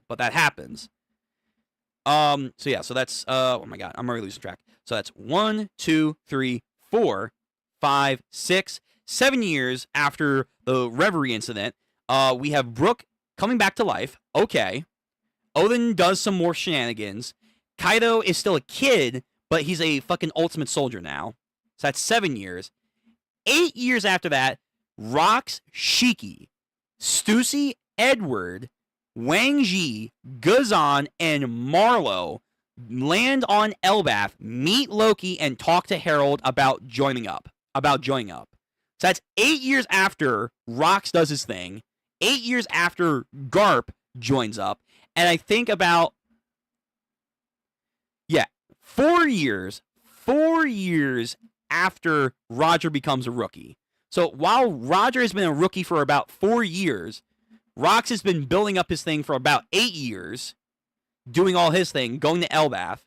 So that's oh my god, I'm already losing track. So that's 1, 2, 3, 4, 5, 6, 7 years after the Reverie incident. We have Brook coming back to life. Okay. Oden does some more shenanigans. Kaido is still a kid, but he's a fucking ultimate soldier now. So that's 7 years. 8 years after that, Rocks, Shiki, Stussy, Edward, Wang Ji, Guzan, and Marlowe land on Elbaf, meet Loki, and talk to Harold about joining up. So that's 8 years after Rocks does his thing. 8 years after Garp joins up. And I think about 4 years after Roger becomes a rookie. So while Roger has been a rookie for about 4 years, Rocks has been building up his thing for about 8 years, doing all his thing, going to Elbaf.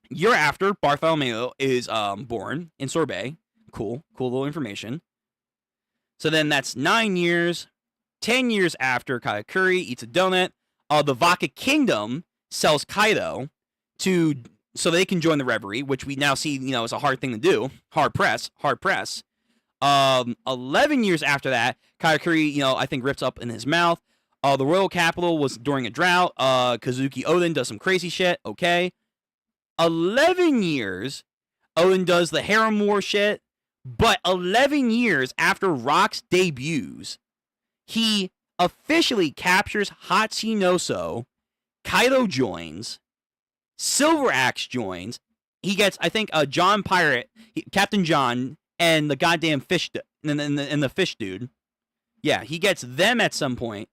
Year after, Bartholomew is born in Sorbet. Cool little information. So then that's 9 years. 10 years after Katakuri eats a donut, the Vaka Kingdom sells Kaido so they can join the Reverie, which we now see, is a hard thing to do. Hard press. 11 years after that, Katakuri, I think rips up in his mouth. The royal capital was during a drought. Kazuki Oden does some crazy shit. Okay. 11 years, Oden does the harem war shit. But 11 years after Rocks debuts, he officially captures Hachinoso. Kaido joins. Silver Axe joins. He gets, I think, John Pirate, Captain John, and the goddamn fish, and the fish dude. Yeah, he gets them at some point.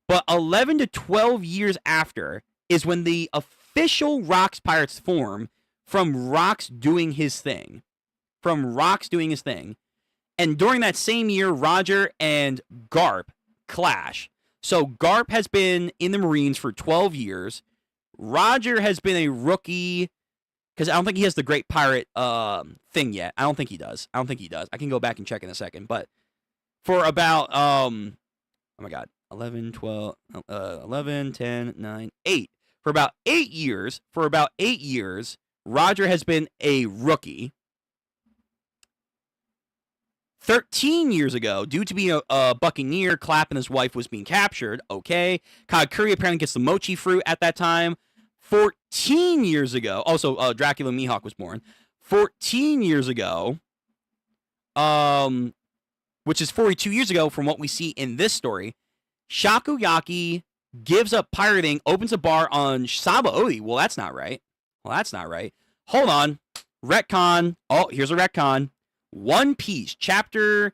But 11 to 12 years after is when the official Rocks Pirates form from Rocks doing his thing. And during that same year, Roger and Garp clash. So Garp has been in the Marines for 12 years. Roger has been a rookie because I don't think he has the Great Pirate thing yet. I don't think he does. I can go back and check in a second. But for about, oh my God, 11, 12, 11, 10, 9, 8. For about 8 years, Roger has been a rookie. 13 years ago, due to being a buccaneer, Clapp and his wife was being captured. Okay. Katakuri apparently gets the mochi fruit at that time. 14 years ago, also Dracula Mihawk was born. 14 years ago, which is 42 years ago from what we see in this story, Shakuyaki gives up pirating, opens a bar on Sabaody. Well, that's not right. Hold on. Retcon. Oh, here's a retcon. One Piece, chapter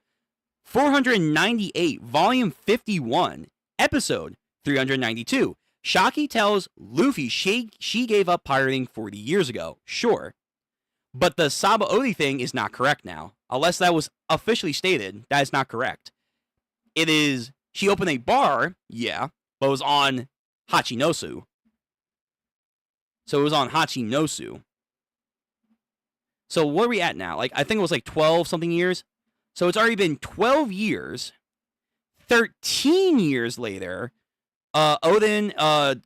498, volume 51, episode 392. Shaki tells Luffy she gave up pirating 40 years ago. Sure. But the Sabaody thing is not correct now. Unless that was officially stated, that is not correct. It is, she opened a bar, yeah, but it was on Hachinosu. So where are we at now? I think it was 12 something years. So it's already been 12 years. 13 years later, Oden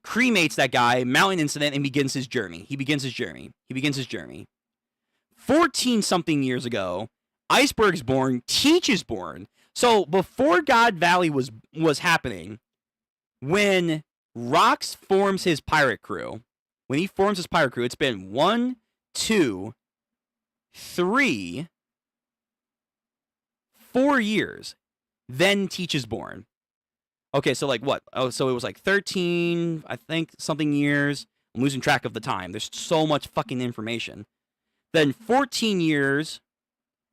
cremates that guy, mountain incident, and begins his journey. 14 something years ago, Iceberg's born, Teach is born. So before God Valley was happening, when Rocks forms his pirate crew, it's been 1, 2, 3, 4 years. Then Teach is born. Okay, so what? Oh, so it was 13, I think, something years. I'm losing track of the time. There's so much fucking information. Then 14 years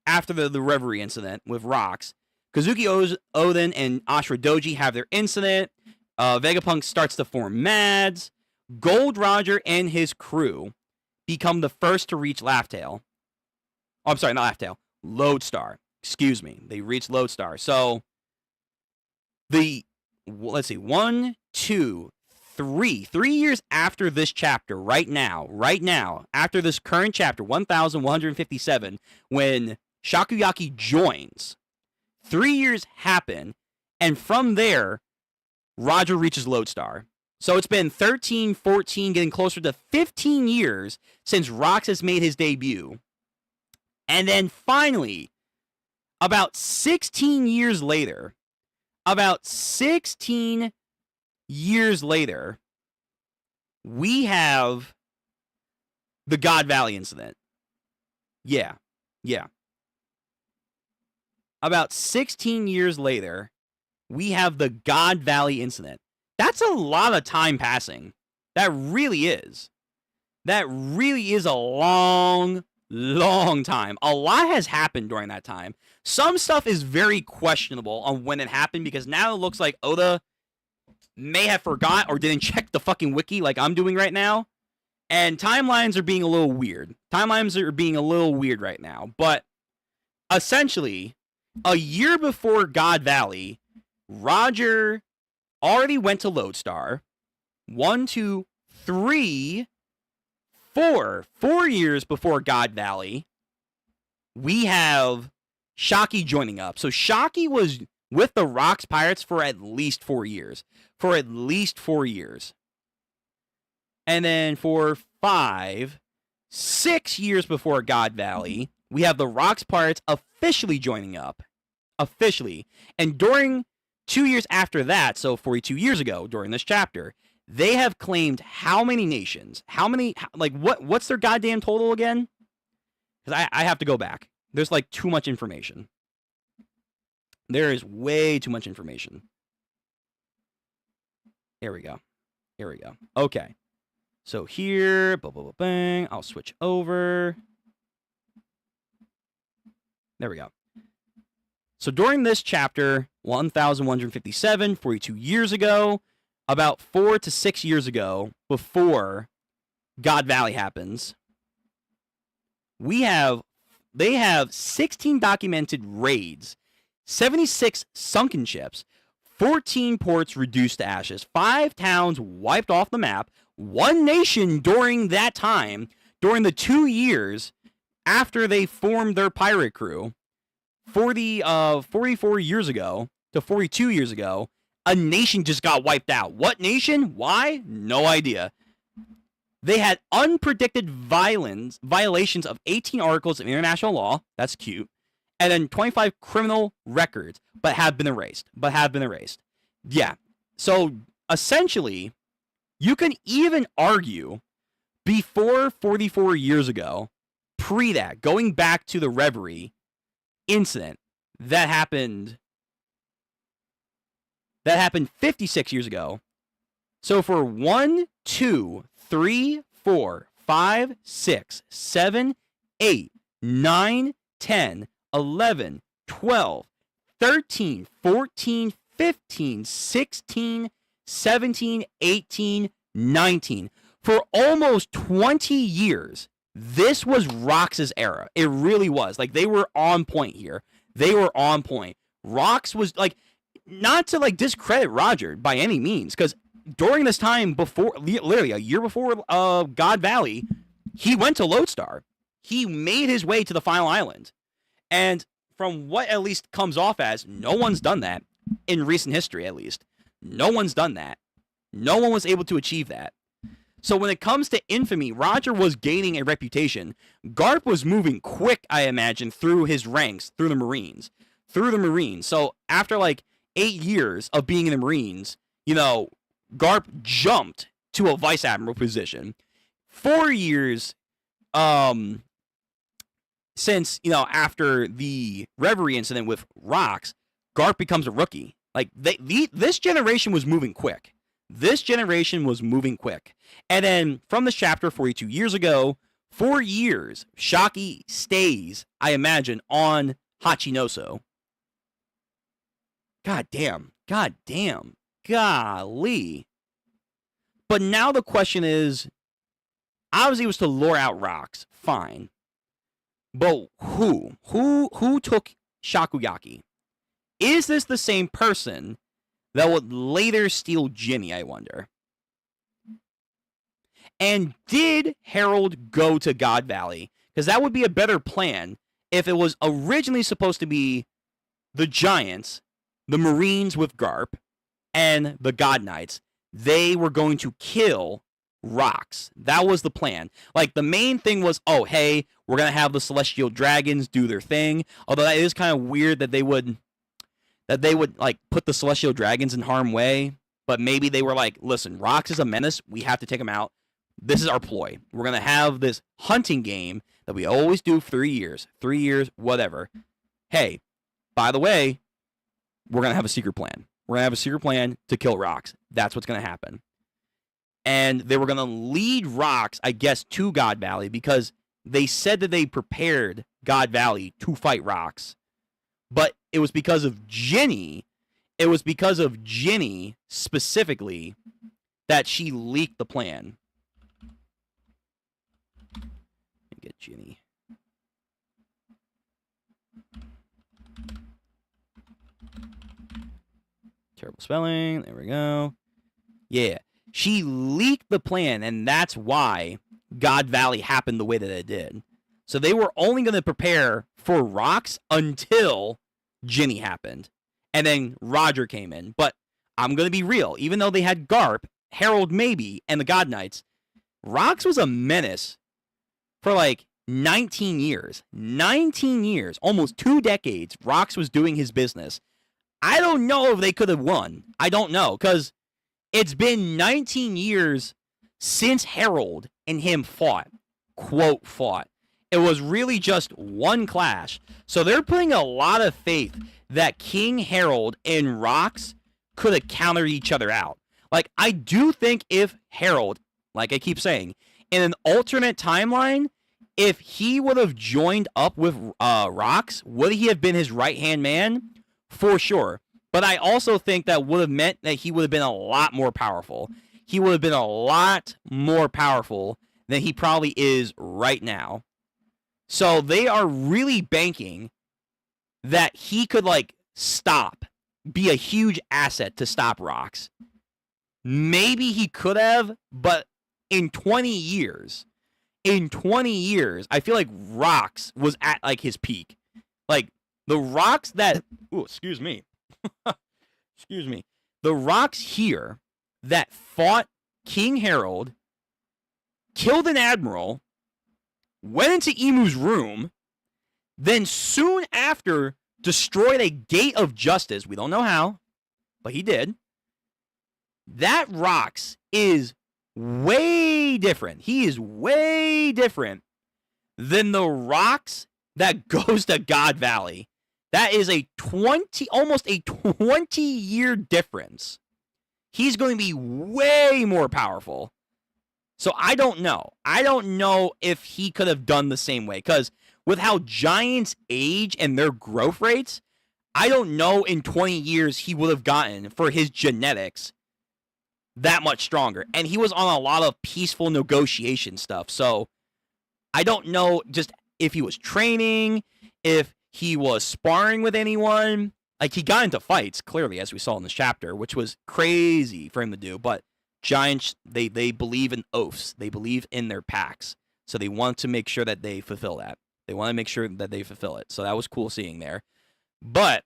after the Reverie incident with Rocks, Kazuki Oden and Ashura Doji have their incident. Vegapunk starts to form Mads. Gold Roger and his crew become the first to reach Laugh-Tale. Oh, I'm sorry, not Laugh-Tale. Lodestar. Excuse me. They reach Lodestar. So, the let's see, 1, 2, 3. 3 years after this chapter, right now, after this current chapter, 1157, when Shakugaki joins, 3 years happen, and from there, Roger reaches Lodestar. So it's been 13, 14, getting closer to 15 years since Rox has made his debut. And then finally, about 16 years later, we have the God Valley incident. Yeah. About 16 years later, we have the God Valley incident. That's a lot of time passing. That really is. That really is a long time. A lot has happened during that time. Some stuff is very questionable on when it happened because now it looks like Oda may have forgot or didn't check the fucking wiki like I'm doing right now. And timelines are being a little weird. Right now. But essentially, a year before God Valley, Roger already went to Lodestar. 1, 2, 3, 4. 4 years before God Valley, we have Shaki joining up. So Shaki was with the Rox Pirates for at least 4 years. And then for 5, 6 years before God Valley, we have the Rox Pirates officially joining up. And during 2 years after that, so 42 years ago, during this chapter, they have claimed how many nations? What's their goddamn total again? Because I have to go back. There's like too much information. There is way too much information. Here we go. Okay. So here, bang. I'll switch over. There we go. So during this chapter, 1157, 42 years ago, about 4 to 6 years ago, before God Valley happens, they have 16 documented raids, 76 sunken ships, 14 ports reduced to ashes, 5 towns wiped off the map, 1 nation during that time, during the 2 years after they formed their pirate crew, 44 years ago to 42 years ago, a nation just got wiped out. What nation? Why? No idea. They had unpredicted violations of 18 articles of international law. That's cute. And then 25 criminal records, but have been erased. Yeah. So essentially, you can even argue before 44 years ago, pre that, going back to the Reverie incident that happened 56 years ago. So for 1, 2, 3, 4, 5, 6, 7, 8, 9, 10, 11, 12, 13, 14, 15, 16, 17, 18, 19. For almost 20 years, this was Rox's era. It really was. Like, they were on point here. Rox was, like, not to, like, discredit Roger by any means, because during this time before, literally a year before God Valley, he went to Lodestar. He made his way to the final island. And from what at least comes off as, no one's done that in recent history, at least. No one's done that. No one was able to achieve that. So when it comes to infamy, Roger was gaining a reputation. Garp was moving quick, I imagine, through his ranks, through the Marines. So after like 8 years of being in the Marines, you know, Garp jumped to a vice admiral position. 4 years since, you know, after the Reverie incident with Rox, Garp becomes a rookie. Like, this generation was moving quick. And then from this chapter 42 years ago, 4 years, Shaki stays, I imagine, on Hachinoso. God damn. Golly. But now the question is, obviously it was to lure out Rox. Fine. But who? Who took Shakugaki? Is this the same person that would later steal Ginny, I wonder? And did Harold go to God Valley? Because that would be a better plan if it was originally supposed to be the Giants, the Marines with Garp, and the God Knights. They were going to kill Rox. That was the plan. Like, the main thing was, oh, hey, we're going to have the Celestial Dragons do their thing. Although that is kind of weird that they would like put the Celestial Dragons in harm's way. But maybe they were like, listen, Rox is a menace. We have to take him out. This is our ploy. We're going to have this hunting game that we always do for 3 years. 3 years, whatever. Hey, by the way, we're going to have a secret plan. We're going to have a secret plan to kill Rox. That's what's going to happen. And they were going to lead Rox, I guess, to God Valley because they said that they prepared God Valley to fight Rox. But it was because of Ginny. It was because of Ginny specifically that she leaked the plan. Get Ginny. Terrible spelling. There we go. Yeah. She leaked the plan, and that's why God Valley happened the way that it did. So they were only going to prepare for Rox until Ginny happened. And then Roger came in. But I'm going to be real. Even though they had Garp, Harold maybe, and the God Knights, Rox was a menace for like 19 years. 19 years. Almost 2 decades. Rox was doing his business. I don't know if they could have won. I don't know. Because it's been 19 years since Harold and him fought. Quote, fought. It was really just one clash. So they're putting a lot of faith that King Harold and Rox could have countered each other out. Like, I do think if Harold, like I keep saying, in an alternate timeline, if he would have joined up with Rox, would he have been his right-hand man? For sure. But I also think that would have meant that he would have been a lot more powerful. He would have been a lot more powerful than he probably is right now. So they are really banking that he could, like, be a huge asset to stop Rox. Maybe he could have, but in 20 years, I feel like Rox was at, like, his peak. Like, the Rox that... Ooh, excuse me. Excuse me. The Rox here that fought King Harold, killed an admiral, went into Emu's room, then soon after destroyed a gate of justice. We don't know how, but he did. That Rox is way different. He is way different than the Rox that goes to God Valley. That is almost a 20-year difference. He's going to be way more powerful. So I don't know. I don't know if he could have done the same way. Because with how giants age and their growth rates, I don't know in 20 years he would have gotten, for his genetics, that much stronger. And he was on a lot of peaceful negotiation stuff. So I don't know just if he was training, if he was sparring with anyone. Like, he got into fights, clearly, as we saw in this chapter, which was crazy for him to do. But giants, they believe in oaths. They believe in their packs. So they want to make sure that they fulfill that. They want to make sure that they fulfill it. So that was cool seeing there. But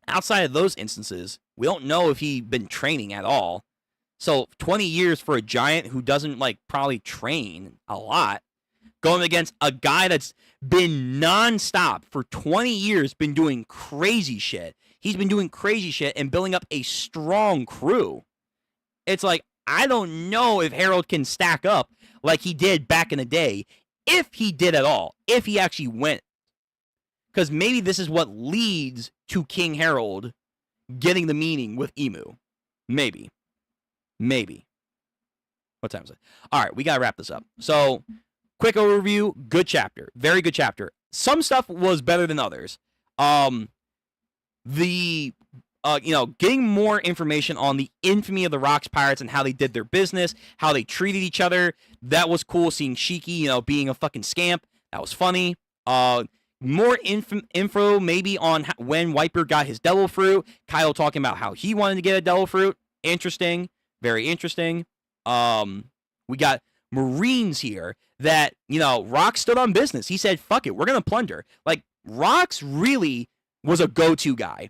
outside of those instances, we don't know if he'd been training at all. So 20 years for a giant who doesn't, like, probably train a lot, going against a guy that's been nonstop for 20 years, been doing crazy shit. He's been doing crazy shit and building up a strong crew. It's like, I don't know if Harold can stack up like he did back in the day, if he did at all, if he actually went. Because maybe this is what leads to King Harold getting the meeting with Emu. Maybe. What time is it? All right, we got to wrap this up. So, quick overview, good chapter. Very good chapter. Some stuff was better than others. Getting more information on the infamy of the Rox Pirates and how they did their business, how they treated each other. That was cool, seeing Shiki, being a fucking scamp. That was funny. more info maybe on when Whitebeard got his devil fruit. Kyle talking about how he wanted to get a devil fruit. Interesting. Very interesting. We got Marines here that, Rock stood on business. He said, fuck it, we're going to plunder. Like, Rox really was a go-to guy.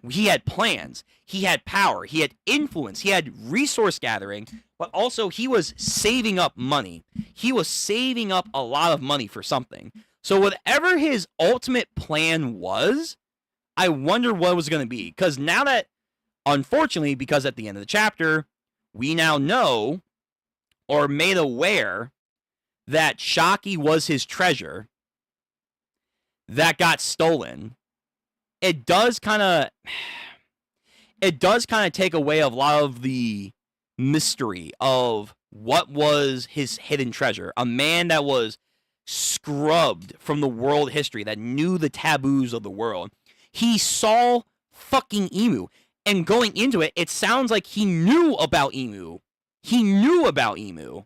He had plans. He had power. He had influence. He had resource gathering. But also, he was saving up money. He was saving up a lot of money for something. So whatever his ultimate plan was, I wonder what it was going to be. Because now that, unfortunately, because at the end of the chapter, we now know or made aware that Shocky was his treasure that got stolen. It does kind of take away a lot of the mystery of what was his hidden treasure. A man that was scrubbed from the world history, that knew the taboos of the world. He saw fucking Emu. And going into it, it sounds like he knew about Emu. He knew about Emu.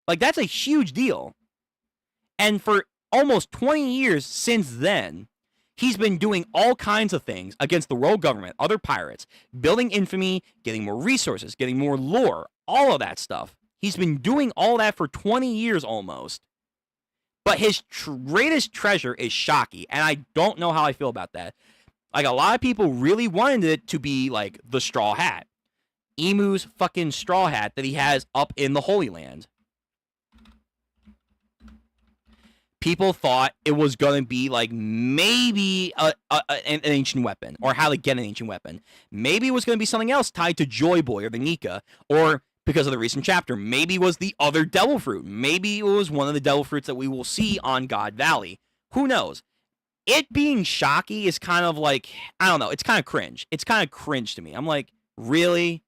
Like, that's a huge deal. And for almost 20 years since then, he's been doing all kinds of things against the world government, other pirates, building infamy, getting more resources, getting more lore, all of that stuff. He's been doing all that for 20 years almost. But his greatest treasure is Shocky, and I don't know how I feel about that. Like, a lot of people really wanted it to be, like, the straw hat. Emu's fucking straw hat that he has up in the Holy Land. People thought it was going to be, like, maybe an ancient weapon, or how to get an ancient weapon. Maybe it was going to be something else tied to Joy Boy or the Nika, or, because of the recent chapter, maybe it was the other devil fruit. Maybe it was one of the devil fruits that we will see on God Valley. Who knows? It being Shocky is kind of like, I don't know, it's kind of cringe. It's kind of cringe to me. I'm like, really?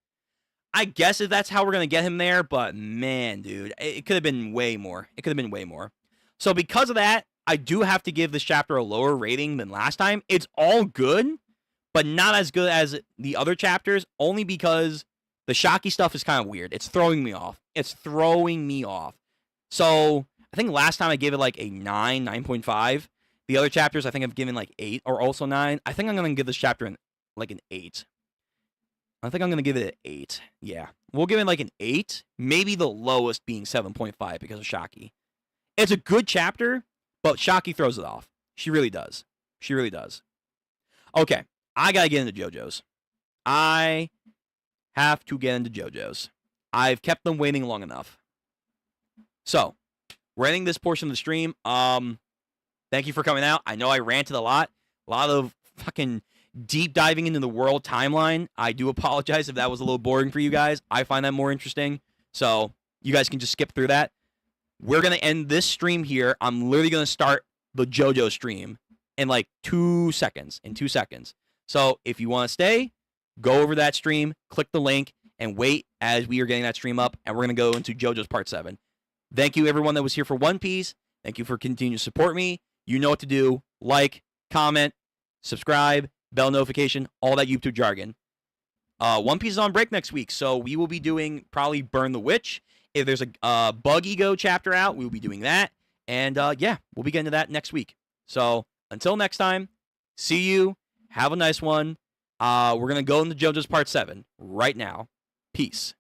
I guess if that's how we're going to get him there, but man, dude, it could have been way more. It could have been way more. So because of that, I do have to give this chapter a lower rating than last time. It's all good, but not as good as the other chapters, only because the Shocky stuff is kind of weird. It's throwing me off. It's throwing me off. So I think last time I gave it like a 9, 9.5. The other chapters I think I've given like 8 or also 9. I think I'm going to give this chapter an 8. I think I'm going to give it an 8. Yeah. We'll give it like an 8. Maybe the lowest being 7.5 because of Shocky. It's a good chapter, but Shocky throws it off. She really does. She really does. Okay. I got to get into JoJo's. I have to get into JoJo's. I've kept them waiting long enough. So, we're ending this portion of the stream. Thank you for coming out. I know I ranted a lot of fucking deep diving into the world timeline. I do apologize if that was a little boring for you guys. I find that more interesting. So, you guys can just skip through that. We're going to end this stream here. I'm literally going to start the JoJo stream in like 2 seconds. In 2 seconds. So, if you want to stay, go over that stream, click the link, and wait as we are getting that stream up, and we're going to go into JoJo's Part 7. Thank you, everyone that was here for One Piece. Thank you for continuing to support me. You know what to do. Like, comment, subscribe, bell notification, all that YouTube jargon. One Piece is on break next week, so we will be doing probably Burn the Witch. If there's a Bug Ego chapter out, we will be doing that. And, yeah, we'll be getting to that next week. So, until next time, see you. Have a nice one. We're going to go into JoJo's Part 7 right now. Peace.